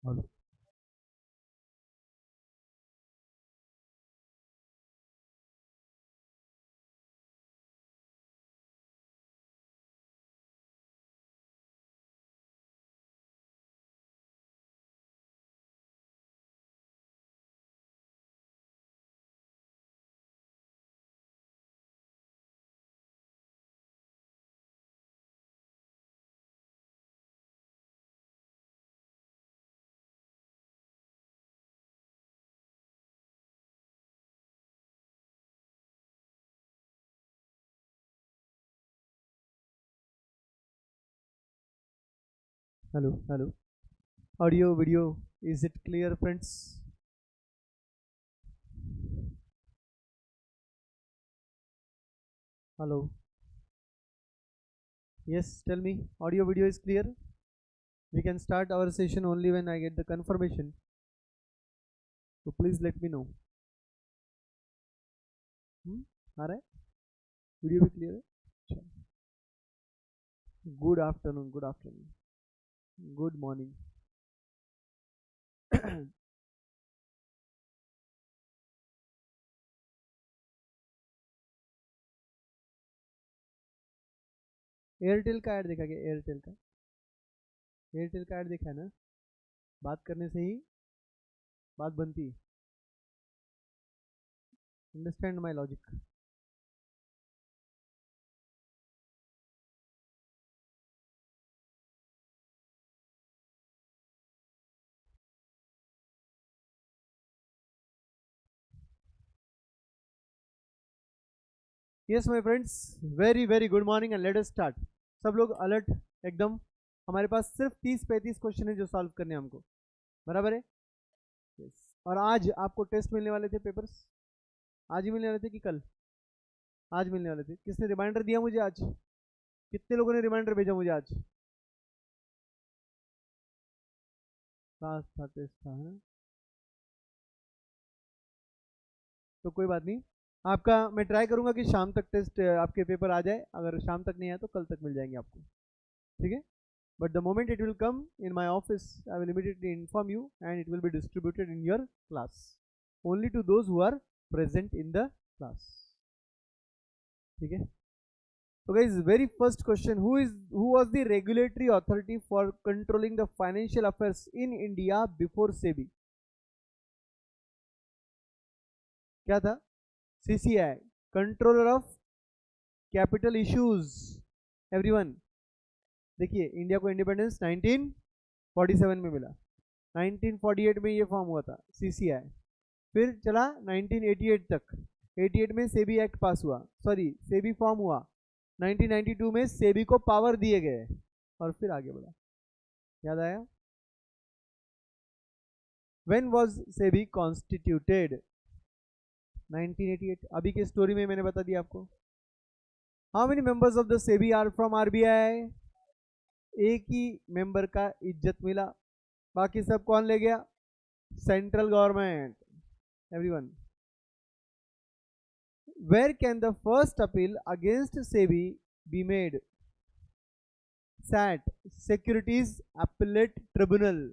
Hello hello hello audio video is it clear friends? Hello, yes, tell me, audio video is clear? We can start our session only when I get the confirmation, so please let me know. आ रहा है? Video भी clear है? अच्छा, good afternoon, good afternoon, good morning. Airtel का add देखा क्या? Airtel का add देखा है ना? बात करने से ही बात बनती है। Understand my logic? Yes my friends, very very good morning and let us start. सब लोग अलर्ट एकदम। हमारे पास सिर्फ 30-35 क्वेश्चन है जो सॉल्व करने हैं हमको, बराबर है? yes. और आज आपको टेस्ट मिलने वाले थे, पेपर्स आज ही मिलने वाले थे कि कल? आज मिलने वाले थे। किसने रिमाइंडर दिया मुझे आज? कितने लोगों ने रिमाइंडर भेजा मुझे आज? क्लास था, टेस्ट था, है ना? तो कोई बात नहीं, आपका मैं ट्राई करूंगा कि शाम तक टेस्ट आपके पेपर आ जाए। अगर शाम तक नहीं आया तो कल तक मिल जाएंगे आपको, ठीक है? But the moment it will come in my office, I will immediately inform you and it will be distributed in your class. Only to those who are present in the class. ठीक है? So guys, very first question, who was the regulatory authority for controlling the financial affairs in India before SEBI? क्या था? CCI, Controller of Capital Issues. Everyone, देखिए India को independence 1947 में मिला। 1948 में ये फॉर्म हुआ था सीसीआई, फिर चला 1988 तक। 88 में सेबी एक्ट पास हुआ, सॉरी सेबी फॉर्म हुआ। 1992 में सेबी को पावर दिए गए और फिर आगे बढ़ा। याद आया? When was SEBI constituted? 1988। अभी की स्टोरी में मैंने बता दिया आपको। How many members of the SEBI are from RBI? एक ही मेंबर का इज्जत मिला, बाकी सब कौन ले गया? Central government. Everyone, where can the first appeal against SEBI be made? SAT, Securities Appellate Tribunal।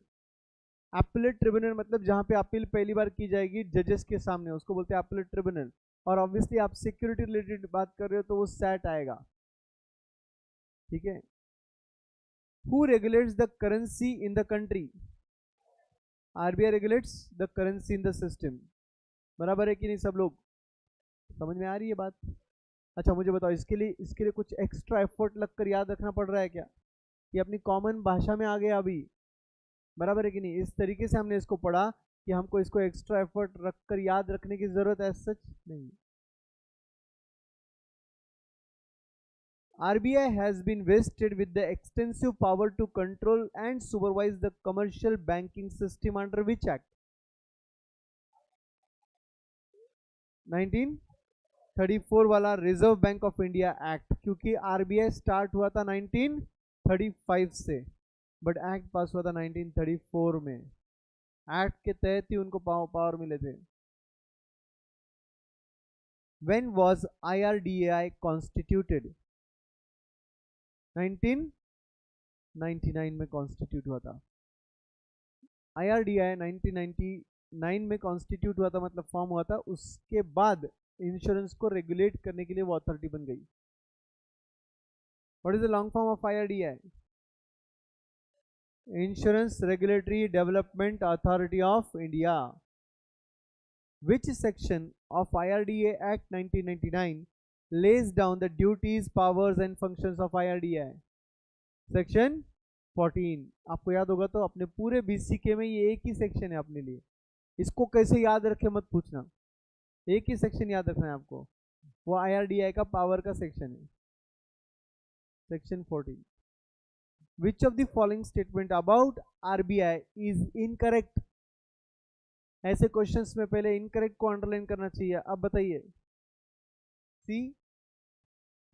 Applet tribunal मतलब जहां पे अपील पहली बार की जाएगी जजेस के सामने, उसको बोलते हैं एप्लेट ट्रिब्यूनल। और ऑब्वियसली आप सिक्योरिटी रिलेटेड बात कर रहे हो तो वो सैट आएगा, ठीक है? Who regulates the currency in the country? RBI regulates the currency in the system. बराबर है कि नहीं? सब लोग समझ में आ रही है बात? अच्छा मुझे बताओ, इसके लिए कुछ एक्स्ट्रा एफर्ट लगकर याद रखना पड़ रहा है क्या? ये अपनी कॉमन भाषा में आ गया अभी, बराबर है कि नहीं? इस तरीके से हमने इसको पढ़ा कि हमको इसको एक्स्ट्रा एफर्ट रखकर याद रखने की जरूरत है, सच नहीं। RBI has been vested with the extensive power to control and supervise the commercial banking system under which act? 1934 वाला reserve bank of India act, क्योंकि आरबीआई स्टार्ट हुआ था 1935 से, बट एक्ट पास हुआ था 1934 में। एक्ट के तहत ही उनको पावर मिले थे। When was IRDAI constituted? 1999 में कॉन्स्टिट्यूट हुआ था। IRDAI 1999 में कॉन्स्टिट्यूट हुआ था, मतलब फॉर्म हुआ था, उसके बाद इंश्योरेंस को रेगुलेट करने के लिए वो अथॉरिटी बन गई. What is the long form of IRDAI? Insurance regulatory development authority of India. Which section of IRDA Act 1999 lays down the duties, powers and functions of IRDA? Section 14. आपको याद होगा तो अपने पूरे BCK में ये एक ही सेक्शन है अपने लिए. इसको कैसे याद रखे मत पूछना, एक ही सेक्शन याद रखना है आपको, वो IRDA का पावर का सेक्शन है. Section 14. Which of the following statement about RBI is incorrect? ऐसे क्वेश्चंस में पहले इनकरेक्ट को अंडरलाइन करना चाहिए. अब बताइए. C,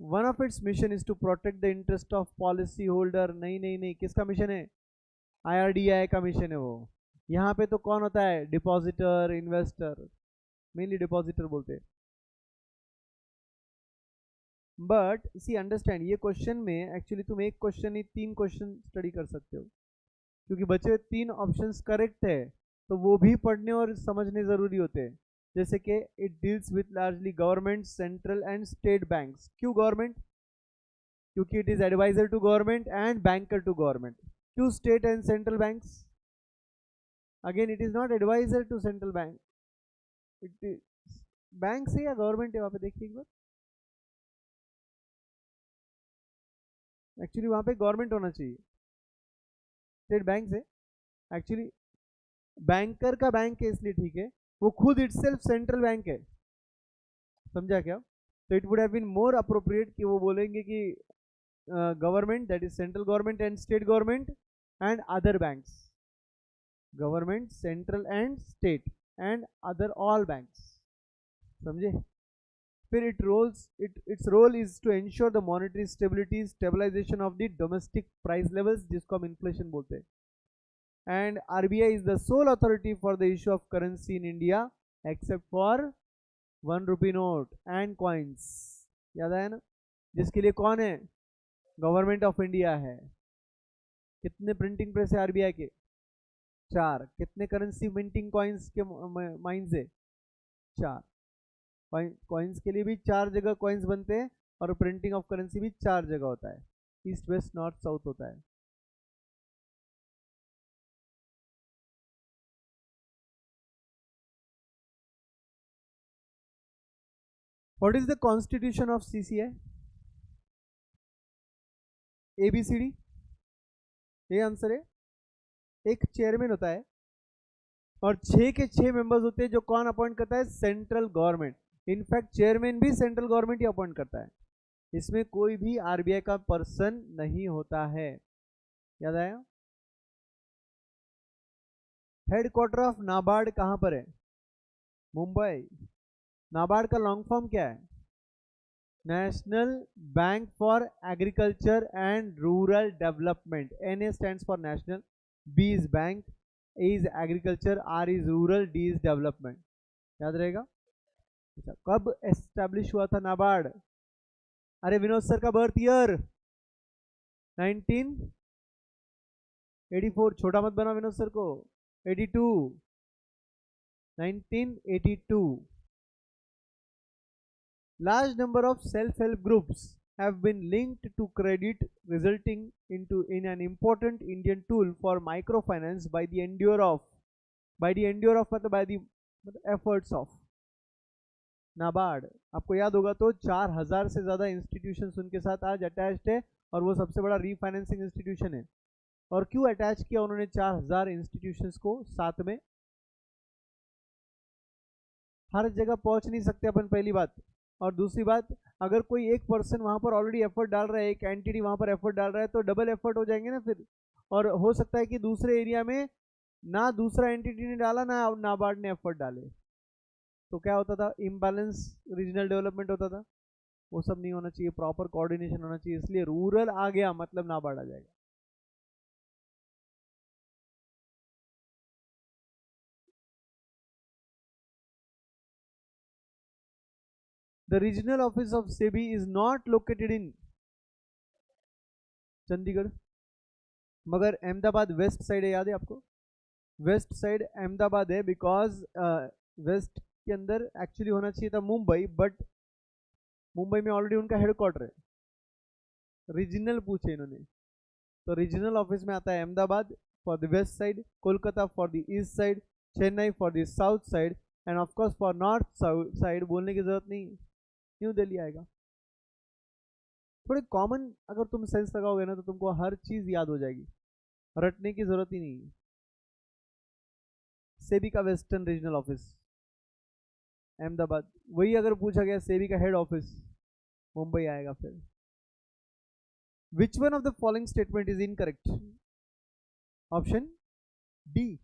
one of its mission is to protect the interest of policy holder. नहीं नहीं नहीं, किसका मिशन है? IRDAI का मिशन है वो. यहाँ पे तो कौन होता है? डिपॉजिटर, इन्वेस्टर, मेनली डिपॉजिटर बोलते हैं. बट सी अंडरस्टैंड, ये क्वेश्चन में एक्चुअली तुम एक क्वेश्चन नहीं 3 क्वेश्चन स्टडी कर सकते हो, क्योंकि बचे 3 ऑप्शंस करेक्ट है तो वो भी पढ़ने और समझने जरूरी होते हैं. जैसे कि it deals with largely government, central and state banks. क्यों गवर्नमेंट? क्योंकि it is adviser to government and banker to government. क्यों state and central banks? Again it is not adviser to central bank. It bank से या government है वहां पे देखिए एक बार. एक्चुअली वहां पे गवर्नमेंट होना चाहिए, स्टेट बैंक से. एक्चुअली बैंकर का बैंक है इसलिए ठीक है, वो खुद इटसेल्फ सेंट्रल बैंक है. समझा क्या? तो it would have been more appropriate कि वो बोलेंगे कि government, that is central government and state government and other banks. Government, central and state and other all banks. समझे? फिर its role is to ensure the monetary stability, stabilization of the domestic price levels, जिसको हम inflation बोलते हैं. And RBI is the sole authority for the issue of currency in India except for 1 rupee note and coins. याद आया ना? जिसके लिए कौन है? गवर्नमेंट ऑफ इंडिया है. कितने प्रिंटिंग प्रेस है RBI के? 4. कितने करेंसी मिंटिंग कॉइन्स के माइंस है? 4. कॉइन्स के लिए भी 4 जगह कॉइन्स बनते हैं और प्रिंटिंग ऑफ करेंसी भी 4 जगह होता है. ईस्ट, वेस्ट, नॉर्थ, साउथ होता है. What is the constitution of CCI? ABCD. ये आंसर है. एक चेयरमैन होता है और 6 के 6 मेंबर्स होते हैं, जो कौन अपॉइंट करता है? Central government. इनफैक्ट चेयरमैन भी सेंट्रल गवर्नमेंट ही अपॉइंट करता है. इसमें कोई भी RBI का पर्सन नहीं होता है. याद आया? हेडक्वार्टर ऑफ नाबार्ड कहां पर है? मुंबई. नाबार्ड का लॉन्ग फॉर्म क्या है? National bank for agriculture and rural development. NA stands for national, B is bank, A is agriculture, R is rural, D is development. याद रहेगा? अच्छा, कब एस्टैब्लिश हुआ था नाबार्ड? अरे विनोद सर का बर्थ ईयर 1984. छोटा मत बना विनोद सर को. 1982. Large number of self-help groups have been linked to credit, resulting in an important Indian tool for microfinance by the efforts of NABARD. आपको याद होगा तो 4000 से ज्यादा इंस्टीट्यूशंस उनके साथ आज अटैच्ड है और वो सबसे बड़ा रीफाइनेंसिंग इंस्टीट्यूशन है. और क्यों अटैच किया उन्होंने 4000 इंस्टीट्यूशंस को साथ में? हर जगह पहुंच नहीं सकते अपन, पहली बात. और दूसरी बात, अगर कोई एक पर्सन वहां पर ऑलरेडी एफर्ट डाल रहा है, एक एंटिटी वहां पर एफर्ट डाल रहा है, तो डबल एफर्ट हो जाएंगे ना फिर. और हो सकता है कि दूसरे एरिया में ना दूसरा एंटिटी ने डाला ना नाबार्ड ने एफर्ट डाले, तो क्या होता था? इम्बैलेंस रीजनल डेवलपमेंट होता था. वो सब नहीं होना चाहिए, प्रॉपर कोऑर्डिनेशन होना चाहिए. इसलिए रूरल आ गया मतलब नाबार्ड आ जाएगा. The regional office of SEBI is not located in Chandigarh, मगर अहमदाबाद वेस्ट साइड है. याद है आपको? वेस्ट साइड अहमदाबाद है बिकॉज वेस्ट के अंदर एक्चुअली होना चाहिए था मुंबई, बट मुंबई में ऑलरेडी उनका हेडक्वार्टर है। रीजनल पूछे इन्होंने, तो रीजनल ऑफिस में आता है Ahmedabad for the west side, Kolkata for the east side, Chennai for the south side, end of course for north side बोलने की जरूरत नहीं, न्यू दिल्ली आएगा। थोड़े कॉमन अगर तुम सेंस लगाओगे ना तो तुमको हर चीज याद हो जाएगी, रटने की जरूरत ही नहीं है। सेबी का वेस्टर्न रीजनल ऑफिस अहमदाबाद, वही अगर पूछा गया सेबी का हेड ऑफिस मुंबई आएगा। फिर विच one of the following statement is incorrect? Option D,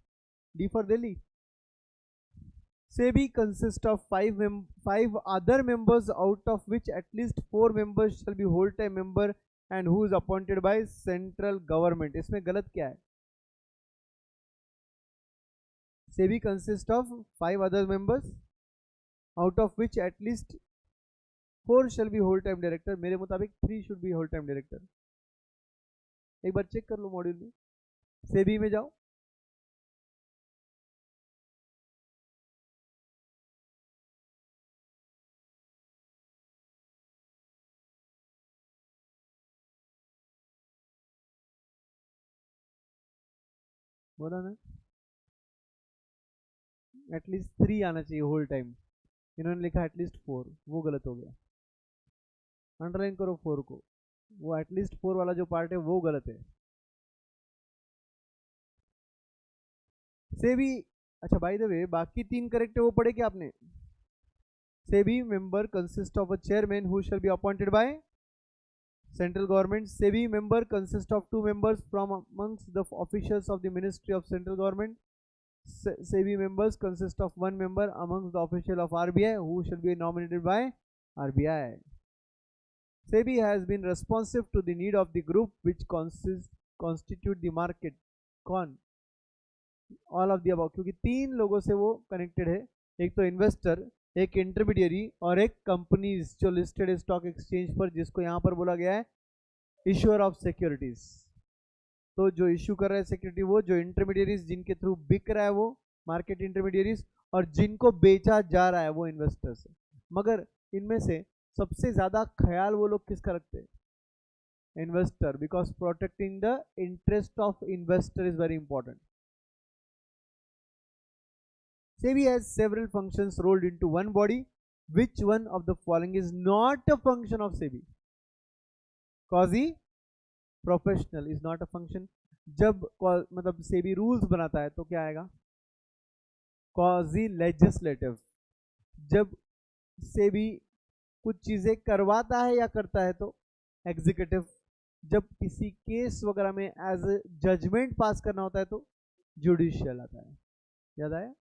D for Delhi. SEBI consists of five other members, out of which at least 4 members shall be whole-time member and who is appointed by central government. इसमें गलत क्या है? SEBI consists of 5 other members, out of which at least 4 shall be whole-time director. मेरे मुताबिक 3 should be whole-time director. एक बार check कर लो module में, SEBI में जाओ, बोला ना एटलीस्ट 3 आना चाहिए होल टाइम, इन्होंने लिखा एटलीस्ट 4, वो गलत हो गया। अंडरलाइन करो 4 को, वो एटलीस्ट 4 वाला जो पार्ट है वो गलत है। सेबी, अच्छा बाय द वे बाकी 3 करेक्ट है वो पढ़े क्या आपने? SEBI member consist of a chairman who shall be appointed by central government. SEBI member consist of 2 members from amongst the officials of the ministry of central government. SEBI members consist of 1 member amongst the official of RBI who shall be nominated by RBI. SEBI has been responsive to the need of the group which constitute the market. कौन? All of the above, क्योंकि 3 लोगों से वो connected है, एक तो investor, एक intermediary और एक कंपनीज जो लिस्टेड है स्टॉक एक्सचेंज पर, जिसको यहाँ पर बोला गया है इश्यूअर ऑफ सिक्योरिटीज। तो जो इश्यू कर रहा है सिक्योरिटी वो, जो इंटरमीडियरीज जिनके थ्रू बिक रहा है वो मार्केट इंटरमीडियरीज, और जिनको बेचा जा रहा है वो इन्वेस्टर्स है। मगर इनमें से सबसे ज्यादा ख्याल वो लोग किसका रखते हैं? Investor, because protecting the interest of investor is very important. SEBI has several functions rolled into one body. Which one of the following is not a function of SEBI? Quasi professional is not a function. जब मतलब SEBI rules बनाता है तो क्या आएगा? Quasi legislative. जब सेबी कुछ चीजें करवाता है या करता है तो एग्जीक्यूटिव। जब किसी केस वगैरह में एज जजमेंट पास करना होता है तो जुडिशियल आता है। याद आया?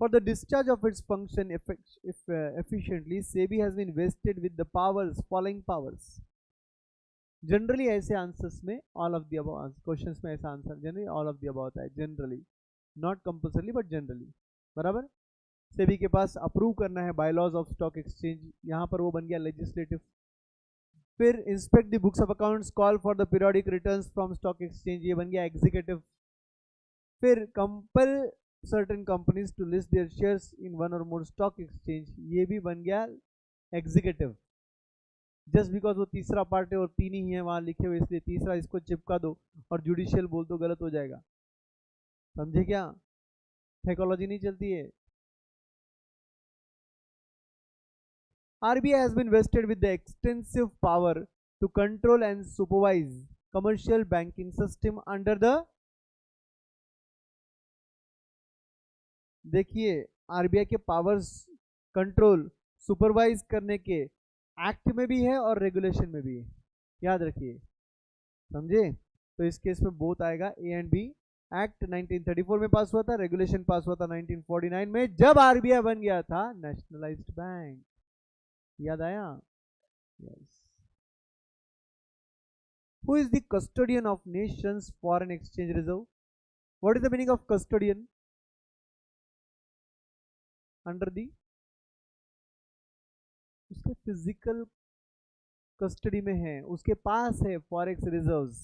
For the discharge of its function efficiently, SEBI has been vested with the powers, following powers. Generally ऐसे आंसर्स में all of the above, questions में ऐसा answer generally all of the above आता है, generally, not compulsory but generally. बराबर। सेबी के पास approve करना है बायलॉज ऑफ स्टॉक एक्सचेंज, यहाँ पर वो बन गया लेजिस्लेटिव। फिर inspect the books of accounts, call for the periodic returns from stock exchange, ये बन गया एग्जीक्यूटिव। फिर compel certain companies to list their shares in 1 or more stock exchange, ये भी बन गया एग्जीक्यूटिव। जस्ट बिकॉज वो तीसरा पार्ट है और 3 ही है वहां लिखे हुए, इसलिए तीसरा इसको चिपका दो और जुडिशियल बोल दो, गलत हो जाएगा। समझे क्या? साइकोलॉजी नहीं चलती है। RBI has been vested with the extensive power to control and supervise commercial banking system under the, देखिए आरबीआई के पावर्स कंट्रोल सुपरवाइज करने के एक्ट में भी है और रेगुलेशन में भी है, याद रखिए। समझे? तो इस केस में बोथ आएगा, ए एंड बी। एक्ट 1934 में पास हुआ था, रेगुलेशन पास हुआ था 1949 में, जब आरबीआई बन गया था नेशनलाइज्ड बैंक। याद आया? Yes. Who is the custodian of Nations foreign exchange reserve? What is the meaning of custodian? Under the, उसके फिजिकल कस्टडी में है, उसके पास है फॉरेक्स रिजर्व्स,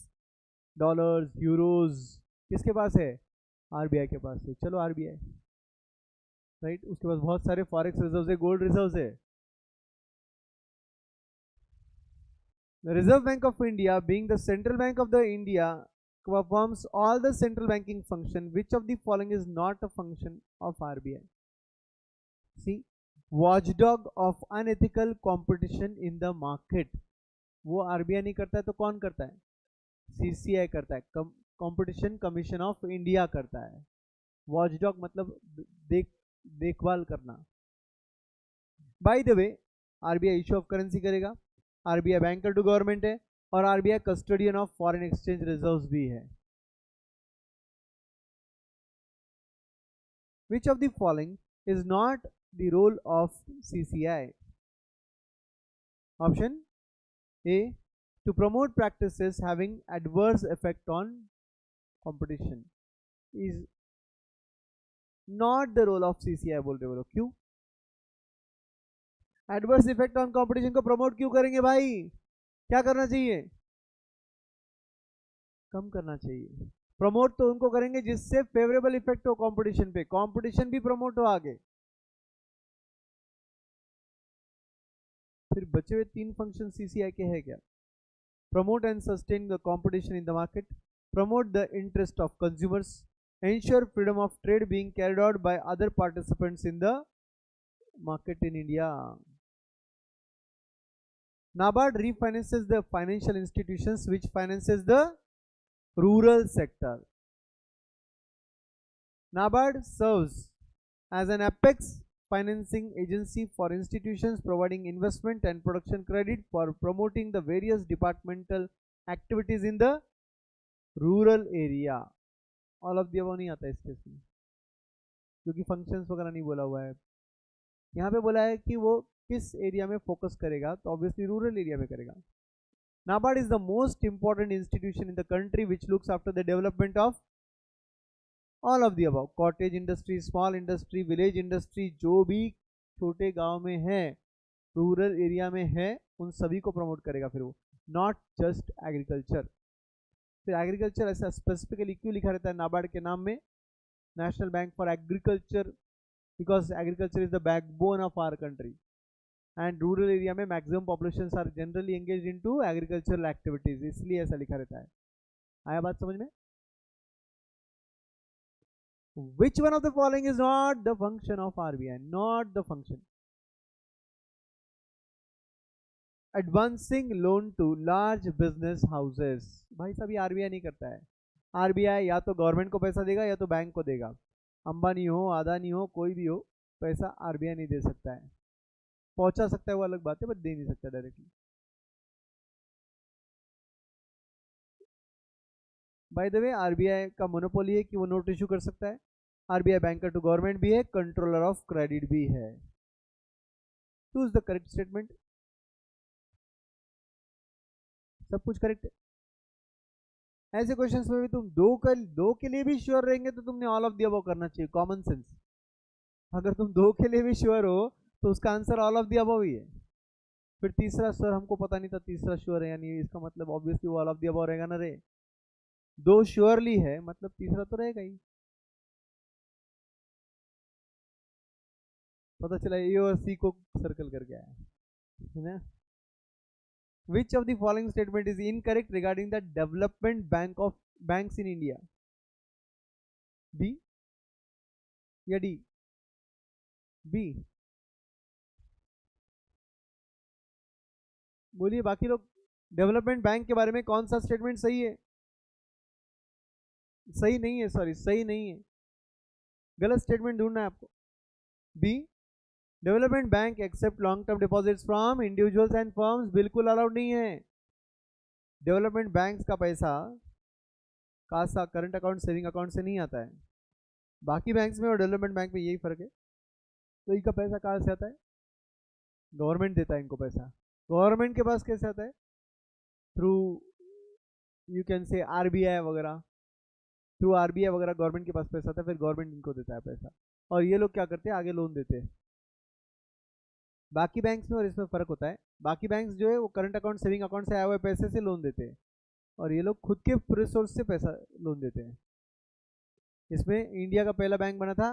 डॉलर्स, यूरोज, किसके पास है? आरबीआई के पास है। चलो आरबीआई, राइट, उसके पास बहुत सारे फॉरेक्स रिजर्व्स है, गोल्ड रिजर्व्स है। The Reserve Bank of India, being the central bank of the India, performs all the central banking function. Which of the following is not a function of RBI? See, watchdog of unethical competition in the market. वो RBI नहीं करता है तो कौन करता है? CCI करता है, कंपटीशन कमीशन ऑफ इंडिया करता है। वॉचडॉग मतलब देखभाल करना। By the way, RBI issue of currency करेगा, आरबीआई बैंकर टू गवर्नमेंट है, और RBI custodian of foreign exchange reserves भी है। Which of the following is not the role of CCI? Option A, to promote practices having adverse effect on competition is not the role of CCI. बोल रहे बोलो क्यों? Adverse effect on competition को promote क्यों करेंगे भाई? क्या करना चाहिए? कम करना चाहिए। प्रमोट तो उनको करेंगे जिससे फेवरेबल इफेक्ट हो कंपटीशन पे, कंपटीशन भी प्रमोट हो आगे। फिर बचे हुए 3 फंक्शन सीसीआई के हैं क्या? Promote and sustain the competition in the market, promote the interest of consumers, ensure freedom of trade being carried out by other participants in the market in India. NABARD refinances the financial institutions which finances the rural sector. NABARD serves as an apex financing agency for institutions providing investment and production credit for promoting the various departmental activities in the rural area. All of the above नहीं आता इस case में, क्योंकि functions वगैरह नहीं बोला हुआ है। यहाँ पे बोला है कि वो किस एरिया में फोकस करेगा, तो ऑब्वियसली रूरल एरिया में करेगा। NABARD is the most important institution in the country which looks after the development of all of the above, cottage industry, small industry, village industry, जो भी छोटे गाँव में है, रूरल एरिया में है, उन सभी को प्रमोट करेगा। फिर वो नॉट जस्ट एग्रीकल्चर। फिर एग्रीकल्चर ऐसा स्पेसिफिकली क्यों लिखा रहता है नाबार्ड के नाम में? National bank for agriculture, because agriculture is the backbone of our country, and rural area में maximum population are generally engaged into agricultural activities, इसलिए ऐसा लिखा रहता है। आया बात समझ में? Which one of the following is not the function of RBI? Not the function. Advancing loan to large business houses, भाई साहब ये आरबीआई नहीं करता है। आरबीआई या तो गवर्नमेंट को पैसा देगा या तो बैंक को देगा। अंबानी हो, अदानी हो, कोई भी हो, पैसा आरबीआई नहीं दे सकता है। पहुंचा सकता है वो अलग बात है, बट दे नहीं सकता directly. Bye the way, RBI का मोनोपोली है कि वो नोट इशू कर सकता है। आरबीआई बैंकर टू गवर्नमेंट भी है, कंट्रोलर ऑफ क्रेडिट भी है। Choose the correct statement. सब कुछ करेक्ट है। ऐसे क्वेश्चंस में भी तुम दो के लिए भी श्योर रहेंगे तो तुमने ऑल ऑफ द अबव करना चाहिए, कॉमन सेंस। अगर तुम 2 के लिए भी श्योर हो तो उसका answer all of the above ही है। फिर तीसरा सर हमको पता नहीं था, तीसरा श्योर है यानी इसका मतलब ऑब्वियसली वो ऑल ऑफ द अबव रहेगा ना रे। 2 श्योरली है मतलब तीसरा तो रहेगा ही। पता चला ए और सी को सर्कल करके आया है ना। Which of the following statement is incorrect regarding the development banks in India? B या D? B बोलिए बाकी लोग। डेवलपमेंट बैंक के बारे में कौन सा स्टेटमेंट सही है? सही नहीं है, सॉरी सही नहीं है, गलत स्टेटमेंट ढूंढना है आपको। B, development bank accept long term deposits from individuals and firms, बिल्कुल अलाउड नहीं है। डेवलपमेंट बैंक्स का पैसा CASA, current account, saving account से नहीं आता है। बाकी बैंक्स में और डेवलपमेंट बैंक में यही फर्क है। तो इनका पैसा कहाँ से आता है? गवर्नमेंट देता है इनको पैसा। गवर्नमेंट के पास कैसे आता है? थ्रू यू कैन से आरबीआई वगैरह, थ्रू आरबीआई वगैरह गवर्नमेंट के पास पैसा आता है, फिर गवर्नमेंट इनको देता है पैसा, और ये लोग क्या करते हैं, आगे लोन देते हैं। बाकी बैंक्स में और इसमें फ़र्क होता है। बाकी बैंक्स जो है वो करंट अकाउंट, सेविंग अकाउंट से आए हुए पैसे से लोन देते हैं, और ये लोग खुद के रिसोर्स से पैसा लोन देते हैं। इसमें इंडिया का पहला बैंक बना था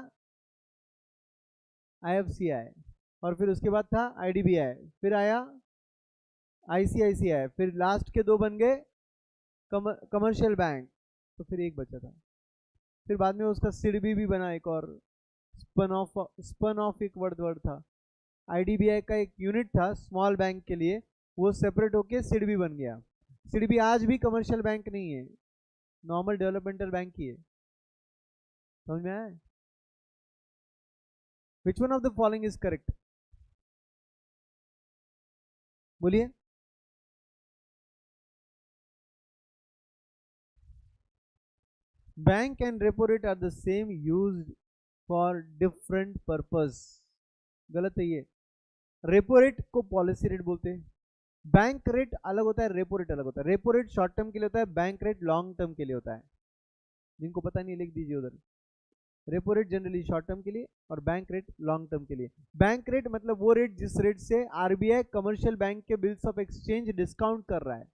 IFCI, और फिर उसके बाद था IDBI, फिर आया ICICI, फिर लास्ट के दो बन गए कमर्शियल बैंक, तो फिर एक बचा था। फिर बाद में उसका सिडबी भी बना, एक और स्पन ऑफ एक वर्ड था। IDBI का एक यूनिट था स्मॉल बैंक के लिए, वो सेपरेट होके सिडबी बन गया। सिडबी आज भी कमर्शियल बैंक नहीं है, नॉर्मल डेवलपमेंटल बैंक ही है। समझ में आया? Which one of the following is correct? बोलिए। Bank and repo rate are the same used for different purpose. गलत है ये। रेपो रेट को पॉलिसी रेट बोलते हैं, बैंक रेट अलग होता है, रेपो रेट अलग होता है। रेपो रेट शॉर्ट टर्म के लिए होता है, बैंक रेट लॉन्ग टर्म के लिए होता है। जिनको पता नहीं लिख दीजिए उधर। Repo rate generally short term के लिए और बैंक रेट लॉन्ग टर्म के लिए। बैंक रेट मतलब वो रेट जिस रेट से आरबीआई कमर्शियल बैंक के बिल्स ऑफ एक्सचेंज डिस्काउंट कर रहा है,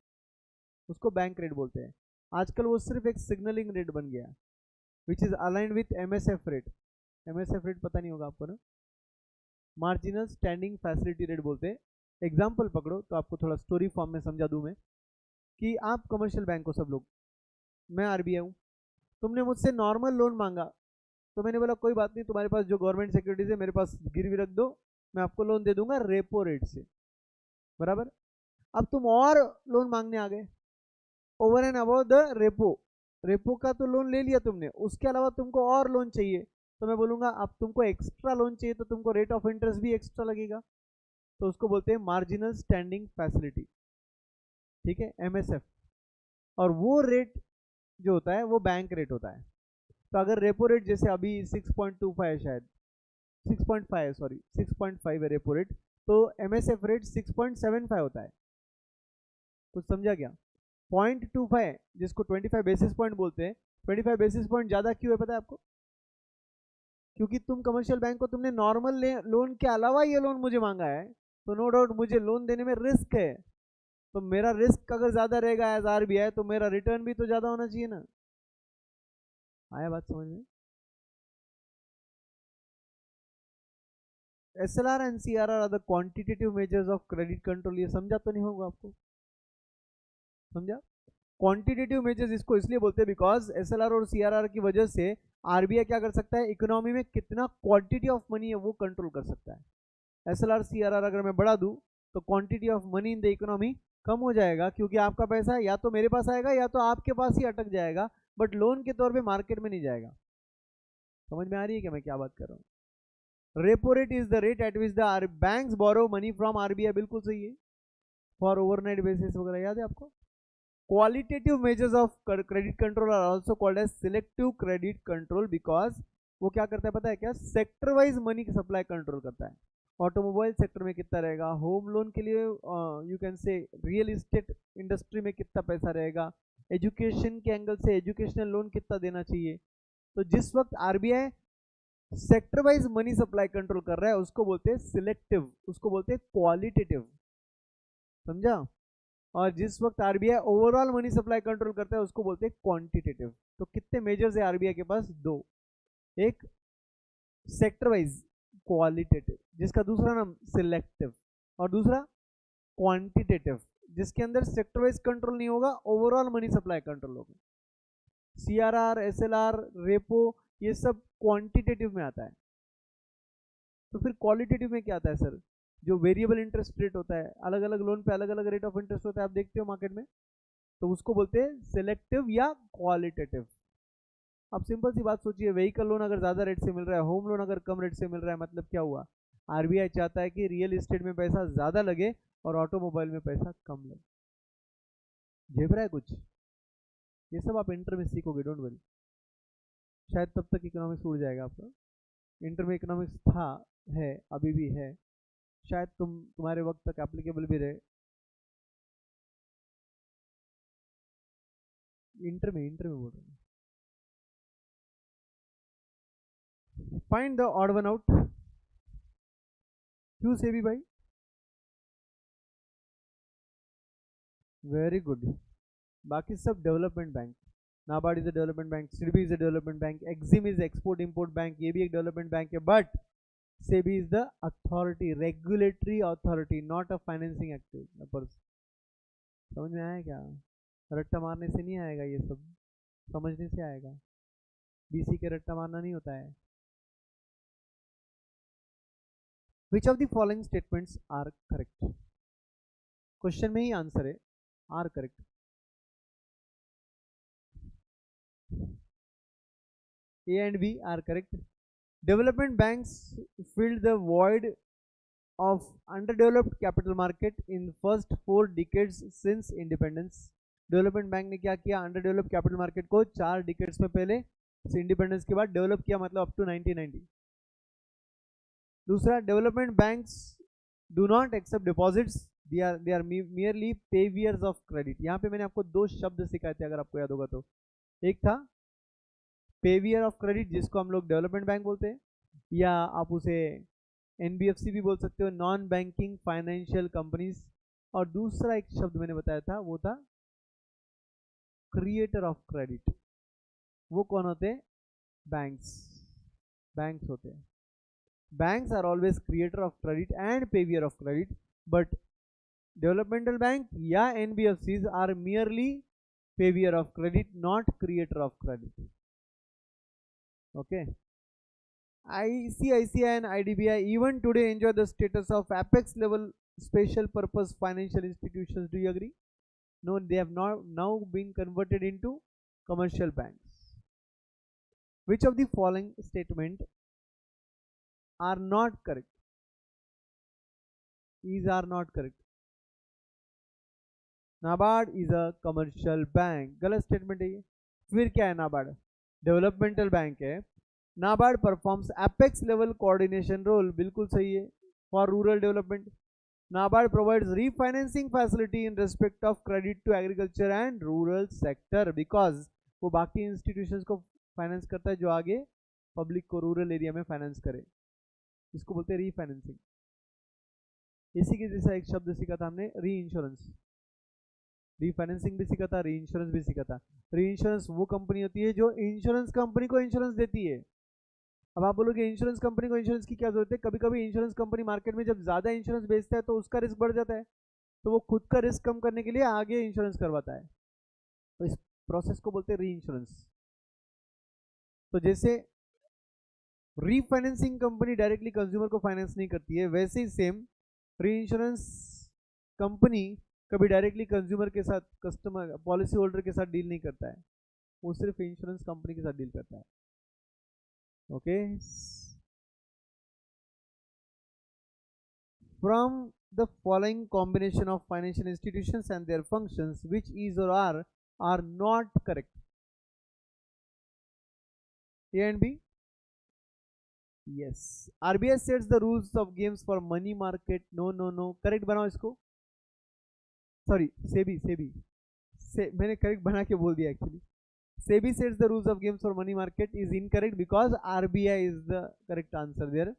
उसको बैंक रेट बोलते हैं। आजकल वो सिर्फ एक सिग्नलिंग रेट बन गया, which is aligned with MSF rate. MSF rate पता नहीं होगा आपको ना, मार्जिनल स्टैंडिंग फैसिलिटी रेट बोलते हैं। एग्जाम्पल पकड़ो तो आपको थोड़ा स्टोरी फॉर्म में समझा दूं मैं, कि आप कमर्शियल बैंक हो सब लोग, मैं आरबीआई हूँ, तुमने मुझसे नॉर्मल लोन मांगा, तो मैंने बोला कोई बात नहीं, तुम्हारे पास जो गवर्नमेंट सिक्योरिटीज है मेरे पास गिरवी रख दो, मैं आपको लोन दे दूंगा रेपो रेट से, बराबर। अब तुम और लोन मांगने आ गए over and above the repo. Repo का तो लोन ले लिया तुमने, उसके अलावा तुमको और लोन चाहिए, तो मैं बोलूंगा अब तुमको एक्स्ट्रा लोन चाहिए तो तुमको रेट ऑफ इंटरेस्ट भी एक्स्ट्रा लगेगा, तो उसको बोलते हैं मार्जिनल स्टैंडिंग फैसिलिटी, ठीक है, एमएसएफ। और वो रेट जो होता है वो बैंक रेट होता है। तो अगर रेपो रेट जैसे अभी 6.25 है, शायद 6.5 है, सॉरी 6.5 है रेपो रेट, तो एमएसएफ रेट 6.75 होता है। कुछ समझा क्या? 0.25 जिसको 25 बेसिस पॉइंट बोलते हैं, 25 बेसिस पॉइंट ज्यादा क्यों है पता है आपको? क्योंकि तुम कमर्शियल बैंक को तुमने नॉर्मल लोन के अलावा ये लोन मुझे मांगा है, तो नो डाउट मुझे लोन देने में रिस्क है, तो मेरा रिस्क अगर ज्यादा रहेगा एज आरबीआई, तो मेरा रिटर्न भी तो ज्यादा होना चाहिए ना। आया बात समझ में? SLR and CRR are the quantitative measures of credit control. ये समझा तो नहीं होगा आपको? समझा? क्वांटिटेटिव मेजर्स इसको इसलिए बोलते हैं बिकॉज SLR और CRR की वजह से आरबीआई क्या कर सकता है, इकोनॉमी में कितना क्वांटिटी ऑफ मनी है वो कंट्रोल कर सकता है। SLR CRR अगर मैं बढ़ा दूं तो quantity of money in the economy कम हो जाएगा, क्योंकि आपका पैसा या तो मेरे पास आएगा या तो आपके पास ही अटक जाएगा, बट लोन के तौर पे मार्केट में नहीं जाएगा। समझ में आ रही है क्या मैं क्या बात कर रहा हूँ? Repo rate is the rate at which the banks borrow money from RBI, बिल्कुल सही है, फॉर ओवरनाइट बेसिस वगैरह, याद है आपको? Qualitative measures of credit control are also called as selective credit control, because वो क्या करता है पता है क्या? सेक्टर वाइज मनी की सप्लाई कंट्रोल करता है। ऑटोमोबाइल सेक्टर में कितना रहेगा, होम लोन के लिए यू कैन से रियल इस्टेट इंडस्ट्री में कितना पैसा रहेगा, एजुकेशन के एंगल से एजुकेशनल लोन कितना देना चाहिए। तो जिस वक्त RBI sector wise money supply control कर रहा है उसको बोलते हैं सिलेक्टिव, उसको बोलते हैं क्वालिटेटिव। समझा? और जिस वक्त RBI overall money supply control करता है उसको बोलते हैं क्वांटिटेटिव। तो कितने मेजर्स है आरबीआई के पास? दो, एक सेक्टर वाइज क्वालिटेटिव जिसका दूसरा नाम सिलेक्टिव, और दूसरा क्वांटिटेटिव जिसके अंदर सेक्टर वाइज कंट्रोल नहीं होगा, ओवरऑल मनी सप्लाई कंट्रोल होगा। सीआरआर, एसएलआर, रेपो, ये सब क्वांटिटेटिव में आता है। तो फिर क्वालिटेटिव में क्या आता है सर? जो वेरिएबल इंटरेस्ट रेट होता है, अलग अलग लोन पे अलग अलग रेट ऑफ इंटरेस्ट होता है, आप देखते हो मार्केट में, तो उसको बोलते हैं सिलेक्टिव या क्वालिटेटिव। अब सिंपल सी बात सोचिए, व्हीकल लोन अगर ज्यादा रेट से मिल रहा है, होम लोन अगर कम रेट से मिल रहा है, मतलब क्या हुआ? आरबीआई चाहता है कि रियल एस्टेट में पैसा ज्यादा लगे और ऑटोमोबाइल में पैसा कम लगे। झेप रहा है कुछ? ये सब आप इंटर में सीखोगे, डोंट वरी, शायद तब तक इकोनॉमिक्स उड़ जाएगा आपका। इंटर में इकोनॉमिक्स था, है, अभी भी है, शायद तुम्हारे वक्त तक एप्लीकेबल भी रहे। इंटर में बोल रहा हूँ। Find the odd one out. क्यों से भी भाई? Very good. बाकी सब development bank. NABARD is a development bank, SIDBI is a development bank, Exim is export import bank, ये भी एक डेवलपमेंट बैंक है, but SEBI is the authority, regulatory authority, not a financing active. समझ में आया क्या? रट्टा मारने से नहीं आएगा, ये सब समझने से आएगा। बीसी के रट्टा मारना नहीं होता है। Which of the following statements are correct? Question में ही आंसर है, are correct. A and B are correct. Development banks filled the void of underdeveloped capital market in first 4 decades since independence. Development bank ने क्या किया? अंडरडेवलप capital market को 4 decades में पहले independence के बाद डेवलप किया, मतलब अप टू 1990। दूसरा, development banks do not accept deposits, they are merely purveyors of credit. यहाँ पे मैंने आपको 2 शब्द सिखाए थे, अगर आपको याद होगा तो। एक था पेवियर ऑफ क्रेडिट, जिसको हम लोग डेवलपमेंट बैंक बोलते हैं, या आप उसे एनबीएफसी भी बोल सकते हो, नॉन बैंकिंग फाइनेंशियल कंपनीज। और दूसरा एक शब्द मैंने बताया था, वो था क्रिएटर ऑफ क्रेडिट। वो कौन होते हैं? बैंक्स। बैंक्स होते हैं। Banks are always creator of credit and purveyor of credit, but developmental bank या NBFCs are merely purveyor of credit, not creator of credit. Okay. ICICI and IDBI even today enjoy the status of apex level special purpose financial institutions. Do you agree? No, they have now been converted into commercial banks. Which of the following statement are not correct? These are not correct. NABARD is a commercial bank. गलत statement है ये। फिर क्या है? NABARD developmental bank है। NABARD performs apex level coordination role, बिल्कुल सही है, for rural development. NABARD provides refinancing facility in respect of credit to agriculture and rural sector, because वो बाकी इंस्टीट्यूशंस को फाइनेंस करता है जो आगे पब्लिक को रूरल एरिया में फाइनेंस करे, इसको बोलते हैं रीफाइनेंसिंग। इसी के जैसा एक शब्द सीखा था हमने, री इंश्योरेंस। रीफाइनेंसिंग भी सीखा था, री इंश्योरेंस भी सीखा था। री इंश्योरेंस वो कंपनी होती है जो इंश्योरेंस कंपनी को इंश्योरेंस देती है। अब आप बोलोगे इंश्योरेंस कंपनी को इंश्योरेंस की क्या जरूरत है? कभी कभी इंश्योरेंस कंपनी मार्केट में जब ज्यादा इंश्योरेंस बेचता है तो उसका रिस्क बढ़ जाता है, तो वो खुद का रिस्क कम करने के लिए आगे इंश्योरेंस करवाता है, तो इस प्रोसेस को बोलते हैं री इंश्योरेंस। तो जैसे रीफाइनेंसिंग कंपनी डायरेक्टली कंज्यूमर को फाइनेंस नहीं करती है, वैसे ही सेम री इंश्योरेंस कंपनी कभी डायरेक्टली कंज्यूमर के साथ, कस्टमर पॉलिसी होल्डर के साथ डील नहीं करता है, वो सिर्फ इंश्योरेंस कंपनी के साथ डील करता है। Okay. From the following combination of financial institutions and their functions, which is or are not correct? A and B? Yes. RBI sets the rules of games for money market. No, no, no. Correct बनाओ इसको. Sorry, SEBI मैंने correct बना के बोल दिया actually. SEBI sets the rules of games for money market is incorrect because RBI is the correct answer there.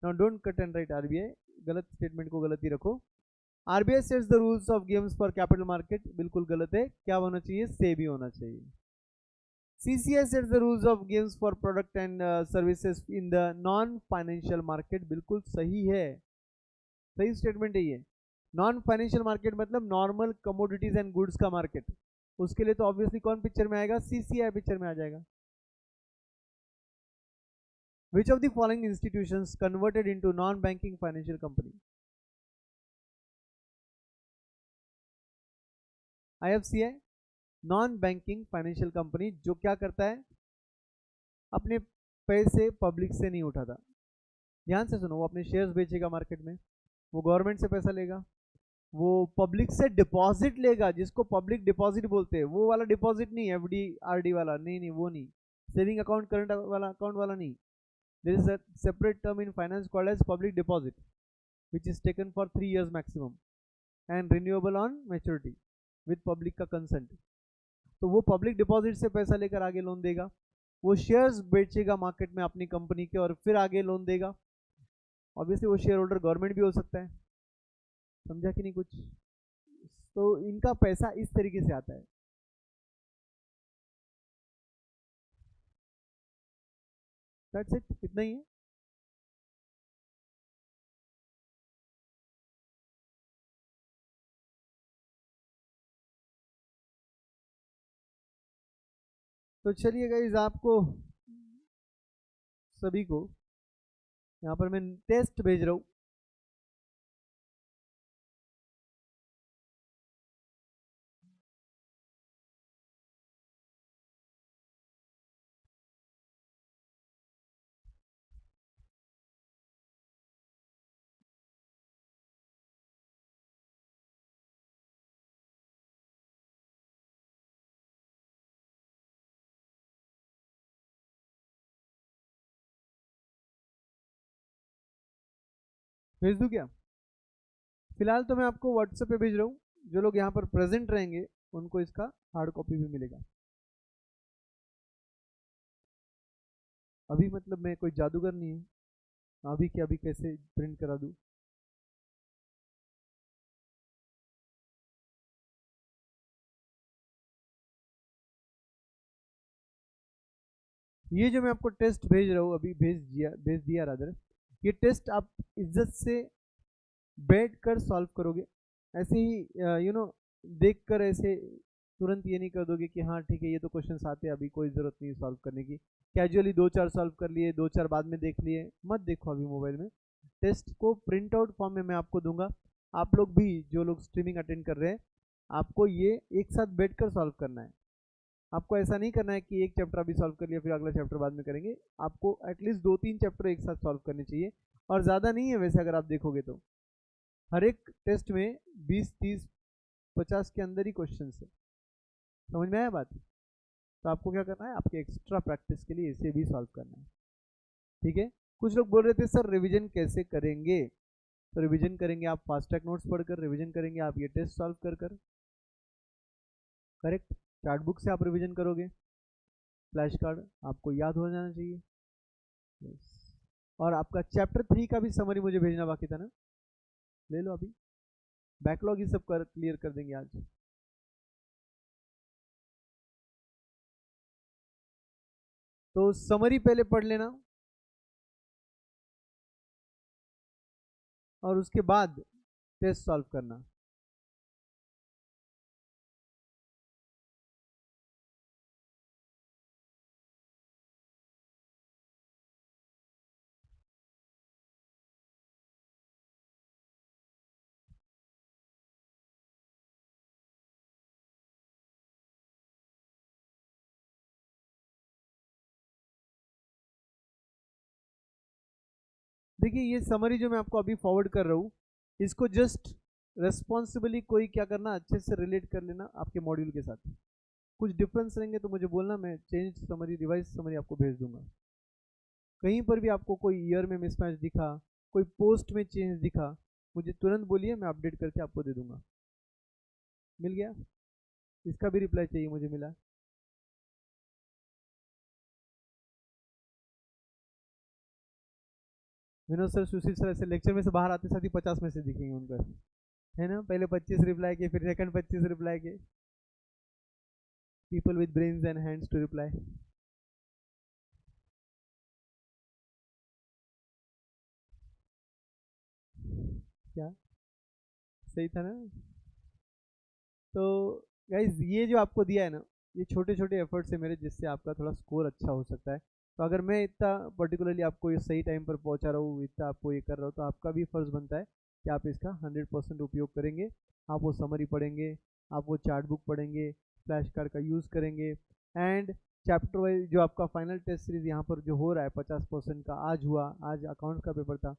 Now don't cut and write RBI, गलत statement को गलत ही रखो। RBI sets the rules of games for capital market, बिल्कुल गलत है, क्या होना चाहिए? SEBI होना चाहिए। CCI sets the rules of games for product and services in the non financial market, बिल्कुल सही है, सही स्टेटमेंट है ये। नॉन फाइनेंशियल मार्केट मतलब नॉर्मल कमोडिटीज एंड गुड्स का मार्केट, उसके लिए तो ऑब्वियसली कौन पिक्चर में आएगा? सीसीआई पिक्चर में आ जाएगा। Which of the following institutions converted into non-banking financial company? IFCI, non-banking financial company, जो क्या करता है? अपने पैसे पब्लिक से नहीं उठाता। ध्यान से सुनो, वो अपने शेयर्स बेचेगा मार्केट में, वो गवर्नमेंट से पैसा लेगा, वो पब्लिक से डिपॉजिट लेगा, जिसको पब्लिक डिपॉजिट बोलते हैं, वो वाला डिपॉजिट नहीं, एफडी आरडी वाला नहीं, वो नहीं, सेविंग अकाउंट करंट वाला अकाउंट वाला नहीं। There is a separate term in finance called as public deposit, which is taken for 3 years maximum and renewable on maturity with public का consent. तो वो पब्लिक डिपॉजिट से पैसा लेकर आगे लोन देगा, वो शेयर्स बेचेगा मार्केट में अपनी कंपनी के और फिर आगे लोन देगा। ऑब्वियसली वो शेयर होल्डर गवर्नमेंट भी हो सकता है, समझा कि नहीं कुछ? तो इनका पैसा इस तरीके से आता है। दैट्स इट, इतना ही है। तो चलिए गाइस, आपको सभी को यहाँ पर मैं टेस्ट भेज रहा हूँ। भेज दूँ क्या? फिलहाल तो मैं आपको व्हाट्सएप पे भेज रहा हूँ। जो लोग यहाँ पर प्रेजेंट रहेंगे उनको इसका हार्ड कॉपी भी मिलेगा। अभी मतलब मैं कोई जादूगर नहीं है, अभी के अभी कैसे प्रिंट करा दूँ। ये जो मैं आपको टेस्ट भेज रहा हूँ, अभी भेज दिया रादर, ये टेस्ट आप इज्जत से बैठ कर सॉल्व करोगे। ऐसे ही देख कर ऐसे तुरंत ये नहीं कर दोगे कि हाँ ठीक है ये तो क्वेश्चन आते हैं, अभी कोई ज़रूरत नहीं सॉल्व करने की। कैजुअली दो चार सॉल्व कर लिए, दो चार बाद में देख लिए, मत देखो अभी मोबाइल में। टेस्ट को प्रिंट आउट फॉर्म में मैं आपको दूंगा। आप लोग भी जो लोग स्ट्रीमिंग अटेंड कर रहे हैं, आपको ये एक साथ बैठ कर सॉल्व करना है। आपको ऐसा नहीं करना है कि एक चैप्टर अभी सॉल्व कर लिया फिर अगला चैप्टर बाद में करेंगे। आपको एटलीस्ट 2-3 चैप्टर एक साथ सॉल्व करने चाहिए, और ज़्यादा नहीं है वैसे अगर आप देखोगे तो। हर एक टेस्ट में 20-30-50 के अंदर ही क्वेश्चन है। समझ में आया बात? तो आपको क्या करना है, आपके एक्स्ट्रा प्रैक्टिस के लिए इसे भी सॉल्व करना है। ठीक है। कुछ लोग बोल रहे थे सर रिवीजन कैसे करेंगे? तो रिवीजन करेंगे आप फास्ट ट्रैक नोट्स पढ़कर, रिवीजन करेंगे आप ये टेस्ट सॉल्व कर कर। करेक्ट। चार्ट बुक से आप रिवीजन करोगे, फ्लैश कार्ड आपको याद हो जाना चाहिए। yes. और आपका चैप्टर 3 का भी समरी मुझे भेजना बाकी था ना, ले लो अभी। बैकलॉग ही सब क्लियर कर देंगे आज। तो समरी पहले पढ़ लेना, और उसके बाद टेस्ट सॉल्व करना। देखिए ये समरी जो मैं आपको अभी फॉरवर्ड कर रहा हूँ, इसको जस्ट रेस्पॉन्सिबली कोई क्या करना, अच्छे से रिलेट कर लेना आपके मॉड्यूल के साथ। कुछ डिफरेंस रहेंगे तो मुझे बोलना, मैं चेंज समरी, रिवाइज समरी आपको भेज दूंगा। कहीं पर भी आपको कोई ईयर में मिसमैच दिखा, कोई पोस्ट में चेंज दिखा, मुझे तुरंत बोलिए, मैं अपडेट करके आपको दे दूंगा। मिल गया? इसका भी रिप्लाई चाहिए, मुझे मिला। विनोद सर, सुशील सर ऐसे लेक्चर में से बाहर आते साथ ही 50 में से दिखेंगे उनका, है ना। पहले 25 रिप्लाई किए, फिर सेकंड 25 रिप्लाई किए। People with brains and hands to reply. क्या सही था ना? तो गाइज ये जो आपको दिया है ना, ये छोटे छोटे एफर्ट्स है मेरे, जिससे आपका थोड़ा स्कोर अच्छा हो सकता है। तो अगर मैं इतना पर्टिकुलरली आपको ये सही टाइम पर पहुंचा रहा हूँ, इतना आपको ये कर रहा हूँ, तो आपका भी फर्ज बनता है कि आप इसका 100% उपयोग करेंगे। आप वो समरी पढ़ेंगे, आप वो चार्ट बुक पढ़ेंगे, फ्लैश कार्ड का यूज़ करेंगे, एंड चैप्टर वाइज जो आपका फाइनल टेस्ट सीरीज यहाँ पर जो हो रहा है 50% का, आज हुआ, आज अकाउंट्स का पेपर था,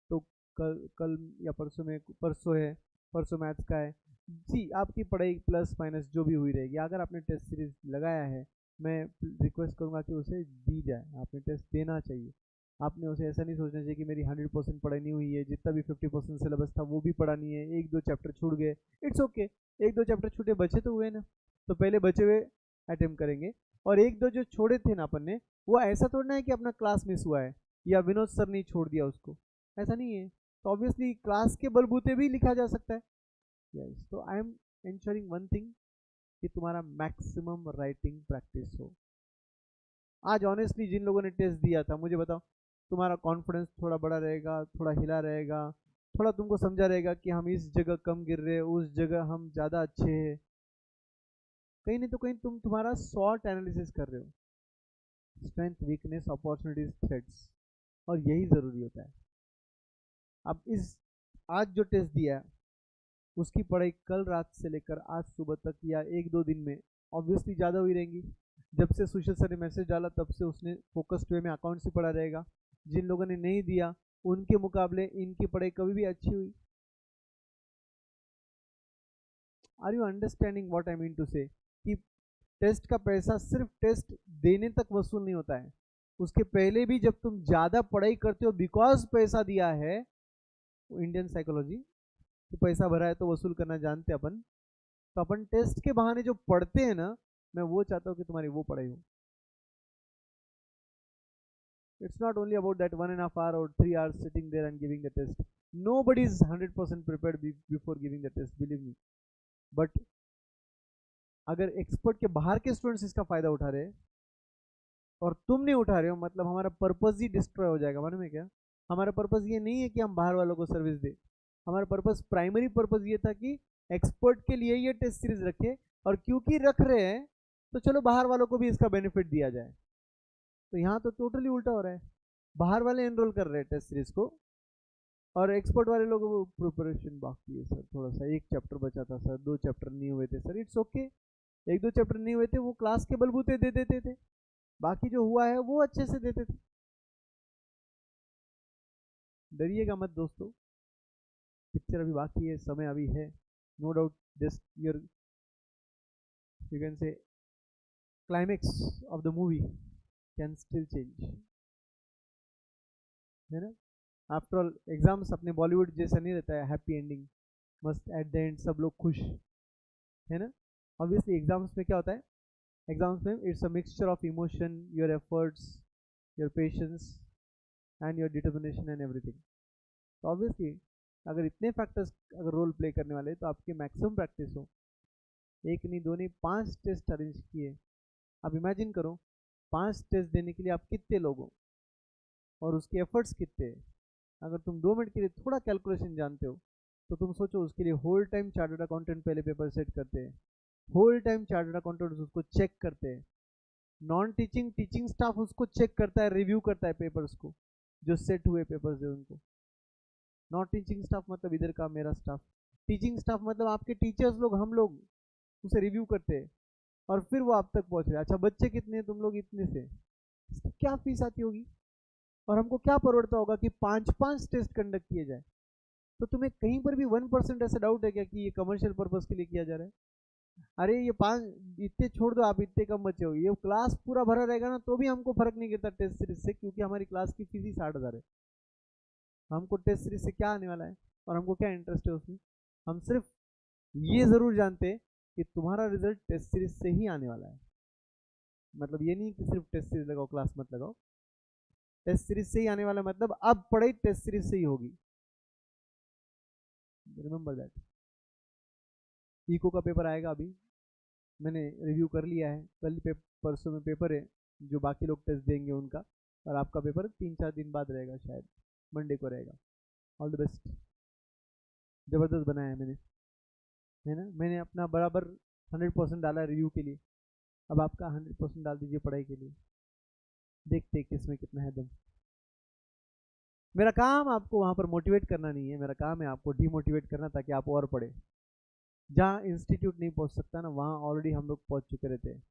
तो कल कल या परसों में, परसों है, परसों मैथ्स का है जी। आपकी पढ़ाई प्लस माइनस जो भी हुई रहेगी। अगर आपने टेस्ट सीरीज लगाया है, मैं रिक्वेस्ट करूंगा कि उसे दी जाए, आपने टेस्ट देना चाहिए। आपने उसे ऐसा नहीं सोचना चाहिए कि मेरी 100% पढ़ाई नहीं हुई है, जितना भी 50% सिलेबस था वो भी पढ़ा नहीं है, एक दो चैप्टर छूट गए, इट्स ओके। एक दो चैप्टर छूटे, बचे तो हुए ना, तो पहले बचे हुए अटेम्प्ट करेंगे। और एक दो जो छोड़े थे ना अपन ने, वो ऐसा थोड़ा है कि अपना क्लास मिस हुआ है या विनोद सर ने छोड़ दिया उसको, ऐसा नहीं है। तो ऑब्वियसली क्लास के बलबूते भी लिखा जा सकता है। यस, तो I am ensuring one thing, कि तुम्हारा मैक्सिमम राइटिंग प्रैक्टिस हो। आज ऑनेस्टली जिन लोगों ने टेस्ट दिया था, मुझे बताओ, तुम्हारा कॉन्फिडेंस थोड़ा बड़ा रहेगा, थोड़ा हिला रहेगा, थोड़ा तुमको समझा रहेगा कि हम इस जगह कम गिर रहे हैं, उस जगह हम ज़्यादा अच्छे हैं। कहीं नहीं तो कहीं तुम्हारा शॉर्ट एनालिसिस कर रहे हो, स्ट्रेंथ, वीकनेस, अपॉर्चुनिटीज, थ्रेड्स, और यही ज़रूरी होता है। अब इस आज जो टेस्ट दिया है उसकी पढ़ाई कल रात से लेकर आज सुबह तक या एक दो दिन में ऑब्वियसली ज़्यादा हुई रहेंगी। जब से सुशील सर ने मैसेज डाला तब से उसने फोकस्ड वे में अकाउंट्स ही पढ़ा रहेगा। जिन लोगों ने नहीं दिया उनके मुकाबले इनकी पढ़ाई कभी भी अच्छी हुई। Are you understanding what I mean to say, कि टेस्ट का पैसा सिर्फ टेस्ट देने तक वसूल नहीं होता है, उसके पहले भी जब तुम ज़्यादा पढ़ाई करते हो बिकॉज पैसा दिया है, इंडियन साइकोलॉजी, तो पैसा भरा है तो वसूल करना जानते अपन, तो अपन टेस्ट के बहाने जो पढ़ते हैं ना, मैं वो चाहता हूँ कि तुम्हारी वो पढ़ाई हो। It's not only about that 1.5 hour or 3 hours sitting there and giving the test. Nobody is 100% prepared before giving the test, believe me. But अगर एक्सपर्ट के बाहर के स्टूडेंट्स इसका फायदा उठा रहे हैं और तुम नहीं उठा रहे हो, मतलब हमारा पर्पस ही डिस्ट्रॉय हो जाएगा। मालूम है क्या? हमारा पर्पस ये नहीं है कि हम बाहर वालों को सर्विस दें, हमारा पर्पस, प्राइमरी पर्पस ये था कि एक्सपर्ट के लिए ये टेस्ट सीरीज रखे, और क्योंकि रख रहे हैं तो चलो बाहर वालों को भी इसका बेनिफिट दिया जाए। तो यहाँ तो टोटली उल्टा हो रहा है, बाहर वाले एनरोल कर रहे हैं टेस्ट सीरीज को और एक्सपर्ट वाले लोगों को प्रिपरेशन बाकी है सर, थोड़ा सा एक चैप्टर बचा था सर, 2 चैप्टर नहीं हुए थे सर, इट्स ओके, 1-2 चैप्टर नहीं हुए थे वो क्लास के बलबूते दे देते थे, बाकी जो हुआ है वो अच्छे से देते थे। डरिएगा मत दोस्तों, पिक्चर अभी बाकी है, समय अभी है, no doubt just your, you can say, climax of the movie can still change, है ना? आफ्टर ऑल एग्जाम्स अपने बॉलीवुड जैसा नहीं रहता है हैप्पी एंडिंग, मस्त एट द एंड सब लोग खुश, है ना? ऑब्वियसली एग्जाम्स में क्या होता है, एग्जाम्स में it's a mixture of emotion, your efforts, your patience and your determination and everything. तो ऑब्वियसली अगर इतने फैक्टर्स अगर रोल प्ले करने वाले तो आपकी मैक्सिमम प्रैक्टिस हो, एक नहीं दो नहीं 5 टेस्ट अरेंज किए। अब इमेजिन करो 5 टेस्ट देने के लिए आप कितने लोग हो और उसके एफर्ट्स कितने हैं। अगर तुम 2 मिनट के लिए थोड़ा कैलकुलेशन जानते हो तो तुम सोचो, उसके लिए होल टाइम चार्टर्ड अकाउंटेंट पहले पेपर सेट करते हैं, होल टाइम चार्टर्ड अकाउंटेंट उसको चेक करते हैं, नॉन टीचिंग टीचिंग स्टाफ उसको चेक करता है, रिव्यू करता है पेपर्स को, जो सेट हुए पेपर्स है उनको। नॉन टीचिंग स्टाफ मतलब इधर का मेरा स्टाफ, टीचिंग स्टाफ मतलब आपके टीचर्स लोग, हम लोग उसे रिव्यू करते हैं और फिर वो आप तक पहुंच रहे। अच्छा बच्चे कितने हैं? तुम लोग इतने से, इसकी क्या फीस आती होगी? और हमको क्या परवड़ता होगा कि 5-5 टेस्ट कंडक्ट किए जाए? तो तुम्हें कहीं पर भी 1% ऐसा डाउट है क्या कि ये कमर्शियल पर्पज के लिए किया जा रहा है? अरे ये 5 इतने छोड़ दो, आप इतने कम बच्चे हो, ये क्लास पूरा भरा रहेगा ना तो भी हमको फर्क नहीं गिरता टेस्ट सीरीज से, क्योंकि हमारी क्लास की फीस ही 60,000 है। हमको टेस्ट सीरीज से क्या आने वाला है और हमको क्या इंटरेस्ट है उसमें? हम सिर्फ ये जरूर जानते हैं कि तुम्हारा रिजल्ट टेस्ट सीरीज से ही आने वाला है। मतलब ये नहीं कि सिर्फ टेस्ट सीरीज लगाओ क्लास मत लगाओ, टेस्ट सीरीज से ही आने वाला, मतलब अब पढ़ाई टेस्ट सीरीज से ही होगी, रिमेंबर दैट। इको का पेपर आएगा, अभी मैंने रिव्यू कर लिया है, कल परसों में पेपर है, जो बाकी लोग टेस्ट देंगे उनका, और आपका पेपर 3-4 दिन बाद रहेगा, शायद मंडे को रहेगा। ऑल द बेस्ट, ज़बरदस्त बनाया है मैंने, है ना? मैंने अपना बराबर 100% डाला रिव्यू के लिए, अब आपका 100% डाल दीजिए पढ़ाई के लिए, देखते किसमें कितना है दम। मेरा काम आपको वहाँ पर मोटिवेट करना नहीं है, मेरा काम है आपको डिमोटिवेट करना, ताकि आप और पढ़े। जहाँ इंस्टीट्यूट नहीं पहुँच सकता ना, वहाँ ऑलरेडी हम लोग पहुँच चुके रहते हैं।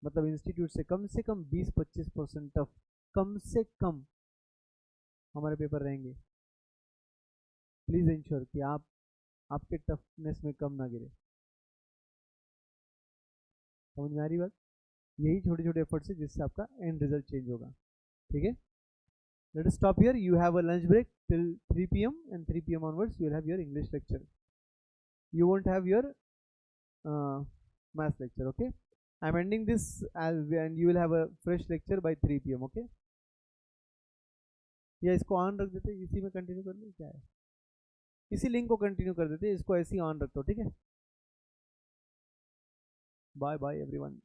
मतलब इंस्टीट्यूट से कम 20-25% टफ, कम से कम हमारे पेपर रहेंगे। प्लीज़ इंश्योर कि आप आपके टफनेस में कम ना गिरे। समझ में आ रही बात? यही छोटे छोटे एफर्ट्स है जिससे आपका एंड रिजल्ट चेंज होगा। ठीक है, let us stop here. You have a lunch break till 3 p.m. and 3 p.m. onwards you will have your English lecture. You won't have your math lecture. Okay, I'm ending this as, and you will have a fresh lecture by 3 p.m. Okay, या इसको on रख देते, इसी में continue कर लो, क्या है, इसी लिंक को कंटिन्यू कर देते, इसको ऐसे ही ऑन रख दो। ठीक है, बाय बाय एवरीवन।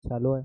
चालू है।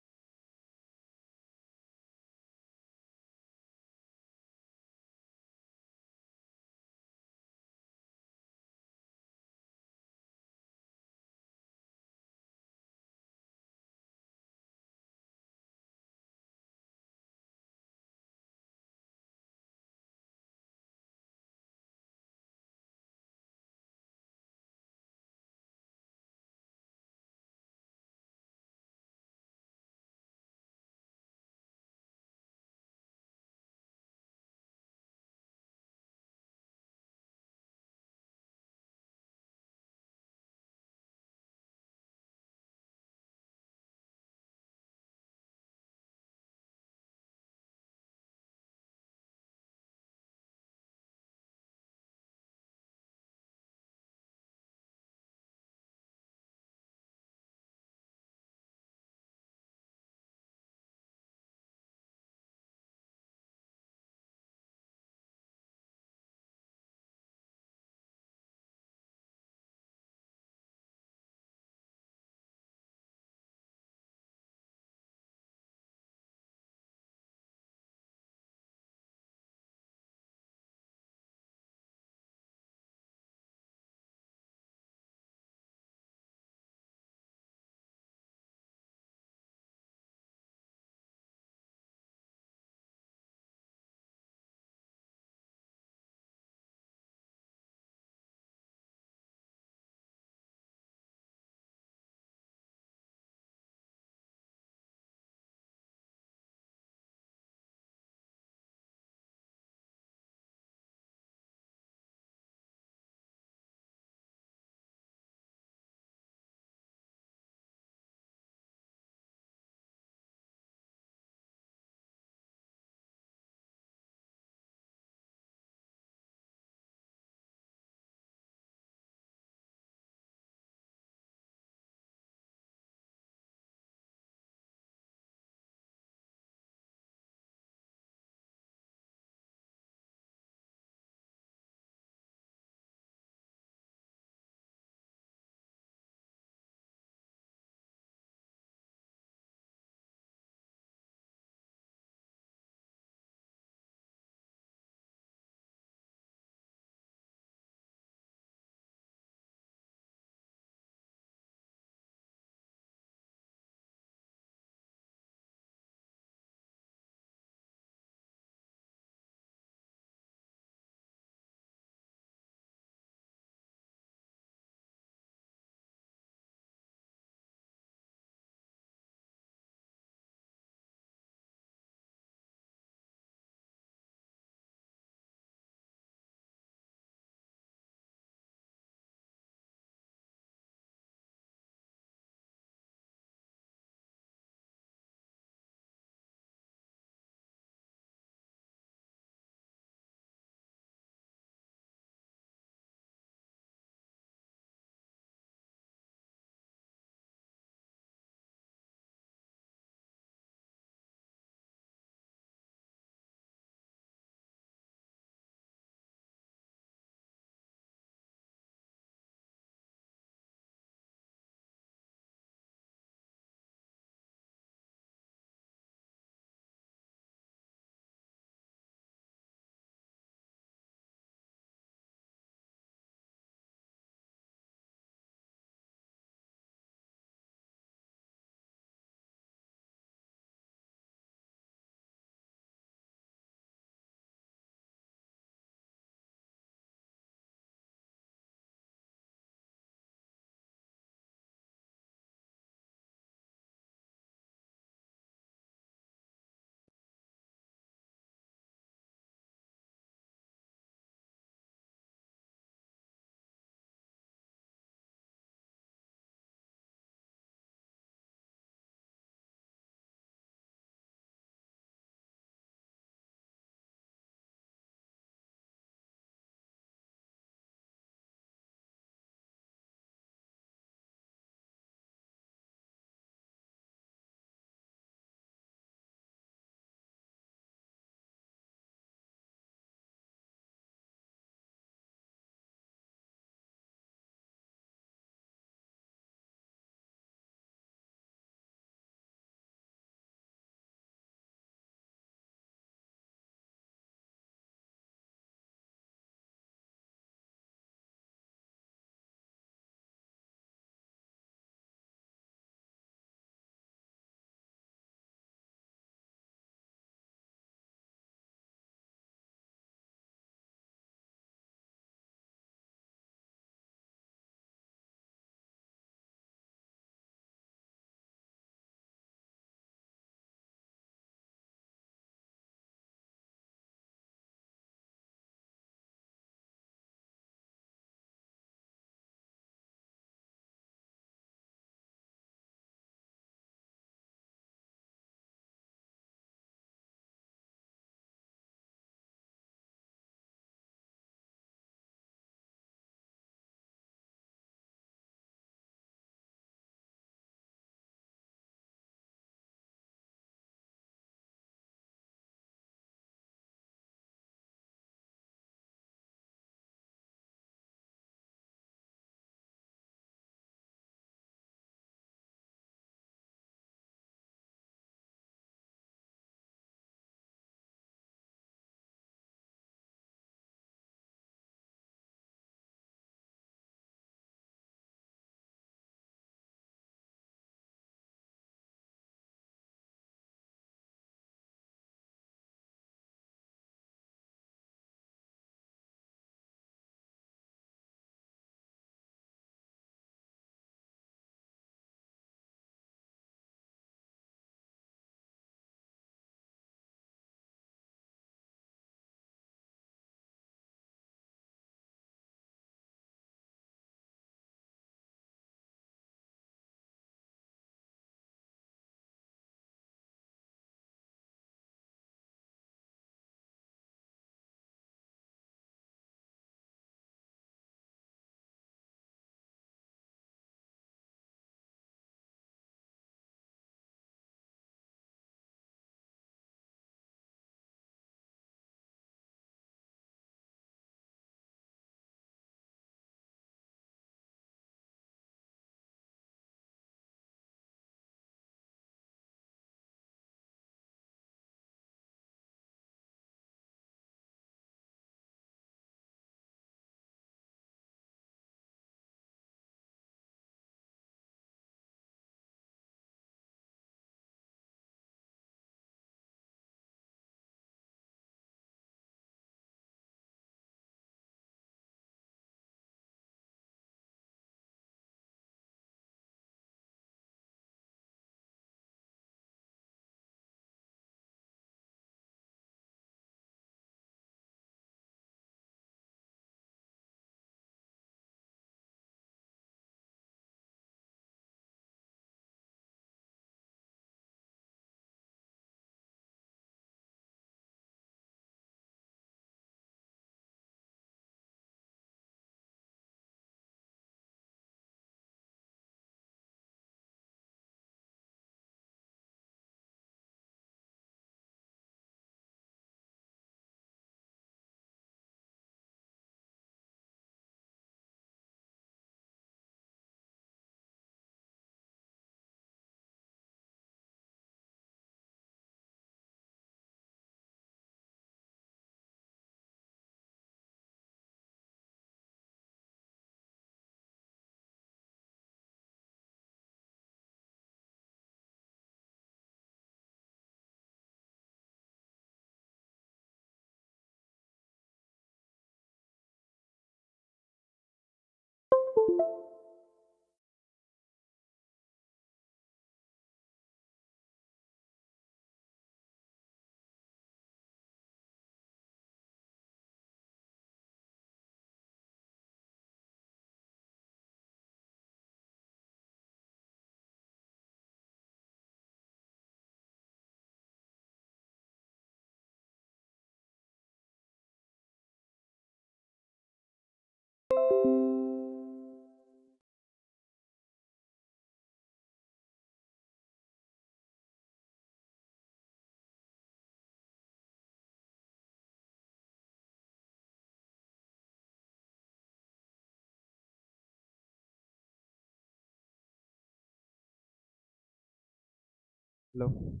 Hello.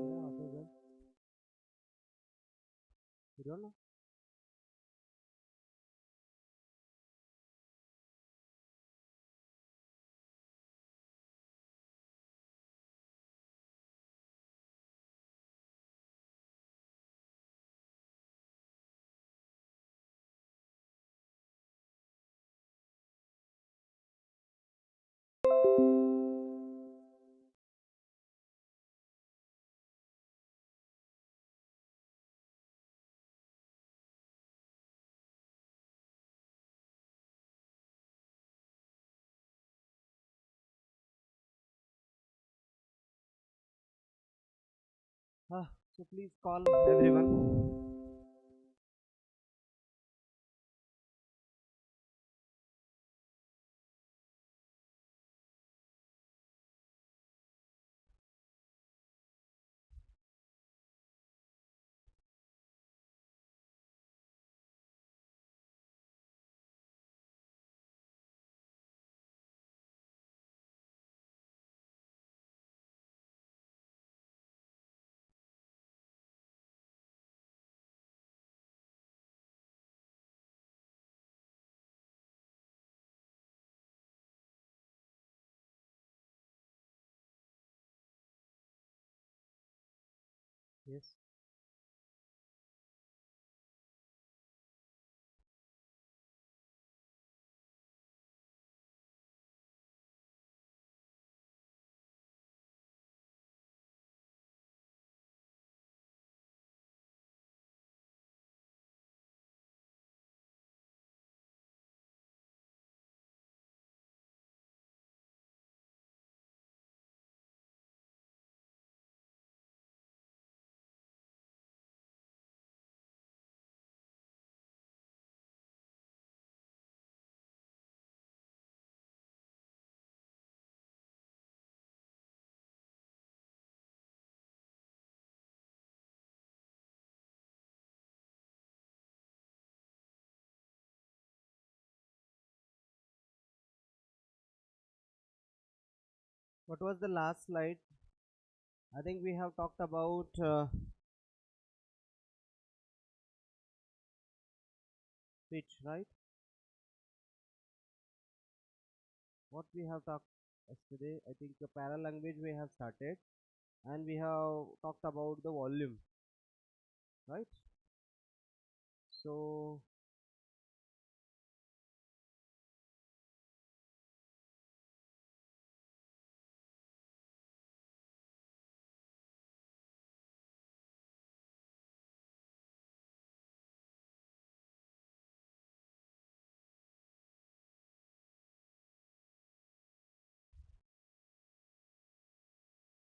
Yeah, okay, good. You don't know? So please call everyone. Yes. What was the last slide? I think we have talked about pitch, right? What we have talked yesterday, I think the para language we have started, and we have talked about the volume, right? So,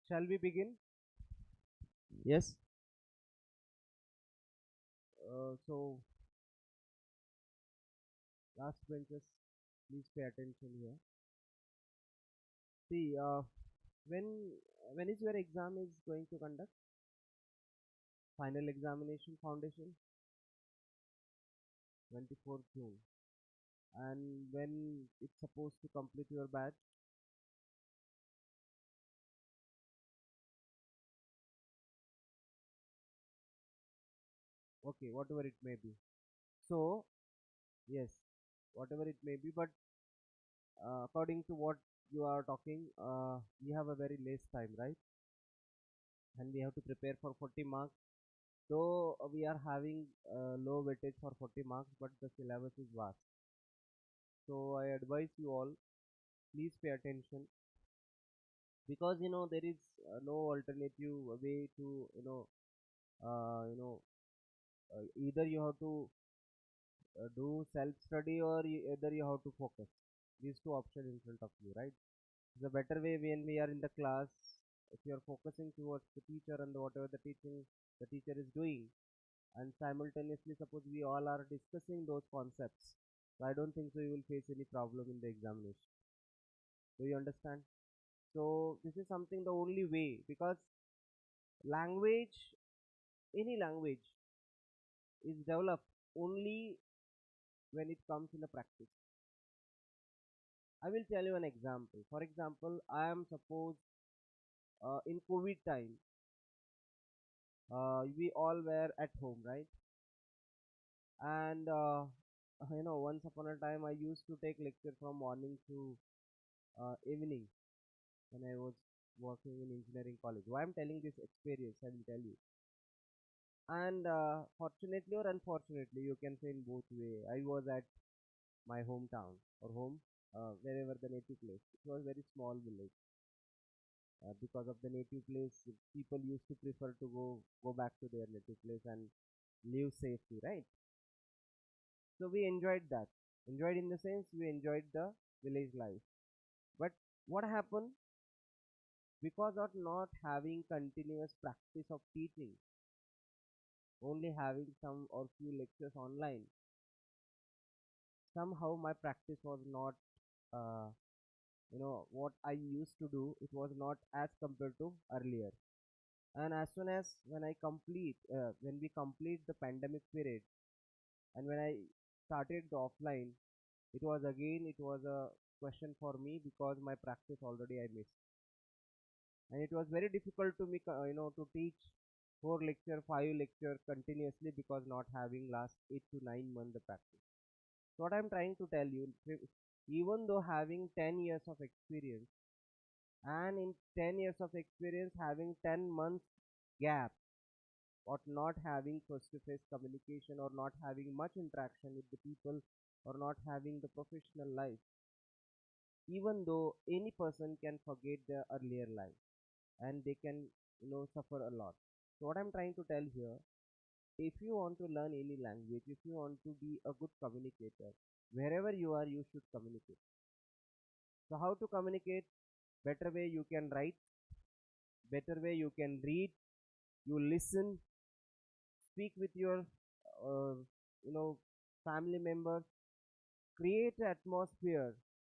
shall we begin? Yes. So, last benches, please pay attention here. See, when when is your exam is going to conduct? Final examination foundation, 24th June. And when it's supposed to complete your batch? Okay, whatever it may be. So, yes, whatever it may be, but according to what you are talking, we have a very less time, right? And we have to prepare for 40 marks. Though we are having low weightage for 40 marks, but the syllabus is vast. So I advise you all, please pay attention, because there is no alternative way to uh, you know either you have to do self study, or either you have to focus. These two options in front of you, right? The better way when we are in the class, if you are focusing towards the teacher and whatever the teaching the teacher is doing, and simultaneously suppose we all are discussing those concepts, so I don't think so you will face any problem in the examination. Do you understand? So this is something the only way, because language, any language is developed only when it comes in a practice. I will tell you an example. For example, I am suppose in COVID time, we all were at home, right? And once upon a time, I used to take lecture from morning to evening when I was working in engineering college. Why I'm telling this experience, I will tell you. And fortunately or unfortunately, you can say in both way. I was at my hometown or home, wherever the native place. It was very small village. Because of the native place, people used to prefer to go back to their native place and live safely, right? So we enjoyed that. Enjoyed in the sense we enjoyed the village life. But what happened, because of not having continuous practice of teaching, only having some or few lectures online, somehow my practice was not, uh, what I used to do. It was not as compared to earlier. And as soon as when we complete the pandemic period, and when I started the offline, it was a question for me, because my practice already I missed, and it was very difficult to me, to teach four lecture, five lecture continuously, because not having last 8 to 9 months the practice. So what I'm trying to tell you, even though having 10 years of experience, and in 10 years of experience having 10 months gap, or not having face to face communication, or not having much interaction with the people, or not having the professional life, even though any person can forget their earlier life, and they can, suffer a lot. So what I'm trying to tell here, if you want to learn any language, if you want to be a good communicator, wherever you are, you should communicate. So how to communicate? Better way, you can write. Better way, you can read. You listen. Speak with your uh, you know family members. Create an atmosphere.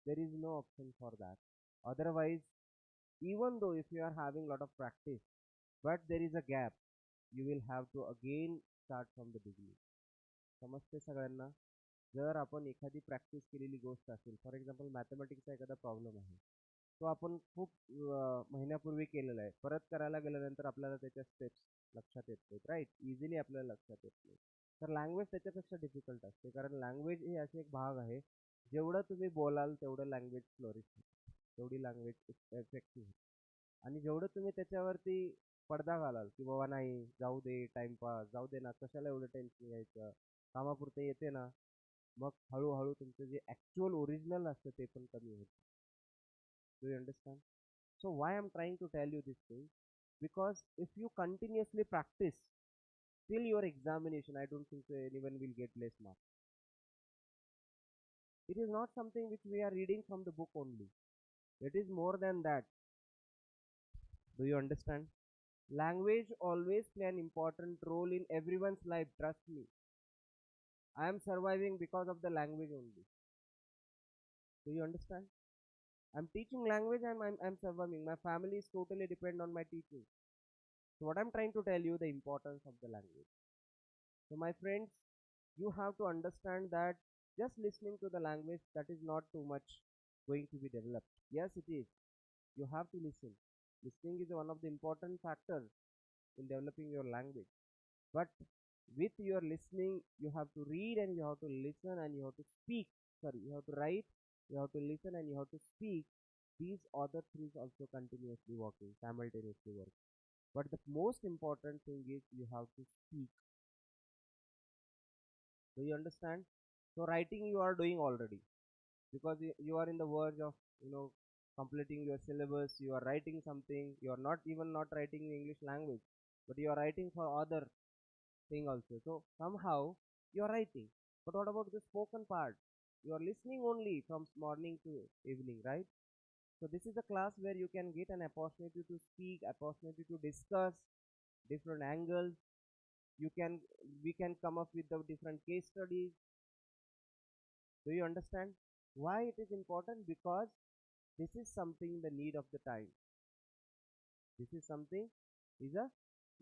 There is no option for that. Otherwise, even though if you are having a lot of practice, but there is a gap, you will have to again start from the beginning. समजते सगळ्यांना? जर आपण एखादी practice केलेली गोष्ट असेल, for example मॅथमॅटिक्सचा एखादा problem आहे, तो आपण खूप महिन्यापूर्वी केलेला आहे, परत करायला गेल्यानंतर आपल्याला त्याच्या स्टेप्स लक्षात येत नाहीत, राईट? इझिली आपल्याला लक्षात येत नाही. तर लँग्वेज त्याच्यापेक्षा डिफिकल्ट असते, कारण लँग्वेज हे असे एक भाग आहे, जेवढं तुम्ही बोलाल तेवढं लँग्वेज फ्लोरिश होते, तेवढी लँग्वेज इफेक्टिव्ह होते. आणि जेवढं तुम्ही त्याच्यावरती पडदा घालाल, की बाबा नाही जाऊ दे, टाइमपास जाऊ दे ना, कशाला एवढं टेन्शन घ्यायचं, कामापुरतं येते ना, मग हळूहळू तुमचं जे ॲक्च्युअल ओरिजिनल असतं ते पण कमी होतं. Do you understand? So why I'm trying to tell you this thing? Because if you continuously practice till your examination, I don't think so anyone will get less marks. It is not something which we are reading from the book only. It is more than that. Do you understand? Language always play an important role in everyone's life. Trust me. I am surviving because of the language only. Do you understand? I'm teaching language and I'm surviving. My family is totally depend on my teaching. So what I'm trying to tell you, the importance of the language. So my friends, you have to understand that just listening to the language, that is not too much going to be developed. Yes, it is. You have to listen. Listening is one of the important factors in developing your language. But with your listening, you have to read and you have to listen and you have to speak. Sorry, you have to write, you have to listen and you have to speak. These other three also continuously working, simultaneously working. But the most important thing is you have to speak. Do you understand? So writing you are doing already, because you are in the verge of, completing your syllabus. You are writing something. You are not even not writing in English language, but you are writing for other thing also. So somehow you are writing. But what about the spoken part? You are listening only from morning to evening, right? So this is a class where you can get an opportunity to speak, opportunity to discuss different angles, you can we can come up with the different case studies. Do you understand why it is important? Because this is something the need of the time. This is something is a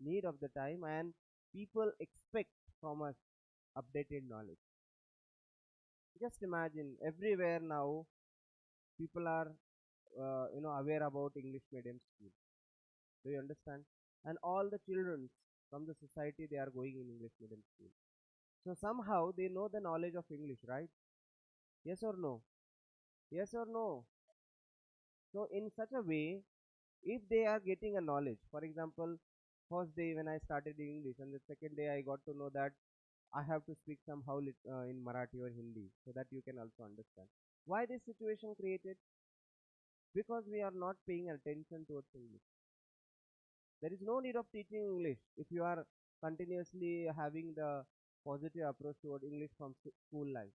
need of the time, and people expect from us updated knowledge. Just imagine everywhere now people are aware about English medium school. Do you understand? And all the children from the society, they are going in English medium school. So somehow they know the knowledge of English, right? Yes or no? Yes or no? So in such a way, if they are getting a knowledge, for example, first day when I started English, and the second day I got to know that I have to speak somehow in Marathi or Hindi, so that you can also understand why this situation created. Because we are not paying attention towards English. There is no need of teaching English if you are continuously having the positive approach toward English from school life.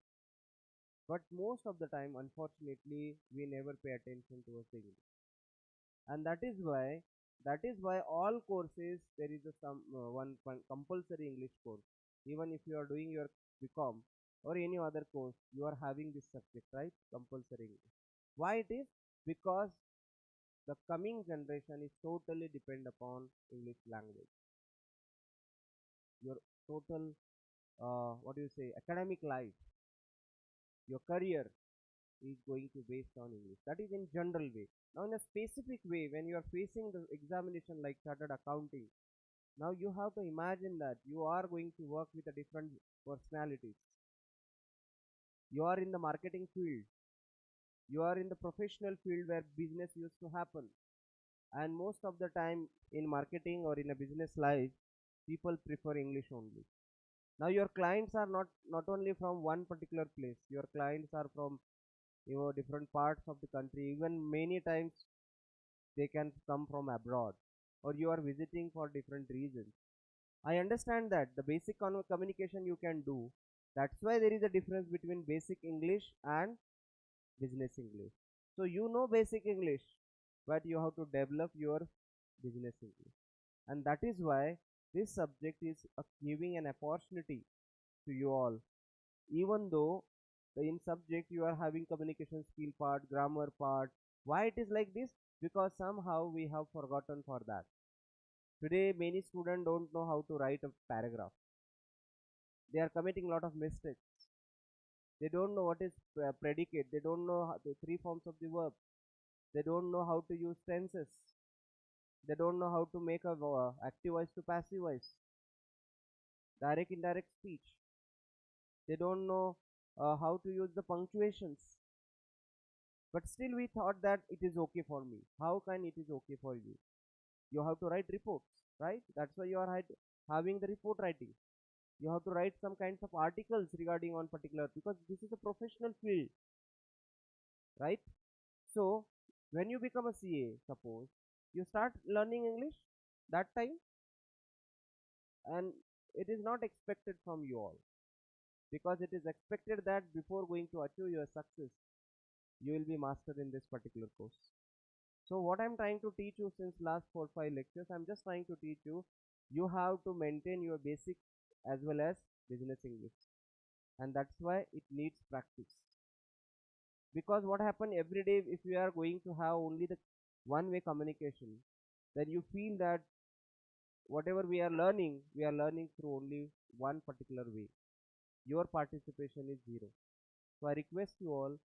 But most of the time, unfortunately, we never pay attention towards English, and that is why all courses there is a some compulsory English course. Even if you are doing your BCom or any other course, you are having this subject, right? Compulsory English. Why it is? Because the coming generation is totally depend upon English language. Your total what do you say, academic life, your career is going to based on English. That is in general way. Now in a specific way, when you are facing the examination like chartered accounting, now you have to imagine that you are going to work with a different personalities. You are in the marketing field, you are in the professional field where business used to happen. And most of the time in marketing or in a business life, people prefer English only. Now your clients are not only from one particular place, your clients are from different parts of the country. Even many times they can come from abroad, or you are visiting for different reasons. I understand that the basic communication you can do. That's why there is a difference between basic English and business English. So you know basic English, but you have to develop your business English. And that is why this subject is giving an opportunity to you all. Even though in subject you are having communication skill part, grammar part. Why it is like this? Because somehow we have forgotten for that. Today many students don't know how to write a paragraph. They are committing a lot of mistakes. They don't know what is predicate. They don't know the three forms of the verb. They don't know how to use tenses. They don't know how to make a active voice to passive voice, direct indirect speech. They don't know how to use the punctuations. But still we thought that it is okay for me. How can it is okay for you? You have to write reports, right? That's why you are having the report writing. You have to write some kinds of articles regarding on particular, because this is a professional field, right? So when you become a CA, suppose you start learning English that time, and it is not expected from you all, because it is expected that before going to achieve your success, you will be master in this particular course. So what I'm trying to teach you since last 4 5 lectures, I'm just trying to teach you, you have to maintain your basic as well as business English, and that's why it needs practice. Because what happen every day, if we are going to have only the one way communication, then you feel that whatever we are learning through only one particular way. Your participation is zero. So I request you all,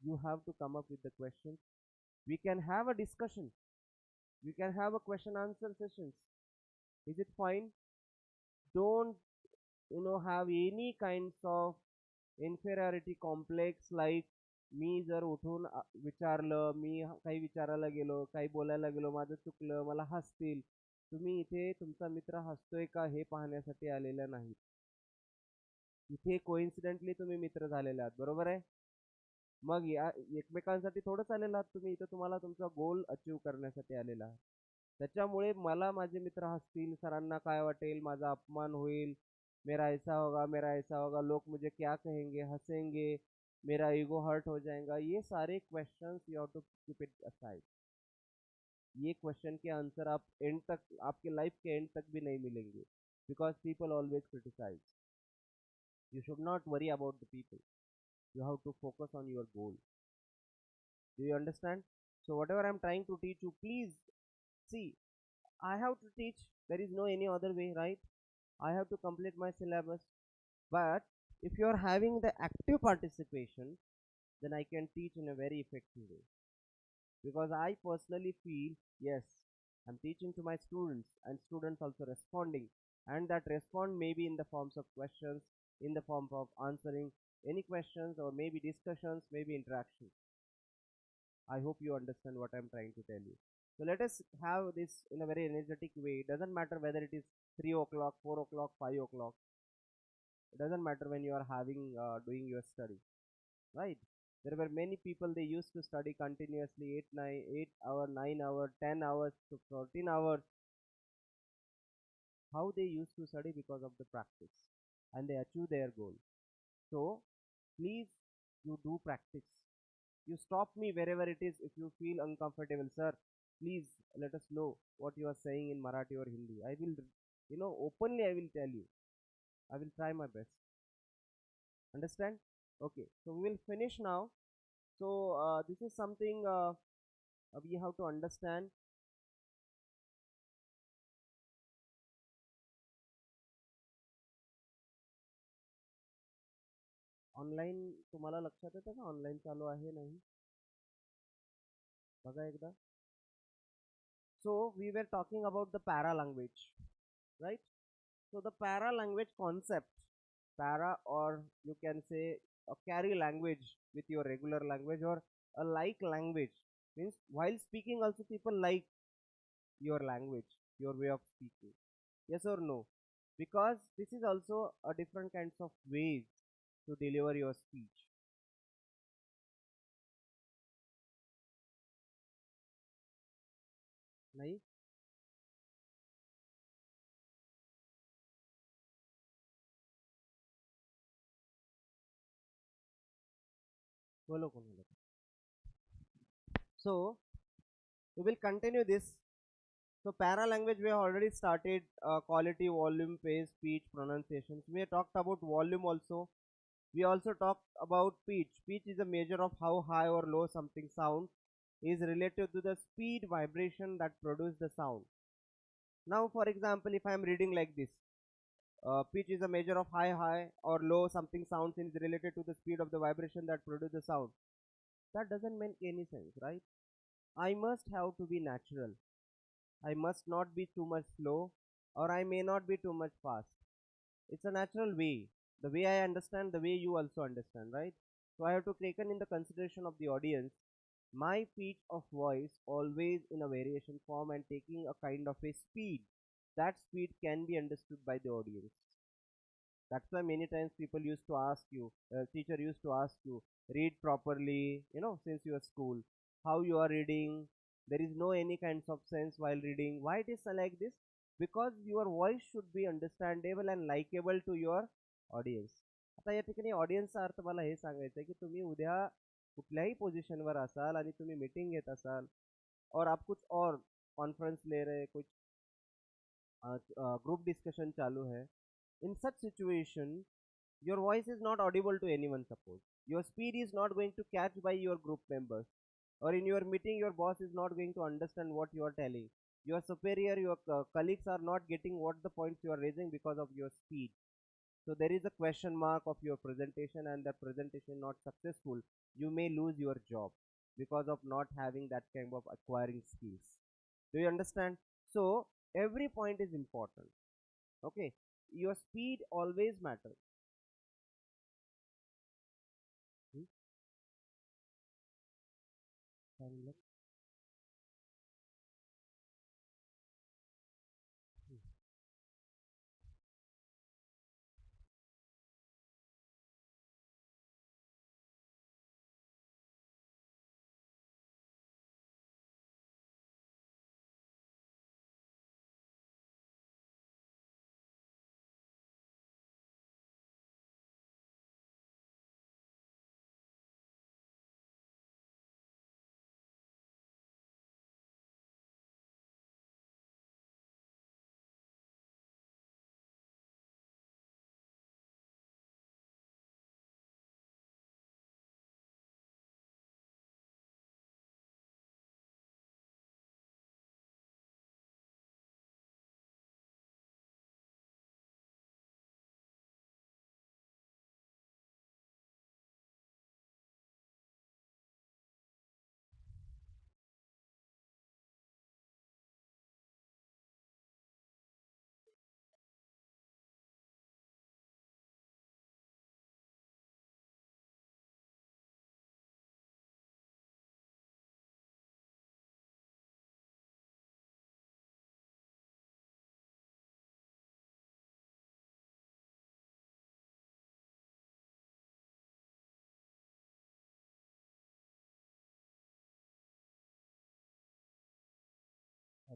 you have to come up with the questions. We can have a discussion. We can have a question answer sessions. Is it fine? Don't have any kinds of inferiority complex, like मी जर उठून विचारलं, मी काही विचारायला गेलो, काही बोलायला गेलो, माझं चुकलं, मला हसतील. तुम्ही इथे तुमचा मित्र हसतोय का हे पाहण्यासाठी आलेला नाही. इथे कोइन्सिडेंटली तुम्ही मित्र झालेले आहात, बरोबर आहे. मग या एकमेकांसाठी थोडंच आलेला आहात तुम्ही इथं, तुम्हाला तुमचा गोल अचीव करण्यासाठी आलेला आहात. त्याच्यामुळे मला माझे मित्र हसतील, सरांना काय वाटेल, माझा अपमान होईल, मेरा ऐसा होगा, मेरा ऐसा होगा, लोग मुझे क्या कहेंगे, हंसेंगे, मेरा ईगो हर्ट हो जाएगा, ये सारे questions you have to keep it aside. ये क्वेश्चन के आंसर आप एंड तक, आपके लाइफ के एंड तक भी नहीं मिलेंगे. because people always criticize. You should not worry about the people. You have to focus on your goal. Do you understand? So whatever I'm trying to teach you, please see. I have to teach. There is no any other way, right? I have to complete my syllabus. But if you are having the active participation, then I can teach in a very effective way. Because I personally feel, yes, I'm teaching to my students and students also responding. And that respond may be in the forms of questions, in the form of answering any questions, or maybe discussions, maybe interaction. I hope you understand what I'm trying to tell you. So let us have this in a very energetic way. It doesn't matter whether it is 3 o'clock, 4 o'clock, 5 o'clock. It doesn't matter when you are having doing your study, right? There were many people, they used to study continuously 8 hour, 9 hour, 10 hours to 14 hours. How they used to study? Because of the practice, and they achieve their goal. So please, you do practice. You stop me wherever it is if you feel uncomfortable, sir. Please let us know what you are saying in Marathi or Hindi. I will, openly I will tell you. I will try my best. Understand? Okay, so we will finish now. So this is something we have to understand. Online तुम्हाला लक्षात येतं का online चालू आहे नाही बघा एकदा so we were talking about the para language, right? So the para language concept, para, or you can say a carry language with your regular language, or a like language, means while speaking also people like your language, your way of speaking. Yes or no? Because this is also a different kinds of ways to deliver your speech. नहीं बोलो कौन बोलो so we will continue this. So para language we have already started quality, volume, pace, speech, pronunciations. We have talked about volume also. We also talked about pitch. Pitch is a measure of how high or low something sounds, is related to the speed vibration that produce the sound. Now for example, if I am reading like this, pitch is a measure of high or low something sounds and is related to the speed of the vibration that produce the sound. That doesn't make any sense, right? I must have to be natural. I must not be too much slow, or I may not be too much fast. It's a natural way. The way I understand, the way you also understand, right? So I have to take in the consideration of the audience. My pitch of voice always in a variation form and taking a kind of a speed. That speed can be understood by the audience. That's why many times people used to ask you, teacher used to ask you, read properly, since your school, how you are reading. There is no any kinds of sense while reading. Why it is like this? Because your voice should be understandable and likable to your audience. आता या ठिकाणी ऑडियन्सचा अर्थ मला हे सांगायचं आहे की तुम्ही उद्या कुठल्याही पोझिशनवर असाल आणि तुम्ही मीटिंग घेत असाल और आप कुछ और कॉन्फ्रेंस ले रहे कुछ ग्रुप डिस्कशन चालू है in such situation your voice is not audible to anyone. Suppose your speed is not going to catch by your group members, or in your meeting your boss is not going to understand what you are telling. Your superior, your colleagues are not getting what the points you are raising because of your speed. So there is a question mark of your presentation, and the presentation not successful, you may lose your job because of not having that kind of acquiring skills. Do you understand? So every point is important. Okay, your speed always matters. Hmm? Sorry,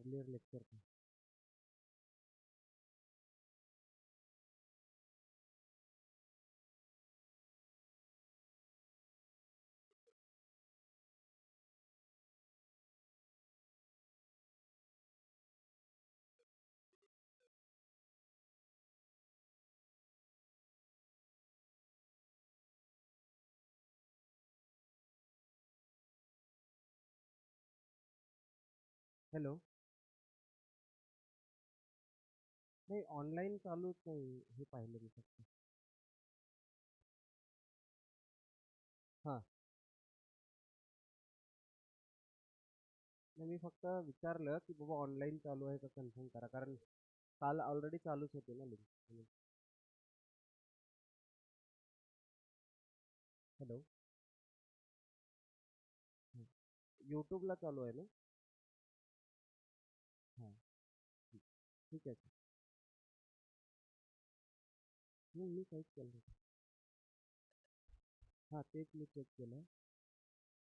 earlier lecture का. Hello. नाही online चालूच नाही हे पाहिलं मी फक्त. हां. नाही मी फक्त विचारलं की बाबा ऑनलाईन चालू आहे का कन्फर्म करा, कारण काल ऑलरेडी चालूच होते ना लिंक. हॅलो. यूट्यूबला चालू आहे ना. हां. ठीक. ठीक आहे. मी काहीच केलं नाही. हां तेच मी चेक केलं.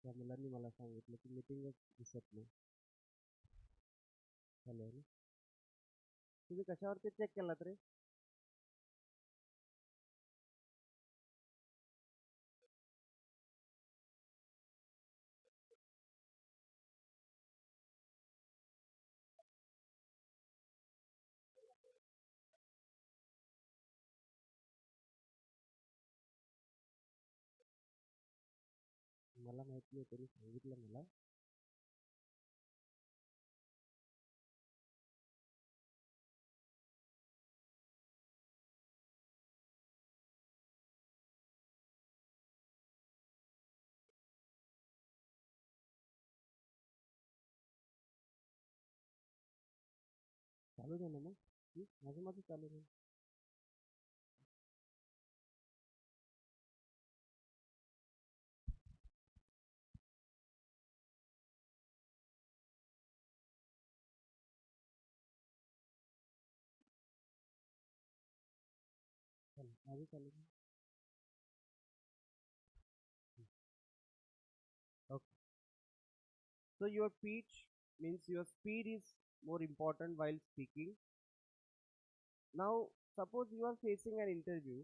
त्या मुलांनी मला सांगितलं की मीटिंगच दिसत नाही चालू आहे ना. तुम्ही कशावरती चेक केलात रे. मला माहित नाही, त्यांनी सांगितलं मला. चालू दे ना मग. माझं माझं चालू दे. माझं चालू दे. Okay. So your pitch means your speed is more important while speaking. Now, suppose you are facing an interview.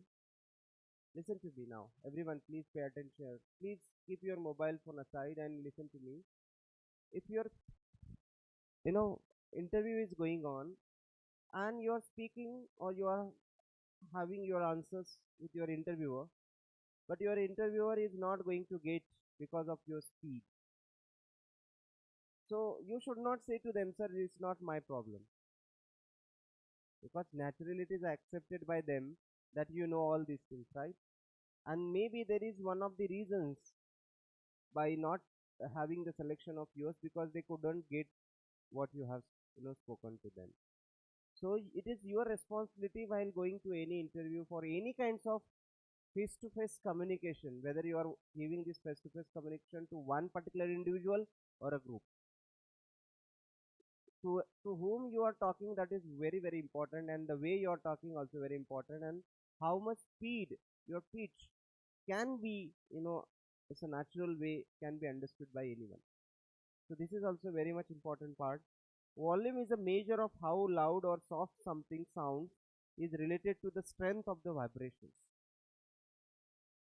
Listen to me now. Everyone, please pay attention. Please keep your mobile phone aside and listen to me. If your, you know, interview is going on and you are speaking or you are having your answers with your interviewer, but your interviewer is not going to get because of your speed. So you should not say to them, sir, it's not my problem. Because naturally it is accepted by them that you know all these things, right? And maybe there is one of the reasons by not having the selection of yours because they couldn't get what you have spoken to them. So it is your responsibility while going to any interview for any kinds of face-to-face communication, whether you are giving this face-to-face communication to one particular individual or a group, to whom you are talking, that is very very important, and the way you are talking also very important, and how much speed your pitch can be, it's a natural way, can be understood by anyone. So this is also very much important part. Volume is a measure of how loud or soft something sounds, is related to the strength of the vibrations.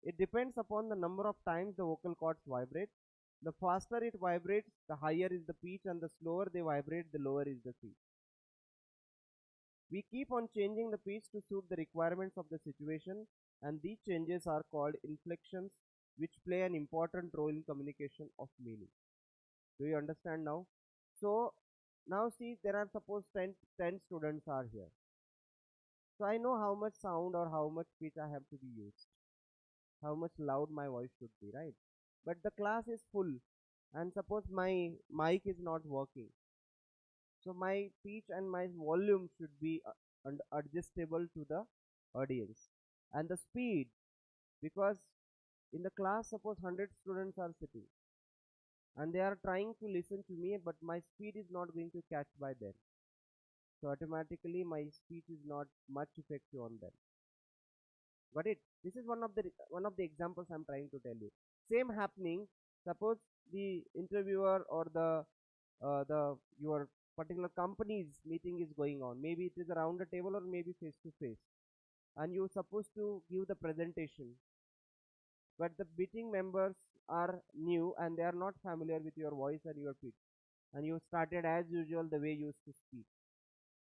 It depends upon the number of times the vocal cords vibrate. The faster it vibrates, the higher is the pitch, and the slower they vibrate, the lower is the pitch. We keep on changing the pitch to suit the requirements of the situation, and these changes are called inflections, which play an important role in communication of meaning. Do you understand now? So, now see, there are suppose 10 students are here. So I know how much sound or how much pitch I have to be used, how much loud my voice should be, right? But the class is full, and suppose my mic is not working. So my pitch and my volume should be adjustable to the audience, and the speed, because in the class suppose 100 students are sitting and they are trying to listen to me, but my speed is not going to catch by them, so automatically my speech is not much effective on them. Got it? This is one of the examples I'm trying to tell you. Same happening, suppose the interviewer or the your particular company's meeting is going on. Maybe it is around a table or maybe face to face, and you're supposed to give the presentation, but the meeting members are new and they are not familiar with your voice and your pitch, and you started as usual the way you used to speak.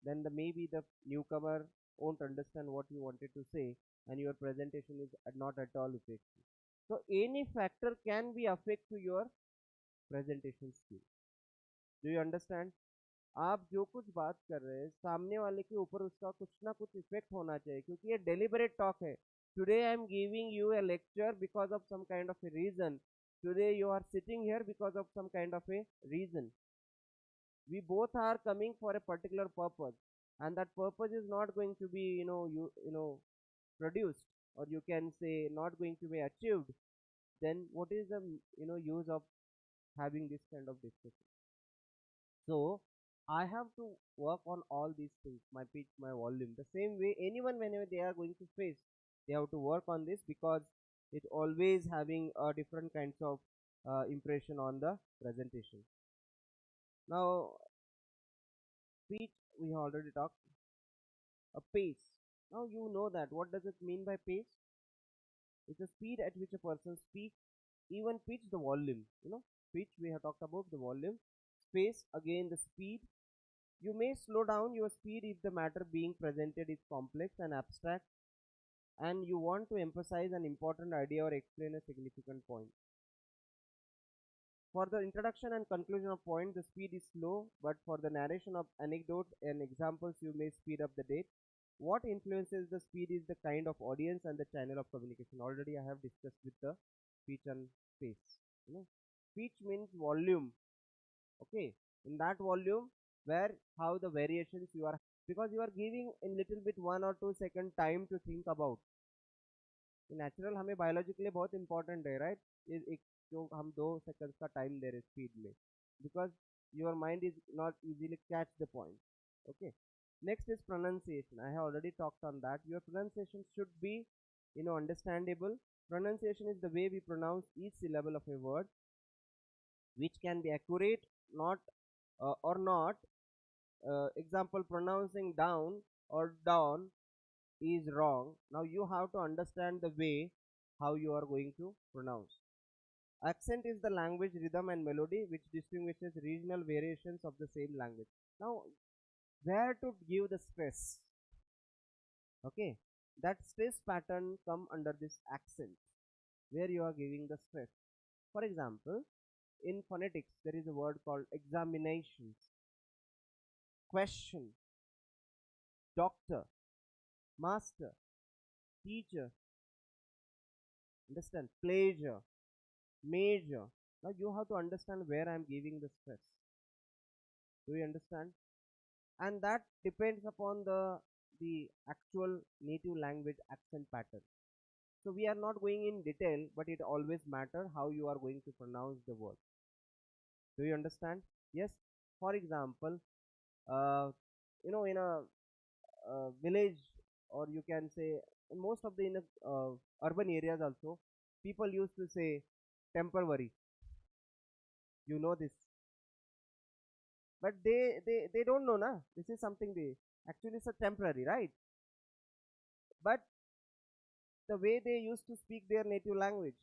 Then maybe the newcomer won't understand what you wanted to say, and your presentation is not at all effective. So any factor can be affect to your presentation skill. Do you understand? आप जो कुछ बात कर रहे हैं सामने वाले के ऊपर उसका कुछ ना कुछ इफेक्ट होना चाहिए, क्योंकि ये डेलिबरेट टॉक है. Today I am giving you a lecture because of some kind of a reason. Today you are sitting here because of some kind of a reason. We both are coming for a particular purpose, and that purpose is not going to be, produced, or you can say not going to be achieved. Then what is the, use of having this kind of discussion? So I have to work on all these things, my pitch, my volume. The same way anyone, whenever they are going to face, they have to work on this, because it always having a different kinds of impression on the presentation. Now speech we already talked. A pace. Now you know that. What does it mean by pace? It's the speed at which a person speaks. Even pitch, the volume. Pitch we have talked about the volume. Space, again the speed. You may slow down your speed if the matter being presented is complex and abstract, and you want to emphasize an important idea or explain a significant point. For the introduction and conclusion of point, the speed is slow, but for the narration of anecdote and examples, you may speed up the date. What influences the speed is the kind of audience and the channel of communication. Already I have discussed with the speech and pace. Speech means volume. Okay, in that volume, where how the variations you are, because you are giving in little bit 1 or 2 second time to think about. Natural हमें biologically बहुत important है, right? एक जो हम 2 seconds का time दे रहे speed में, because your mind is not easily catch the point. Okay, next is pronunciation. I have already talked on that. Your pronunciation should be understandable. Pronunciation is the way we pronounce each syllable of a word, which can be accurate, not or not. Example, pronouncing down or dawn is wrong. Now you have to understand the way how you are going to pronounce. Accent is the language rhythm and melody which distinguishes regional variations of the same language. Now where to give the stress? Okay, that stress pattern come under this accent, where you are giving the stress. For example, in phonetics there is a word called examinations, question, doctor, master, teacher, understand, pleasure, major. Now you have to understand where I am giving the stress. Do you understand? And that depends upon the actual native language accent pattern. So we are not going in detail, but it always matter how you are going to pronounce the word. Do you understand? Yes. For example, in a village, or you can say in most of the urban areas also, people used to say temporary. You know this, but they don't know, na. This is something they actually it's a temporary, right? But the way they used to speak their native language,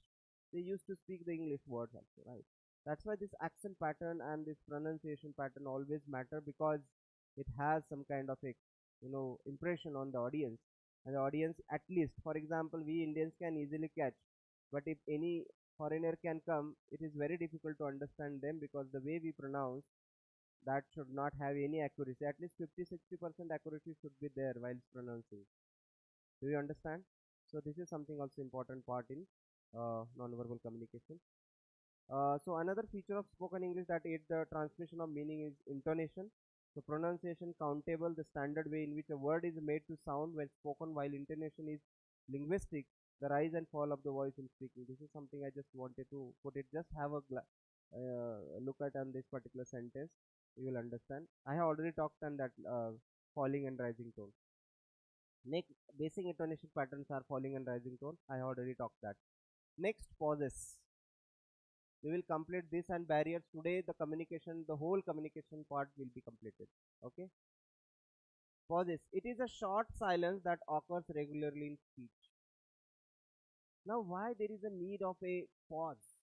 they used to speak the English words also, right? That's why this accent pattern and this pronunciation pattern always matter, because it has some kind of a impression on the audience. And the audience, at least for example, we Indians can easily catch, but if any foreigner can come, it is very difficult to understand them, because the way we pronounce, that should not have any accuracy. At least 50-60% accuracy should be there while pronouncing. Do you understand? So this is something also important part in non-verbal communication. So another feature of spoken English that aids the transmission of meaning is intonation. So pronunciation countable, the standard way in which a word is made to sound when spoken, while intonation is linguistic, the rise and fall of the voice in speaking. This is something I just wanted to put it. Just have a look at on this particular sentence. You will understand. I have already talked on that falling and rising tone. Next, basic intonation patterns are falling and rising tone. I have already talked that. Next, pauses. We will complete this and barriers today. The communication, the whole communication part will be completed. Okay. Pauses. It is a short silence that occurs regularly in speech. Now, why there is a need of a pause?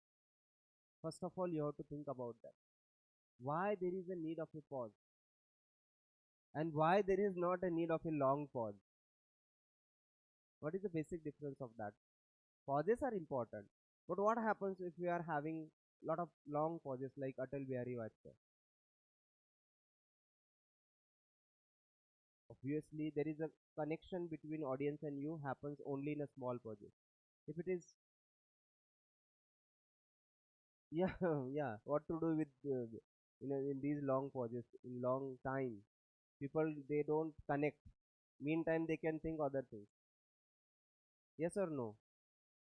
First of all, you have to think about that. Why there is a need of a pause, and why there is not a need of a long pause? What is the basic difference of that? Pauses are important, but what happens if we are having lot of long pauses like Atal Bihari Vajpayee? Obviously, there is a connection between audience and you happens only in a small pauses. If it is, yeah, yeah, what to do with in these long pauses in long time? People they don't connect. Meantime, they can think other things. Yes or no?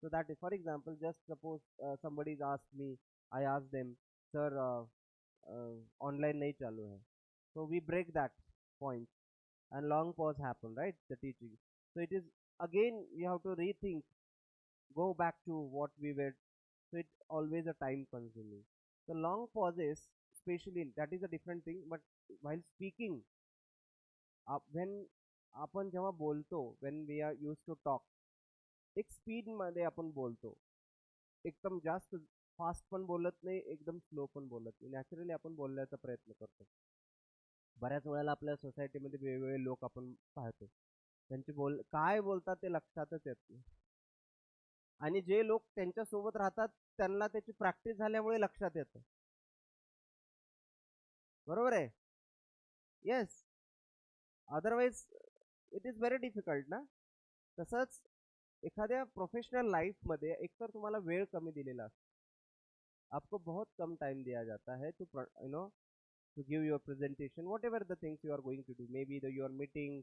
So that is, for example, just suppose somebody's asked me, I asked them, sir, online nahi chalu hai. So we break that point and long pause happen, right? The teaching. So it is again we have to rethink, go back to what we were. So it's always a time consuming. So long pauses, especially that is a different thing. But while speaking, when आपण जेव्हा बोलतो, when we are used to talk, एक speed मध्ये आपण बोलतो, एकदम जास्त fast पण बोलत नाही, एकदम स्लो पण बोलत नाही, नॅचरली आपण बोलण्याचा प्रयत्न करतो. बऱ्याच वेळेला आपल्या सोसायटीमध्ये वेगवेगळे लोक आपण पाहतो, त्यांचे काय बोलतात ते लक्षातच येत नाही, आणि जे लोक त्यांच्या सोबत राहतात त्यांना त्याची प्रॅक्टिस झाल्यामुळे लक्षात येतं. बरोबर आहे? Yes. Otherwise it is very difficult ना. तसंच एखाद्या प्रोफेशनल लाईफमध्ये एकतर तुम्हाला वेळ कमी दिलेला असतो, आपको बहुत कम टाइम दिया जाता है to to give your presentation, whatever the things you are going to do, maybe your meeting,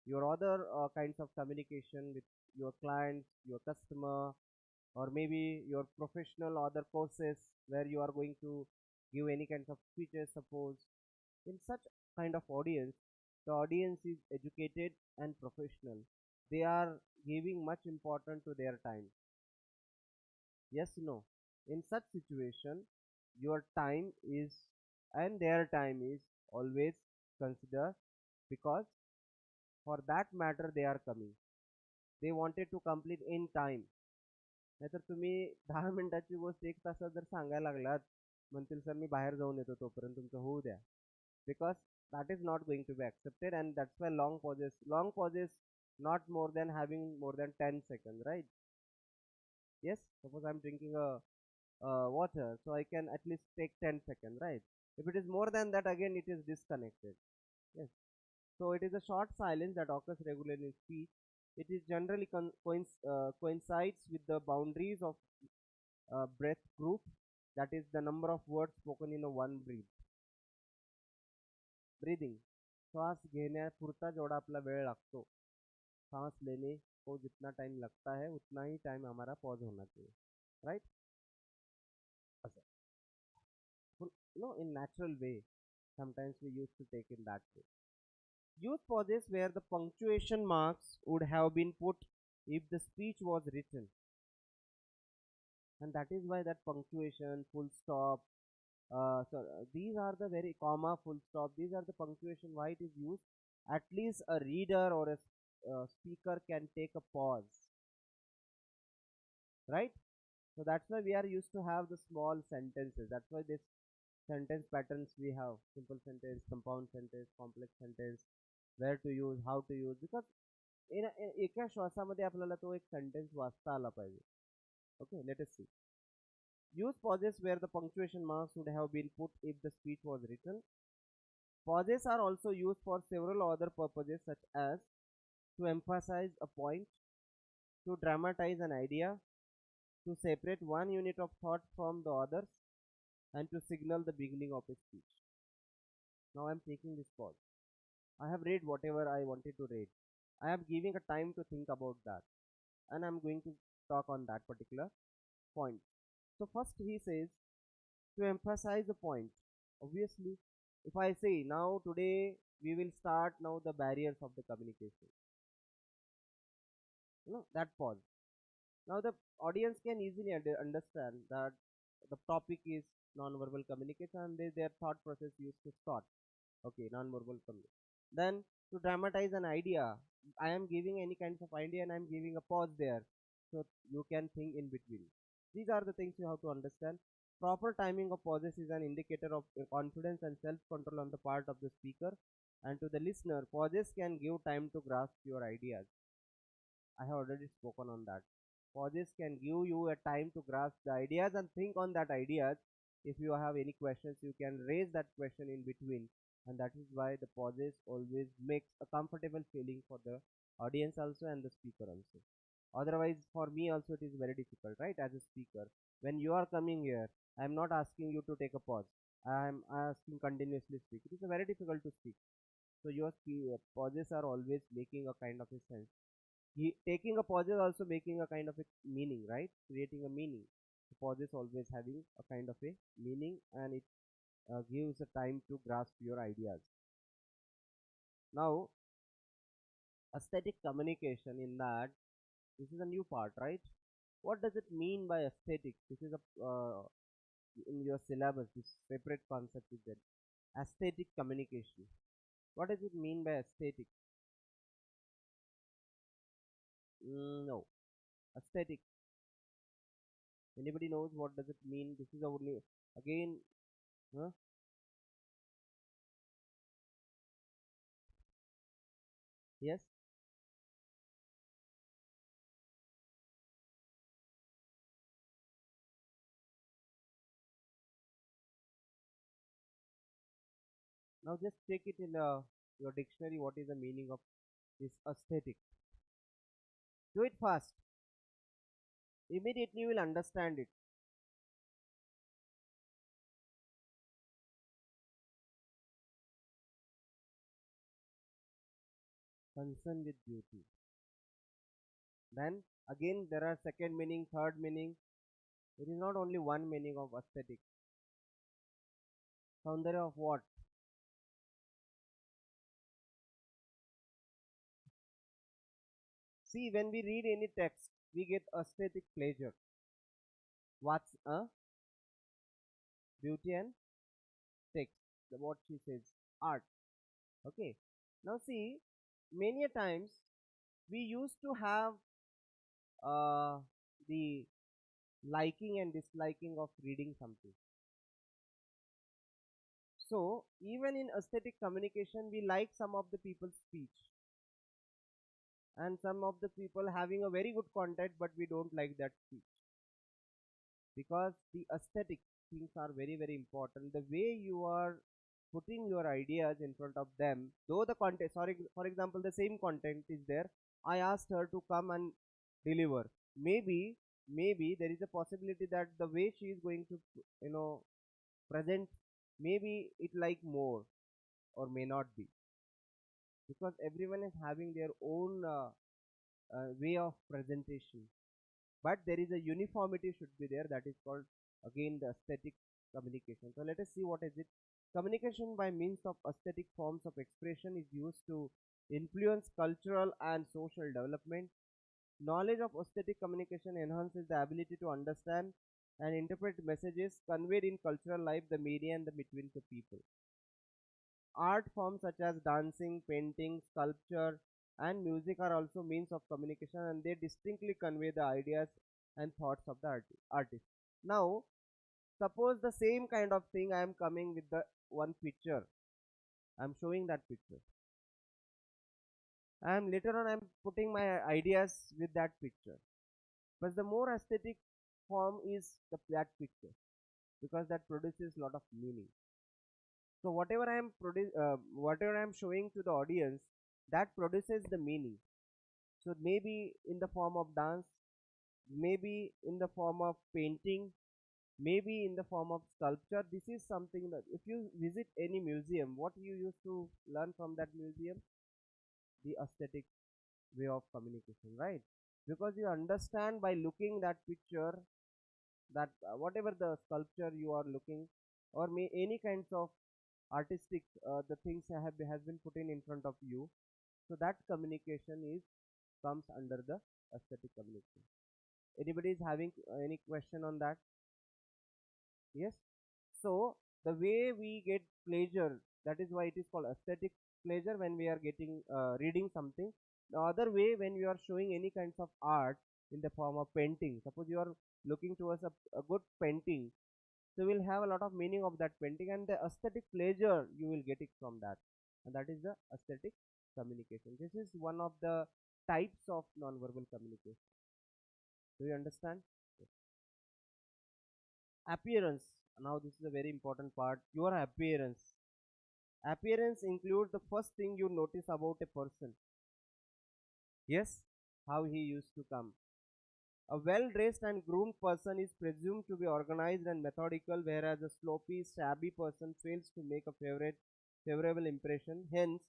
your other kinds of communication with your clients, your customer, or maybe your professional other courses where you are going to give any kinds of speeches. Suppose in such kind of audience, the audience is educated and professional. They are giving much importance to their time. Yes, no. In such situation, your time is and their time is always considered, because for that matter they are coming. They wanted to complete in time. नाहीतर तुम्ही 10 मिनिटाची गोष्ट 1 तासात जर सांगायला लागलात, म्हणतील sir मी बाहेर जाऊन येतो तोपर्यंत तुमचं होऊ द्या. Because that is not going to be accepted, and that's why long pauses not more than having more than 10 seconds, right? Yes, suppose I'm drinking a water, so I can at least take 10 seconds, right? If it is more than that, again it is disconnected. Yes. So it is a short silence that occurs regularly in speech. It is generally coincides with the boundaries of breath group, that is the number of words spoken in a one breathing. श्वास घेण्यापुरता जेवढा आपला वेळ लागतो, सांस लेने को जितना time लगता है उतना ही टाइम हमारा पॉज होना चाहिए, right? In natural way, sometimes we used to take in that way. Use pauses where the punctuation marks would have been put if the speech was written, and that is why that punctuation, full stop, these are the very comma, full stop, these are the punctuation why it is used. At least a reader or a speaker can take a pause, right? So that's why we are used to have the small sentences. That's why this sentence patterns we have: simple sentence, compound sentence, complex sentence, where to use, how to use, because एका श्वासामध्ये आपल्याला तो एक sentence वाचता आला पाहिजे. Okay, let us see. Use pauses where the punctuation marks would have been put if the speech was written. Pauses are also used for several other purposes, such as to emphasize a point, to dramatize an idea, to separate one unit of thought from the others, and to signal the beginning of a speech. Now I am taking this pause. I have read whatever I wanted to read. I am giving a time to think about that, and I am going to talk on that particular point. So first he says to emphasize a point. Obviously, if I say now today we will start now the barriers of the communication, that pause. Now the audience can easily understand that the topic is non-verbal communication, and their thought process used to start. Okay, non-verbal communication. Then to dramatize an idea, I am giving any kinds of idea and I am giving a pause there, so you can think in between. These are the things you have to understand. Proper timing of pauses is an indicator of confidence and self-control on the part of the speaker, and to the listener, pauses can give time to grasp your ideas. I have already spoken on that. Pauses can give you a time to grasp the ideas and think on that ideas. If you have any questions, you can raise that question in between, and that is why the pauses always makes a comfortable feeling for the audience also and the speaker also. Otherwise, for me also it is very difficult, right? As a speaker, when you are coming here, I am not asking you to take a pause. I am asking continuously speak. It is very difficult to speak. So your pauses are always making a kind of a sense. Taking a pause is also making a kind of a meaning, right? Creating a meaning. The pause is always having a kind of a meaning, and it gives a time to grasp your ideas. Now, aesthetic communication, in that, this is a new part, right? What does it mean by aesthetic? This is a in your syllabus. This separate concept is there. Aesthetic communication. What does it mean by aesthetic? No, aesthetic. Anybody knows what does it mean? This is only again. Huh? Yes. Now just check it in your dictionary. What is the meaning of this aesthetic? Do it fast. Immediately you will understand it. Concern with beauty. Then again there are second meaning, third meaning. It is not only one meaning of aesthetic. Soundarya of what? See, when we read any text, we get aesthetic pleasure. What's a beauty and text? What she says, art. Okay. Now see, many a times we used to have uh, the liking and disliking of reading something. So even in aesthetic communication, we like some of the people's speech, and some of the people having a very good content, but we don't like that speech, because the aesthetic things are very very important. The way you are putting your ideas in front of them, though the content, sorry, for example, the same content is there. I asked her to come and deliver. Maybe there is a possibility that the way she is going to present, maybe it like more or may not be, because everyone is having their own way of presentation, but there is a uniformity should be there. That is called again the aesthetic communication. So let us see what is it. Communication by means of aesthetic forms of expression is used to influence cultural and social development. Knowledge of aesthetic communication enhances the ability to understand and interpret messages conveyed in cultural life, the media, and the between the people. Art forms such as dancing, painting, sculpture, and music are also means of communication, and they distinctly convey the ideas and thoughts of the artist. Now, suppose the same kind of thing I am coming with the one picture. I am showing that picture. And later on I am putting my ideas with that picture. But the more aesthetic form is that picture, because that produces lot of meaning. So whatever I am showing to the audience, that produces the meaning. So maybe in the form of dance, maybe in the form of painting, maybe in the form of sculpture. This is something that if you visit any museum, what you used to learn from that museum? The aesthetic way of communication, right? Because you understand by looking that picture, that whatever the sculpture you are looking, or any kinds of artistic the things has been put in front of you, so that communication is comes under the aesthetic communication. Anybody is having any question on that? Yes. So the way we get pleasure, that is why it is called aesthetic pleasure when we are getting reading something. The other way, when you are showing any kinds of art in the form of painting, suppose you are looking towards a good painting, so you will have a lot of meaning of that painting, and the aesthetic pleasure you will get it from that, and that is the aesthetic communication. This is one of the types of non-verbal communication. Do you understand? Yes. Appearance. Now this is a very important part. Your appearance. Appearance includes the first thing you notice about a person. Yes, how he used to come. A well-dressed and groomed person is presumed to be organized and methodical, whereas a sloppy, shabby person fails to make a favorable impression. Hence,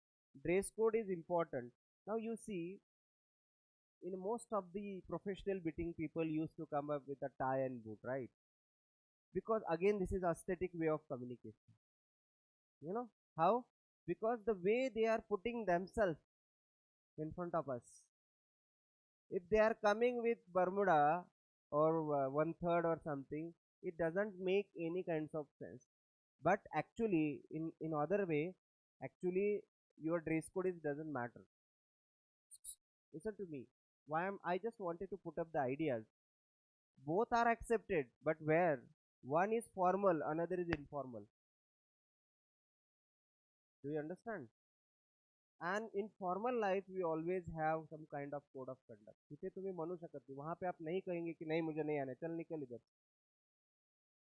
dress code is important. Now you see, in most of the professional meeting, people used to come up with a tie and boot, right? Because again, this is aesthetic way of communication. You know how? Because the way they are putting themselves in front of us. If they are coming with Bermuda or one third or something, it doesn't make any kinds of sense. But actually, in other way, actually your dress code is doesn't matter. Listen to me. I just wanted to put up the ideas. Both are accepted, but where one is formal, another is informal. Do you understand? And in formal life we always have some kind of code of conduct. तिथे तुम्ही म्हणू शकत नाही, वहां पे आप नहीं कहेंगे कि नहीं मुझे नहीं आना है, चल निकल इधर.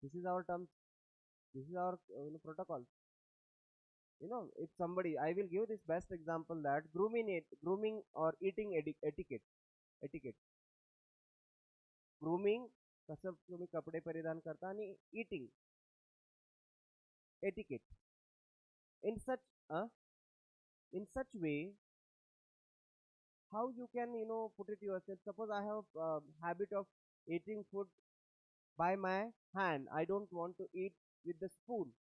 This is our terms. This is our protocol. If somebody, I will give this best example, that grooming or eating etiquette. Grooming, कसं तुम्ही कपडे परिधान करता, आणि eating etiquette. In such uh, in such way, how you can put it yourself. Suppose I have habit of eating food by my hand. I don't want to eat with the spoon.